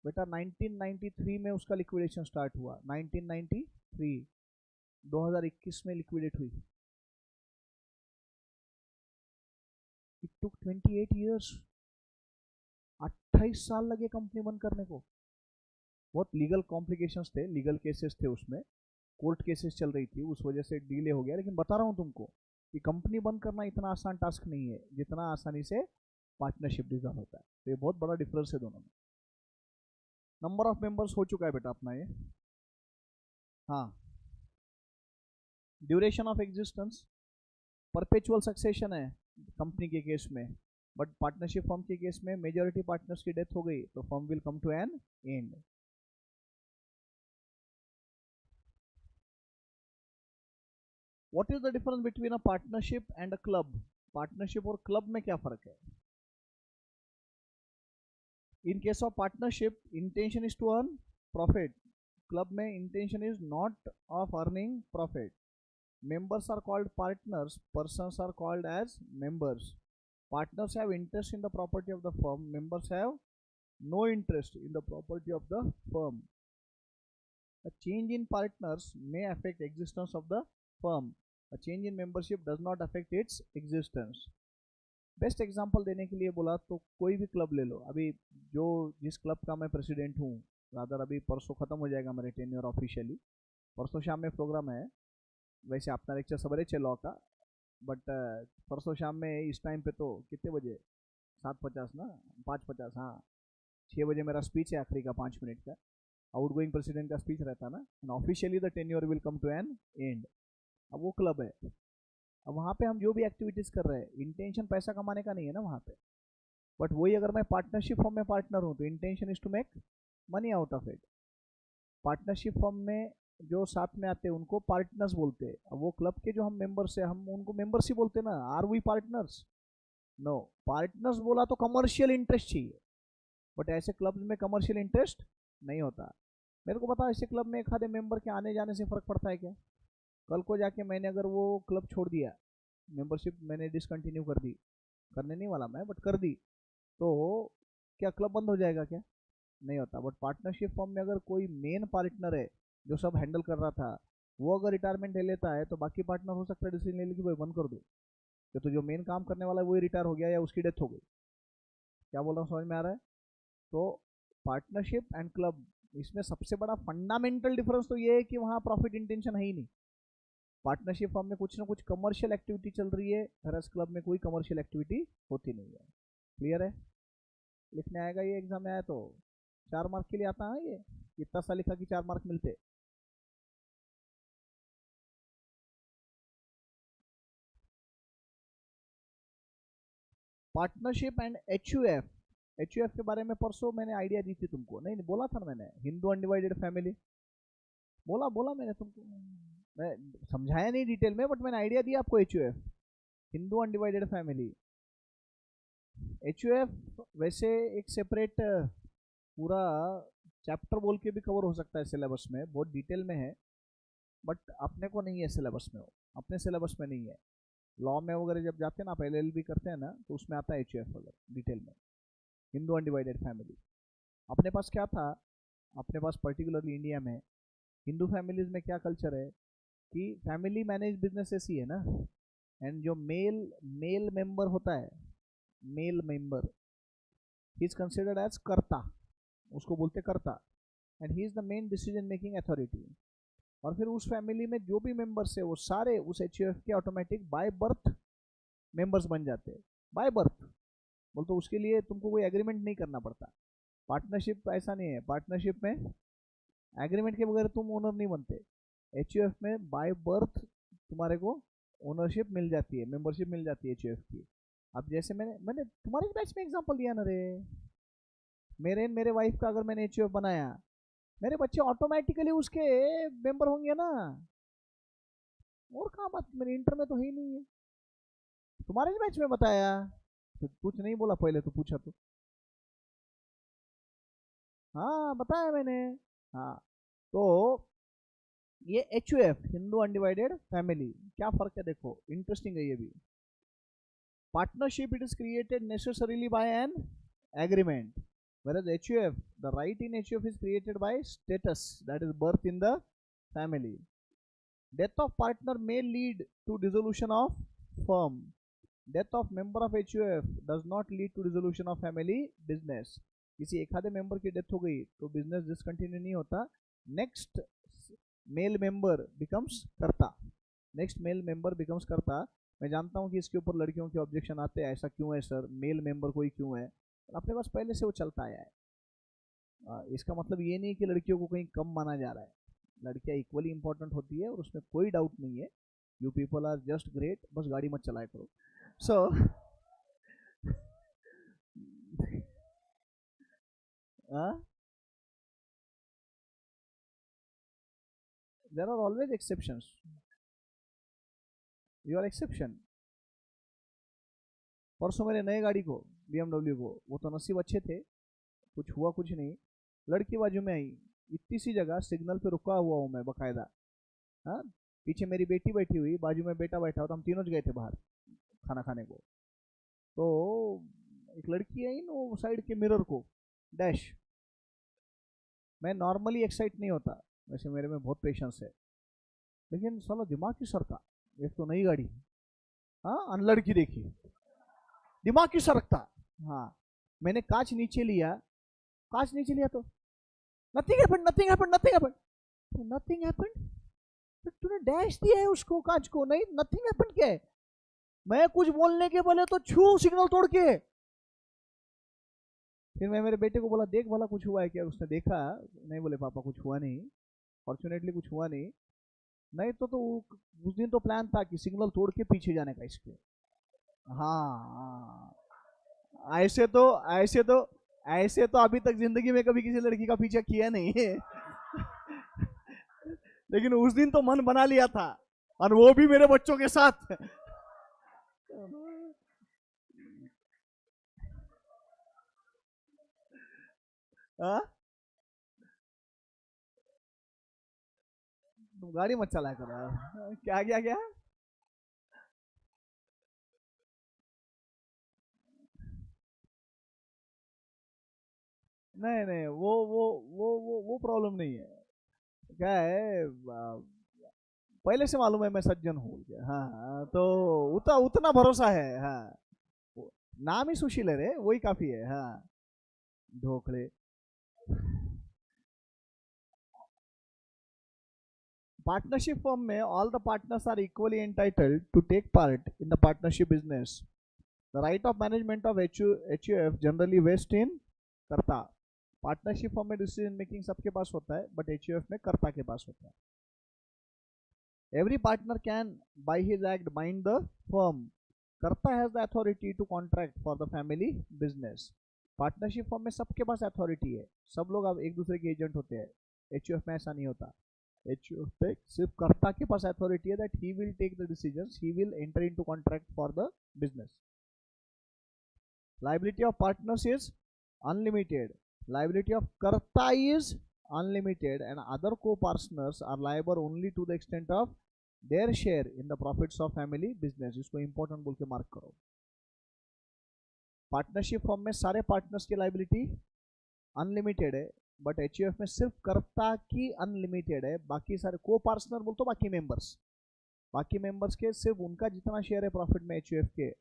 बेटा 1993 में उसका लिक्विडेशन स्टार्ट हुआ, 1993, 2021 में लिक्विडेट हुई। इट टुक 28 ईयर्स, 28 साल लगे कंपनी बंद करने को। बहुत लीगल कॉम्प्लिकेशंस थे, लीगल केसेस थे उसमें, कोर्ट केसेस चल रही थी, उस वजह से डिले हो गया। लेकिन बता रहा हूँ तुमको कि कंपनी बंद करना इतना आसान टास्क नहीं है जितना आसानी से पार्टनरशिप डिजॉल्व होता है। तो ये बहुत बड़ा डिफरेंस है दोनों में। नंबर ऑफ मेंबर्स हो चुका है बेटा अपना ये, हाँ। Duration of existence perpetual succession है कंपनी के केस में, बट पार्टनरशिप फर्म के केस में मेजॉरिटी पार्टनर्स की डेथ हो गई तो firm will come to an end. What is the difference between a partnership and a club? Partnership और क्लब में क्या फर्क है? In case of partnership intention is to earn profit, club में intention is not of earning profit. Members are called partners, persons are called as members. Partners have interest in the property of the firm, members have no interest in the property of the firm. A change in partners may affect existence of the firm. A change in membership does not affect its existence. Best example देने के लिए बोला तो कोई भी club ले लो. अभी जो जिस क्लब का मैं प्रेसिडेंट हूँ, रादर अभी परसों खत्म हो जाएगा मेरे टेन्योर ऑफिशियली. परसों शाम में प्रोग्राम है. वैसे अपना लेक्चर सवेरे छः लॉ का, बट परसों शाम में इस टाइम पे तो कितने बजे, 7:50 ना, 5:50, हाँ 6 बजे मेरा स्पीच है आखिरी का 5 मिनट का. आउटगोइंग प्रेसिडेंट का स्पीच रहता ना. And officially the tenure will come to an end. अब वो क्लब है. अब वहाँ पे हम जो भी एक्टिविटीज़ कर रहे हैं, इंटेंशन पैसा कमाने का नहीं है ना वहाँ पे. बट वही अगर मैं पार्टनरशिप फॉर्म में पार्टनर हूँ तो intention is to make money out of it. Partnership form में जो साथ में आते हैं उनको पार्टनर्स बोलते हैं. अब वो क्लब के जो हम मेंबर्स हैं, हम उनको मेंबर्स ही बोलते हैं ना. Are we partners? No. Partners बोला तो कमर्शियल इंटरेस्ट चाहिए, बट ऐसे क्लब में कमर्शियल इंटरेस्ट नहीं होता. मेरे को पता है ऐसे क्लब में एक आधे मेंबर के आने जाने से फ़र्क पड़ता है क्या? कल को जाके मैंने अगर वो क्लब छोड़ दिया, मेंबरशिप मैंने डिसकंटिन्यू कर दी, करने नहीं वाला मैं बट कर दी, तो क्या क्लब बंद हो जाएगा क्या? नहीं होता. बट पार्टनरशिप फॉर्म में अगर कोई मेन पार्टनर है जो सब हैंडल कर रहा था, वो अगर रिटायरमेंट ले लेता है तो बाकी पार्टनर हो सकता है डिसीजन ले ले कि भाई बंद कर दो, तो जो मेन काम करने वाला है वही रिटायर हो गया या उसकी डेथ हो गई. क्या बोल रहा हूँ, समझ में आ रहा है? तो पार्टनरशिप एंड क्लब, इसमें सबसे बड़ा फंडामेंटल डिफरेंस तो ये है कि वहाँ प्रॉफिट इंटेंशन है ही नहीं. पार्टनरशिप फॉर्म में कुछ ना कुछ कमर्शियल एक्टिविटी चल रही है, हरस क्लब में कोई कमर्शियल एक्टिविटी होती नहीं है. क्लियर है? लिखने आएगा ये एग्जाम में आया तो 4 मार्क के लिए आता है. ये इतना सा लिखा कि 4 मार्क मिलते. Partnership and HUF. HUF के बारे में परसों मैंने आइडिया दी थी तुमको, नहीं बोला था ना मैंने? हिंदू अनडिवाइडेड फैमिली बोला मैंने तुमको. मैं समझाया नहीं डिटेल में, बट मैंने आइडिया दिया आपको. HUF, Hindu undivided family. HUF वैसे एक सेपरेट पूरा चैप्टर बोल के भी कवर हो सकता है सिलेबस में, बहुत डिटेल में है, बट अपने को नहीं है सिलेबस में. वो अपने सिलेबस में नहीं है. लॉ में वगैरह जब जाते हैं ना, आप LLB करते हैं ना, तो उसमें आता है HUF वगैरह डिटेल में. हिंदू अनडिवाइडेड फैमिली अपने पास क्या था, अपने पास पर्टिकुलरली इंडिया में हिंदू फैमिलीज में क्या कल्चर है कि फैमिली मैनेज बिजनेस ऐसी है ना. एंड जो मेल मेंबर होता है, male member, he is considered as karta, उसको बोलते karta, and he is the main decision making authority. और फिर उस फैमिली में जो भी मेंबर्स है वो सारे उस HUF के ऑटोमेटिक बाय बर्थ मेंबर्स बन जाते हैं. बाय बर्थ बोल तो उसके लिए तुमको कोई एग्रीमेंट नहीं करना पड़ता. पार्टनरशिप ऐसा नहीं है. पार्टनरशिप में एग्रीमेंट के बगैर तुम ओनर नहीं बनते. HUF में बाय बर्थ तुम्हारे को ओनरशिप मिल जाती है, मेंबरशिप मिल जाती है HUF की. अब जैसे मैंने तुम्हारे बैच में एग्जांपल दिया ना रे, मेरे वाइफ का अगर मैंने HUF बनाया, मेरे बच्चे ऑटोमेटिकली उसके मेंबर होंगे ना. और कहाँ बात, मेरे इंटर में तो है ही नहीं है. तुम्हारे बैच में बताया तो कुछ नहीं बोला, पहले तो पूछा तो. हाँ बताया मैंने. हाँ तो ये HUF, हिंदू अनडिवाइडेड फैमिली, क्या फर्क है देखो, इंटरेस्टिंग है ये भी. Partnership it is created necessarily by an agreement, whereas HUF, the right in HUF is created by status, that is birth in the family. Death of partner may lead to dissolution of firm. Death of member of HUF does not lead to dissolution of family business. किसी एक आधे member की death हो गई तो business discontinue नहीं होता. Next male member becomes कर्ता. नेक्स्ट मेल मेंबर बिकम्स कर्ता. मैं जानता हूँ कि इसके ऊपर लड़कियों के ऑब्जेक्शन आते हैं, ऐसा क्यों है सर, मेल मेंबर कोई क्यों है. अपने पास पहले से वो चलता आया है. इसका मतलब ये नहीं कि लड़कियों को कहीं कम माना जा रहा है. लड़कियां इक्वली इंपॉर्टेंट होती है और उसमें कोई डाउट नहीं है. You people are just great, बस गाड़ी मत चलाया करो. So there are always exceptions. You are exception. परसों मेरे नए गाड़ी को, BMW को, वो तो नसीब अच्छे थे, कुछ हुआ कुछ नहीं. लड़की बाजू में आई, इतनी सी जगह सिग्नल पे रुका हुआ हूँ मैं बकायदा. हाँ, पीछे मेरी बेटी बैठी हुई, बाजू में बेटा बैठा हुआ, तो हम तीनों गए थे बाहर खाना खाने को. तो एक लड़की आई ना, वो साइड के मिरर को डैश। मैं नॉर्मली एक्साइट नहीं होता, वैसे मेरे में बहुत पेशेंस है, लेकिन साला दिमाग की सरका। एक तो नई गाड़ी, हाँ अनलड़की देखी, दिमाग की सरकता। हाँ, मैंने कांच नीचे लिया, कांच नीचे लिया तो nothing happened, nothing happened, nothing happened, nothing happened. तो तूने डैश दिया है उसको, कांच को, नहीं नथिंग हैपेंड क्या है? मैं कुछ बोलने के बोले तो छू सिग्नल तोड़ के। फिर मैं मेरे बेटे को बोला, देख भला कुछ हुआ है क्या? उसने देखा, नहीं बोले पापा कुछ हुआ नहीं, फॉर्चुनेटली कुछ हुआ नहीं। नहीं तो उस दिन तो प्लान था कि सिग्नल तोड़ के पीछे जाने का इसके। हाँ, ऐसे तो अभी तक जिंदगी में कभी किसी लड़की का पीछा किया नहीं है। लेकिन उस दिन तो मन बना लिया था, और वो भी मेरे बच्चों के साथ। हाँ? तुम गाड़ी मत चलाया करो यार। क्या क्या क्या? नहीं नहीं, वो प्रॉब्लम नहीं है। क्या है, पहले से मालूम है मैं सज्जन हूँ। हाँ हाँ, तो उतना भरोसा है। हाँ, नाम ही सुशील है रे, वही काफी है। हाँ, ढोकले। पार्टनरशिप फर्म में all the partners are equally entitled to take part in the partnership business. The right of management of H generally vest in karta. Partnership firm में डिसीजन मेकिंग सबके पास होता है, बट एच में कर्ता के पास होता है। Every partner can, by his act, bind the firm. Karta has the authority to contract for the family business. Partnership form में सबके पास अथॉरिटी है, सब लोग अब एक दूसरे के एजेंट होते हैं। एचयूएफ में ऐसा नहीं होता। एचयूएफ पे सिर्फ कर्ता के पास अथॉरिटी है, that he will take the decisions, he will enter into contract for the business. Liability of partners is unlimited. Liability of karta is unlimited, and other co-partners are liable only to the extent of their share in the profits of family business. इसको important बोल के mark करो। Partnership form में सारे partners की liability unlimited है, but HUF में सिर्फ कर्ता की अनलिमिटेड है। बाकी सारे को पार्टनर बोल तो बाकी मेंबर्स के सिर्फ उनका जितना शेयर है प्रॉफिट में एचयूएफ के,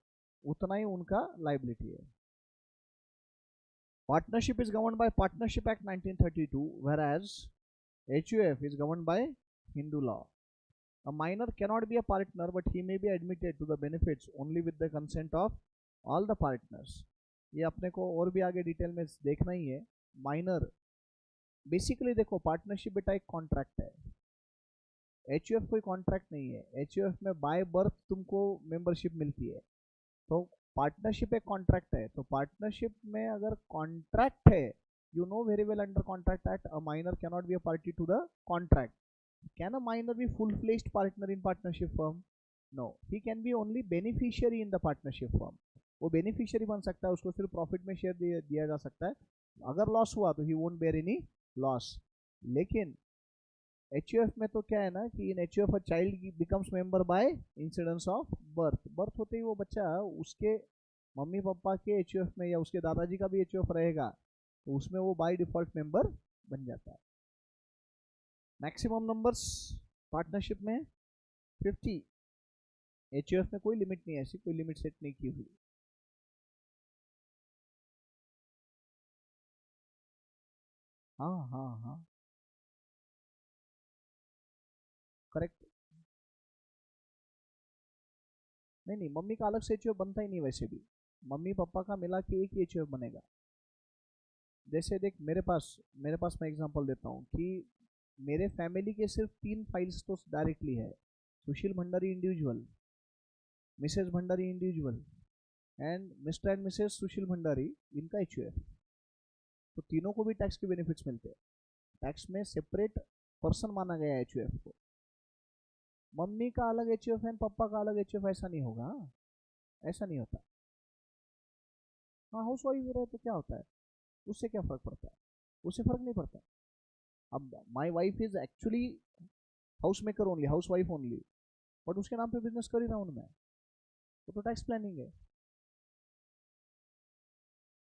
उतना ही उनका लाइबिलिटी है। Partnership is governed by Partnership Act 1932, whereas HUF is governed by Hindu law. A minor cannot be a partner, but he may be admitted to the benefits only with the consent of all the partners. ये अपने को और भी आगे detail में देखना ही है। Minor basically देखो, पार्टनरशिप बेटा एक कॉन्ट्रैक्ट है, एचयूएफ कोई कॉन्ट्रैक्ट नहीं है। एचयूएफ में बाय बर्थ तुमको मेंबरशिप मिलती है, तो पार्टनरशिप एक कॉन्ट्रैक्ट है। तो पार्टनरशिप में अगर कॉन्ट्रैक्ट है, you know very well under contract act, a minor can not be a party to the contract. Can a minor be full fledged partner in partnership firm? No, he can be only beneficiary in the partnership firm. वो beneficiary बन सकता है, उसको सिर्फ profit में share दिया जा सकता है। अगर लॉस हुआ तो he won't bear any loss. लेकिन एचयूएफ में तो क्या है ना कि in HUF a child becomes member by incidence of birth होते ही वो बच्चा उसके मम्मी पापा के एचयूएफ में या उसके दादाजी का भी एचयूएफ रहेगा, तो उसमें वो बाय डिफॉल्ट मेंबर बन जाता है। मैक्सिमम नंबर्स पार्टनरशिप में 50। एचयूएफ में कोई लिमिट नहीं है, ऐसी कोई लिमिट सेट नहीं की हुई। हाँ हाँ हाँ, करेक्ट। नहीं नहीं, मम्मी का अलग से एचयूएफ बनता ही नहीं, वैसे भी मम्मी पापा का मिला के एक ही एचयूएफ बनेगा। जैसे देख, मेरे पास मैं एग्जांपल देता हूँ कि मेरे फैमिली के सिर्फ 3 फाइल्स तो डायरेक्टली है। Sushil Bhandari individual, Mrs Bhandari individual, and Mr and Mrs Sushil Bhandari, इनका एचयूएफ। तो तीनों को भी टैक्स के बेनिफिट्स मिलते हैं। टैक्स में सेपरेट पर्सन माना गया है एचयूएफ को। मम्मी का अलग एचयूएफ है, पापा का अलग एचयूएफ, ऐसा नहीं होगा, ऐसा नहीं होता। हाँ, हाउस वाइफ रहे तो क्या होता है, उससे क्या फर्क पड़ता है? उससे फर्क नहीं पड़ता। अब my wife is actually house maker only, house wife only, but उसके नाम पे बिजनेस कर ही रहा हूँ मैं, तो टैक्स प्लानिंग है।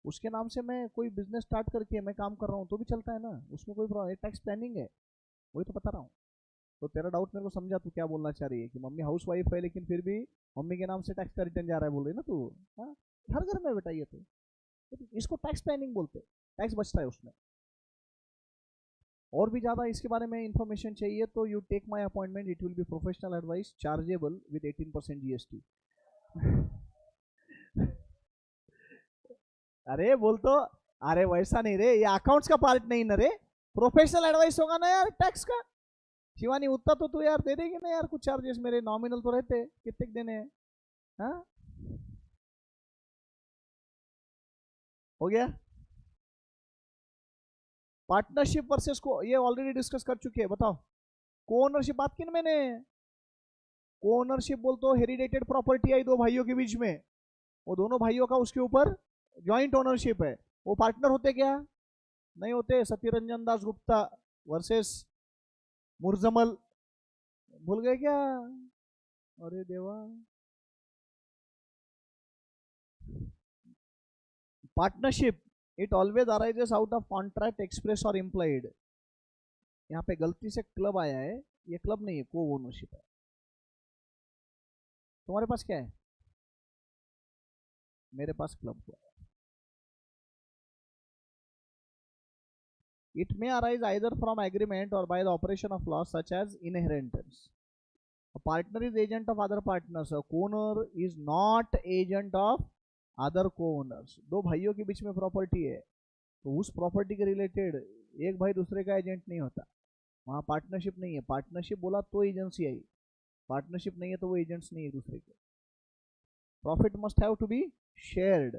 उसके नाम से मैं कोई बिजनेस स्टार्ट करके मैं काम कर रहा हूँ तो भी चलता है ना, उसमें कोई टैक्स प्लानिंग है, वही तो बता रहा हूँ। तो तेरा डाउट मेरे को समझा, तू क्या बोलना चाह रही है कि मम्मी हाउस वाइफ है लेकिन फिर भी मम्मी के नाम से टैक्स का रिटर्न जा रहा है बोल रही है ना तू। हाँ, हर घर में बेटा ये तो इसको टैक्स प्लानिंग बोलते, टैक्स बचता है उसमें। और भी ज़्यादा इसके बारे में इंफॉर्मेशन चाहिए तो you take my appointment, it will be professional advice chargeable with 18% GST। अरे बोल तो, अरे वैसा नहीं रे, ये अकाउंट्स का पार्ट नहीं ना रे, प्रोफेशनल एडवाइस होगा ना यार टैक्स का। शिवानी उतना तो तू यार दे देगी ना यार, कुछ चार्जेस मेरे नॉमिनल तो रहते, कितने देने हैं। हाँ, हो गया। पार्टनरशिप वर्सेस को ये ऑलरेडी डिस्कस कर चुके हैं, बताओ। को ओनरशिप बात की ना मैंने, को ओनरशिप बोल तो हेरिडेटेड प्रॉपर्टी आई दो भाइयों के बीच में, वो दोनों भाइयों का उसके ऊपर ज्वाइंट ओनरशिप है, वो पार्टनर होते क्या? नहीं होते। सत्यरंजन दास गुप्ता वर्सेस मुरजमल, भूल गए क्या? अरे देवा। Partnership it always arises out of contract express और इम्प्लाइड। यहाँ पे गलती से क्लब आया है, ये क्लब नहीं है, को ओनरशिप है। तुम्हारे पास क्या है? मेरे पास क्लब को है। It may arise either from agreement or by the operation of law such as inheritance. A partner is agent of other partners. A co-owner is not agent of other co-owners. दो भाइयों के बीच में property है तो उस property के related एक भाई दूसरे का एजेंट नहीं होता, वहाँ पार्टनरशिप नहीं है। पार्टनरशिप बोला तो एजेंसी आई, पार्टनरशिप नहीं है तो वो एजेंट्स नहीं है दूसरे के। Profit must have to be shared.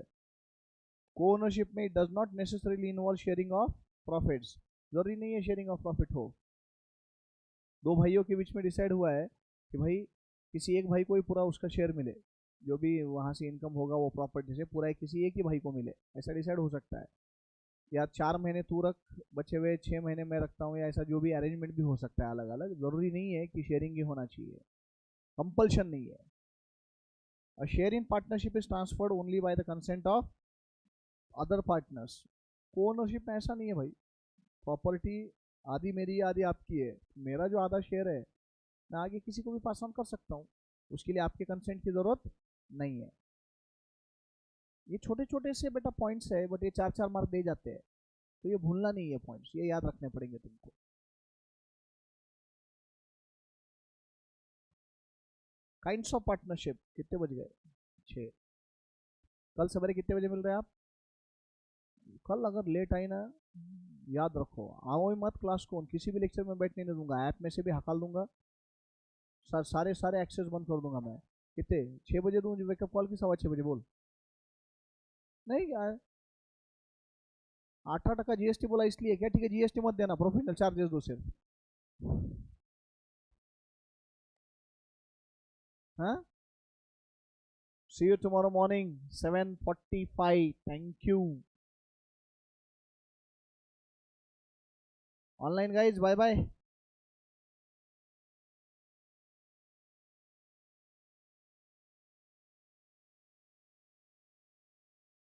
Co-ownership में it does not necessarily involve sharing of profits, जरूरी नहीं है शेयरिंग ऑफ प्रॉफिट हो। दो भाइयों के बीच में डिसाइड हुआ है कि भाई किसी एक भाई को ही पूरा उसका शेयर मिले, जो भी वहाँ से इनकम होगा वो प्रॉपर्टी से पूरा किसी एक ही भाई को मिले, ऐसा डिसाइड हो सकता है। या 4 महीने तू रख, बचे हुए 6 महीने मैं रखता हूँ, या ऐसा जो भी अरेंजमेंट भी हो सकता है अलग अलग, जरूरी नहीं है कि शेयरिंग ही होना चाहिए, कंपल्शन नहीं है। A share in partnership is transferred only by the consent of other partners. को ओनरशिप में ऐसा नहीं है भाई, प्रॉपर्टी आधी मेरी है आधी आपकी है, मेरा जो आधा शेयर है मैं आगे किसी को भी पास ऑन कर सकता हूँ, उसके लिए आपके कंसेंट की जरूरत नहीं है। ये छोटे छोटे से बेटा पॉइंट्स है, बट ये 4-4 मार्क दे जाते हैं, तो ये भूलना नहीं है पॉइंट्स, ये याद रखने पड़ेंगे तुमको। काइंड्स ऑफ पार्टनरशिप कितने बज गए? 6। कल सवेरे कितने बजे मिल रहे हैं आप? कल अगर लेट आई ना, याद रखो, आओ ही मत क्लास को, किसी भी लेक्चर में बैठने नहीं दूंगा, ऐप में से भी हकाल दूंगा, सारे एक्सेस बंद कर दूंगा मैं। कितने 6 बजे दूँ वेकअप कॉल की? 6:15 बजे बोल। नहीं यार, 18% GST बोला इसलिए क्या? ठीक है GST मत देना, प्रोफेशनल चार्जेस दो सिर्फ। हाँ, see you tomorrow morning 7:45. Thank you online guys, bye bye.